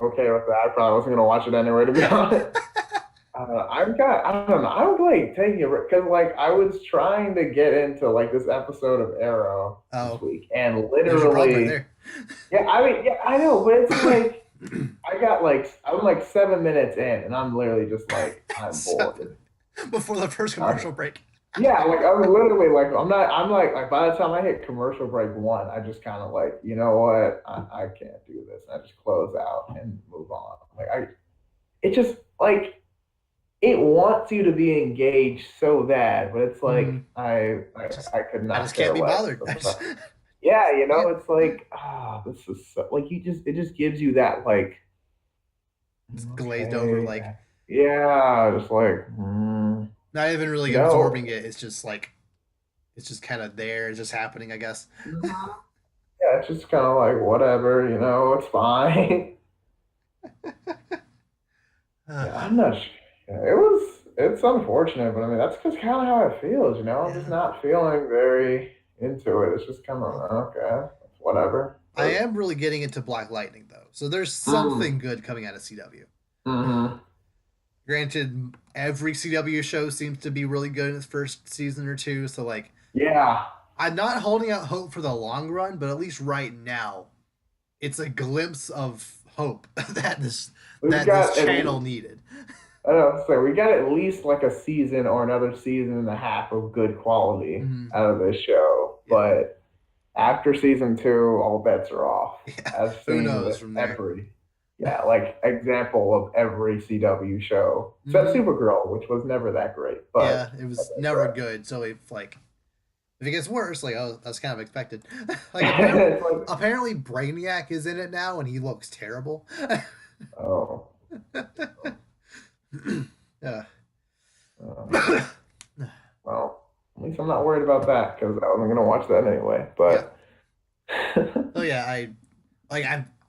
okay with that. I probably wasn't gonna watch it anyway, to be honest. I don't know. I was like taking it because like I was trying to get into like this episode of Arrow this Oh, week, and there's your problem right literally, there. yeah, I mean, yeah, I know, but it's like I'm like 7 minutes in, and I'm literally just like I'm Seven bored. before the first I'm, commercial break. yeah, like I'm literally like I'm like by the time I hit commercial break one, I just kind of like you know what I can't do this. I just close out and move on. Like it just like it wants you to be engaged so bad, but it's like Mm, just I could I not just can't care be less. bothered. I just Yeah, you yeah, know, it's like this is so, like you just it just gives you that like just glazed over, okay, like yeah, just like not even really absorbing no, it. It's just kind of there. It's just happening, I guess. mhm. Yeah, it's just kind of like whatever, you know, it's fine. Uh, Yeah, I'm not sure. Yeah, it's unfortunate, but I mean that's just kind of how it feels, you know. I'm just yeah. not feeling very into it. It's just kind of Well, okay, whatever. I am really getting into Black Lightning though, so there's something Mm, good coming out of CW. hmm. Granted, every CW show seems to be really good in its first season or two, so like Yeah, I'm not holding out hope for the long run, but at least right now, it's a glimpse of hope we've that this got at channel least, needed. I don't know, so we got at least like a season or another season and a half of good quality Mm, out of this show. yeah, But after season two, all bets are off. yeah. As Who seen knows with from there? every, yeah, like example of every CW show, except Hmm. Supergirl, which was never that great. Yeah, But it I was never digress. good. So if it gets worse, like oh, that's kind of expected. Like It's like, apparently Brainiac is in it now, and he looks terrible. oh, Yeah. uh, well, at least I'm not worried about that because I wasn't gonna watch that anyway. Yeah. But So yeah, I'm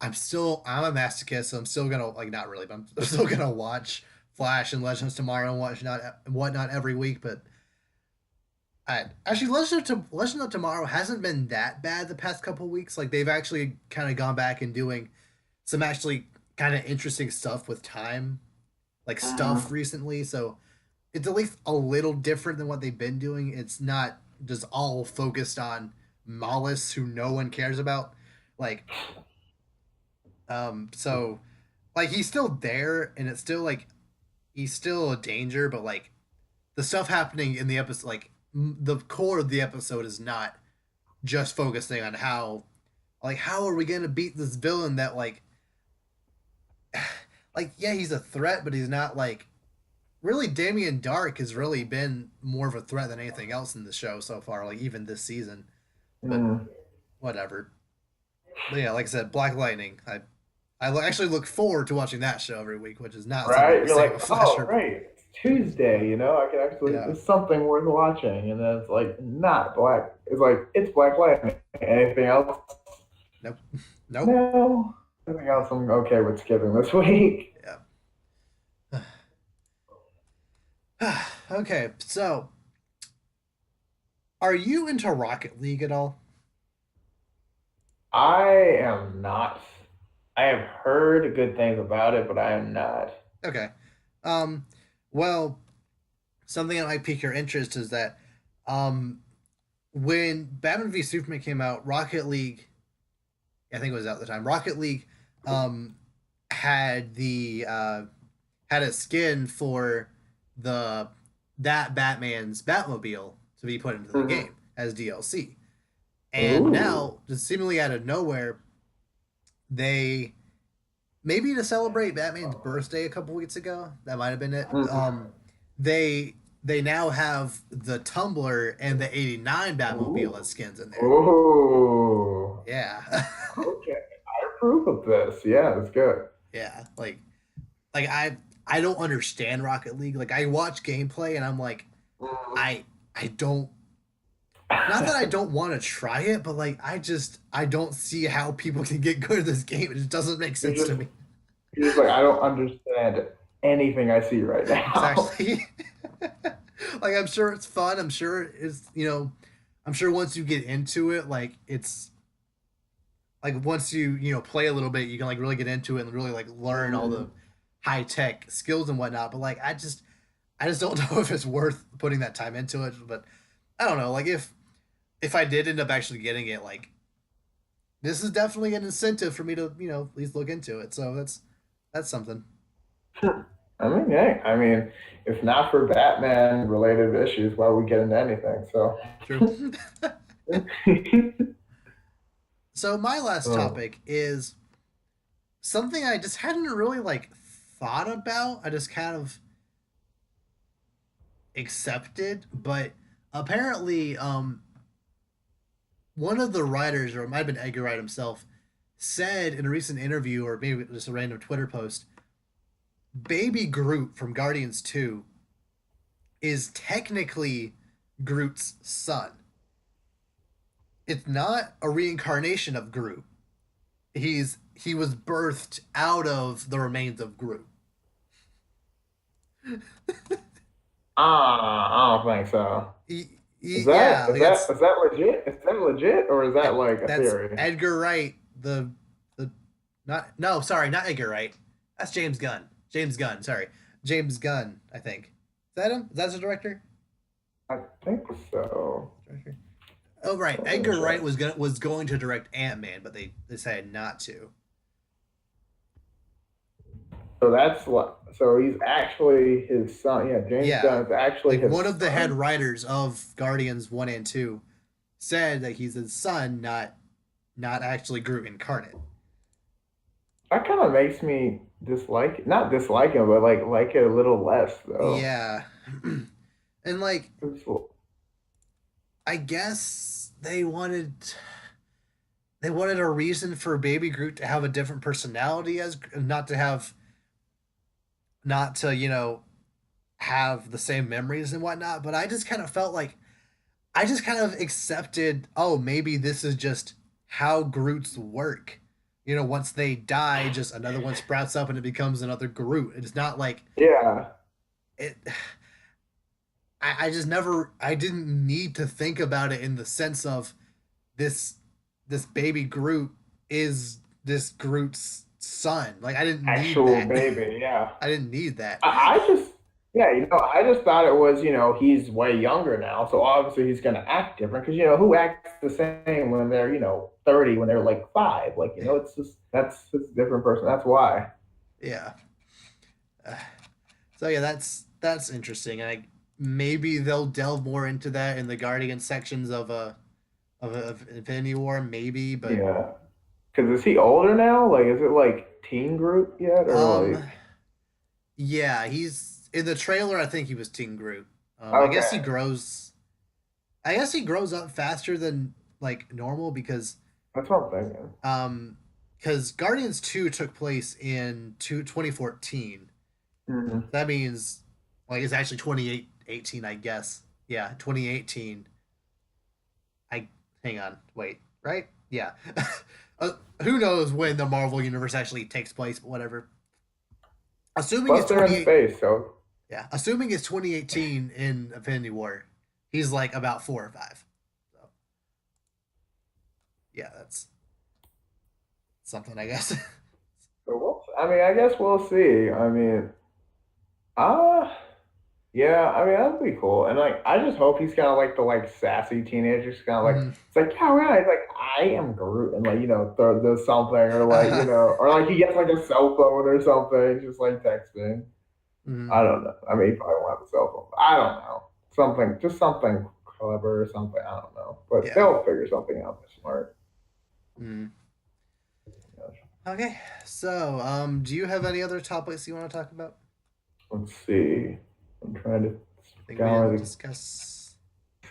a masochist, so I'm still gonna like not really, but I'm still gonna watch Flash and Legends tomorrow and whatnot every week. But I actually Legend of Tomorrow hasn't been that bad the past couple weeks. Like they've actually kind of gone back and doing some actually kind of interesting stuff with time, like stuff Mhm. recently. So it's at least a little different than what they've been doing. It's not just all focused on Mollis, who no one cares about. Like, so like he's still there, and it's still like he's still a danger, but like the stuff happening in the episode, like the core of the episode is not just focusing on how are we gonna beat this villain that like yeah, he's a threat, but he's not like really. Damien Dark has really been more of a threat than anything else in the show so far, like even this season. But Mhm. whatever. But yeah, like I said, Black Lightning. I actually look forward to watching that show every week, which is not something Right? to You're say like, with Flash oh, or right. It's Tuesday, you know, I can actually, yeah. it's something worth watching. And then it's like, not black. It's like, it's Black Lightning. Anything else? Nope. Nope. No. Anything else I'm okay with skipping this week? Yeah. Okay, so are you into Rocket League at all? I am not. I have heard good things about it, but I am not. Okay. Um, well, something that might pique your interest is that um, when Batman v Superman came out, Rocket League, I think it was at the time, Rocket League um, had had a skin for the that Batman's Batmobile to be put into the Hmm. game as DLC. And Ooh. now, just seemingly out of nowhere, they maybe to celebrate Batman's birthday a couple weeks ago, that might have been it. Mhm. They they now have the Tumbler and the '89 Batmobile Ooh. as skins in there. Ooh. Yeah, Okay. I approve of this. Yeah, that's good. yeah. Like I don't understand Rocket League. Like I watch gameplay and I'm like Mhm. I don't, not that I don't want to try it, but like I don't see how people can get good at this game. It just doesn't make You're sense to just me. you're just like I don't understand anything I see right now. Exactly. Like I'm sure it's fun. I'm sure it's I'm sure once you get into it, like it's like once you play a little bit, you can like really get into it and really like learn all the Mhm. high tech skills and whatnot. But like I just don't know if it's worth putting that time into it. But I don't know. Like if I did end up actually getting it, like this is definitely an incentive for me to at least look into it. So that's something. I mean, yeah. I mean, if not for Batman related issues, why would we get into anything? So, True. So my last oh, topic is something I just hadn't really like thought about. I just kind of accepted, but apparently, one of the writers, or it might have been Edgar Wright himself, said in a recent interview, or maybe just a random Twitter post, Baby Groot from Guardians 2 is technically Groot's son. It's not a reincarnation of Groot. He was birthed out of the remains of Groot. I don't think so. Yeah, like Is that legit? Is that legit, or is that like a that's theory? Edgar Wright. The not no sorry not Edgar Wright. That's James Gunn. James Gunn. Sorry, James Gunn. I think is that him? Is that the director? I think so. Director. Oh right, Let me Edgar Wright check. was going to direct Ant Man, but they decided not to. So that's what. So he's actually his son. Yeah, James Yeah, Gunn is actually like his one of the head son. writers of Guardians 1 and 2 said that he's his son, not actually Groot incarnate. That kind of makes me not dislike him, but like it a little less though. Yeah, and like It's, I guess they wanted a reason for Baby Groot to have a different personality as not to have the same memories and whatnot. But I just kind of felt like I just kind of accepted. Oh, maybe this is just how Groots work. Once they die, just another one sprouts up and it becomes another Groot. It's not like yeah, it. I just never. I didn't need to think about it in the sense of this this baby Groot is this Groot's son. Like I didn't need actual that. baby. Yeah. I didn't need that. I just, yeah, I just thought it was, he's way younger now, so obviously he's gonna act different because who acts the same when they're 30 when they're like five, like it's just that's just a different person. That's why. Yeah. Uh, so yeah, that's interesting. And maybe they'll delve more into that in the Guardian sections of Infinity War, maybe. But Yeah, because is he older now? Like, is it like teen group yet, or um, like yeah, he's in the trailer. I think he was Teen Groot. I guess he okay, grows. I guess he grows up faster than like normal that's what I'm thinking. um because Guardians 2 took place in 2014. Mhm. That means like it's actually 2018, I guess. Yeah, 2018. I hang on, wait, right? Yeah. Who knows when the Marvel universe actually takes place, but whatever. Assuming Plus it's they're in 28 space, so Yeah, assuming it's 2018 in Infinity War, he's like about 4 or 5. So, yeah, that's something I guess. I mean, I guess we'll see. I mean, ah. Yeah, I mean that'd be cool. And like I just hope he's kind of like the sassy teenager. Just kind of like Mhm. it's like, yeah, yeah, he's like, I am Groot and like, does something or like, or like he gets like a cell phone or something, just like texting. Mhm. I don't know. I mean he probably won't have a cell phone. I don't know. Something, just something clever or something. I don't know. But Yeah. they'll figure something out. They're smart. Mhm. Okay. So, do you have any other topics you want to talk about? Let's see. I'm trying to I think we scour didn't the discuss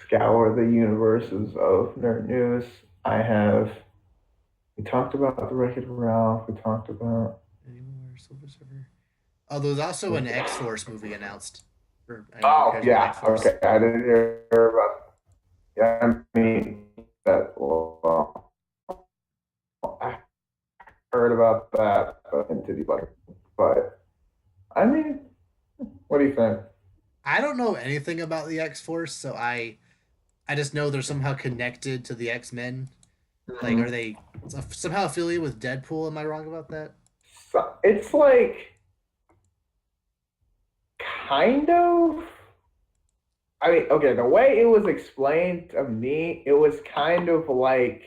scour the universes of nerd news. I have We talked about the Wreck-It Ralph. We talked about. anymore Silver Surfer. Oh, there's also an X Force movie announced for anyone who Oh cares about yeah, X Force. okay. I didn't hear about. Yeah, I mean that. Well, I heard about that, but into the like. But I mean, what do you think? I don't don't know anything about the X Force, so I just know they're somehow connected to the X Men. Like, are Mhm. they somehow affiliated with Deadpool? Am I wrong about that? So it's like kind of. I mean, okay, the way it was explained to me, it was kind of like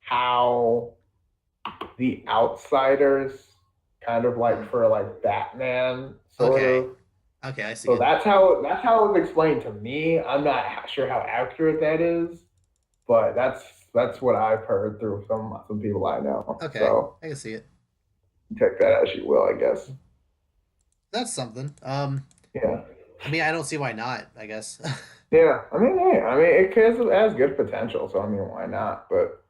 how the outsiders, kind of like for like Batman, sort Okay, of. okay, I see So it. that's how it was explained to me. I'm not sure how accurate that is, but that's what I've heard through some people I know. Okay, So I can see it. take that as you will, I guess. That's something. Yeah. I mean, I don't see why not. I guess. Yeah, I mean, hey, I mean, has good potential, so I mean, why not? But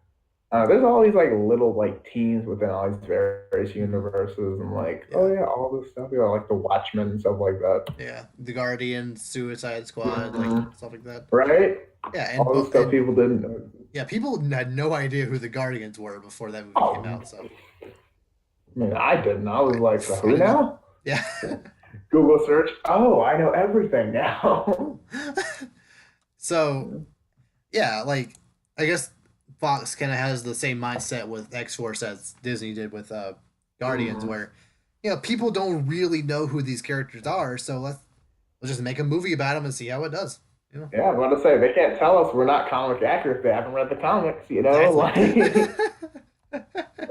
there's all these like little like teams within all these various Mhm. universes, and like, oh Yeah, yeah, all this stuff, like the Watchmen and stuff like that. yeah. The Guardian, Suicide Squad, like Mhm. stuff like that. Right? Yeah, All the stuff and people didn't know. yeah, people had no idea who the Guardians were before that movie came Oh, out. So I mean, I didn't. I was like, so I who didn't know. now? Yeah. Google search. Oh, I know everything now. So yeah, like I guess Fox kind of has the same mindset with X Force as Disney did with Guardians, Mhm. where people don't really know who these characters are, so let's just make a movie about them and see how it does. You know, Yeah, I'm about to say they can't tell us we're not comic accurate. They haven't read the comics, exactly. like.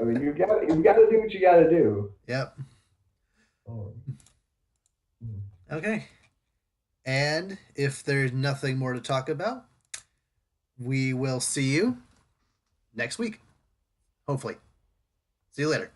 I mean, you got to do what you got to do. Yep. Oh. Okay. And if there's nothing more to talk about, we will see you next week. Hopefully. See you later.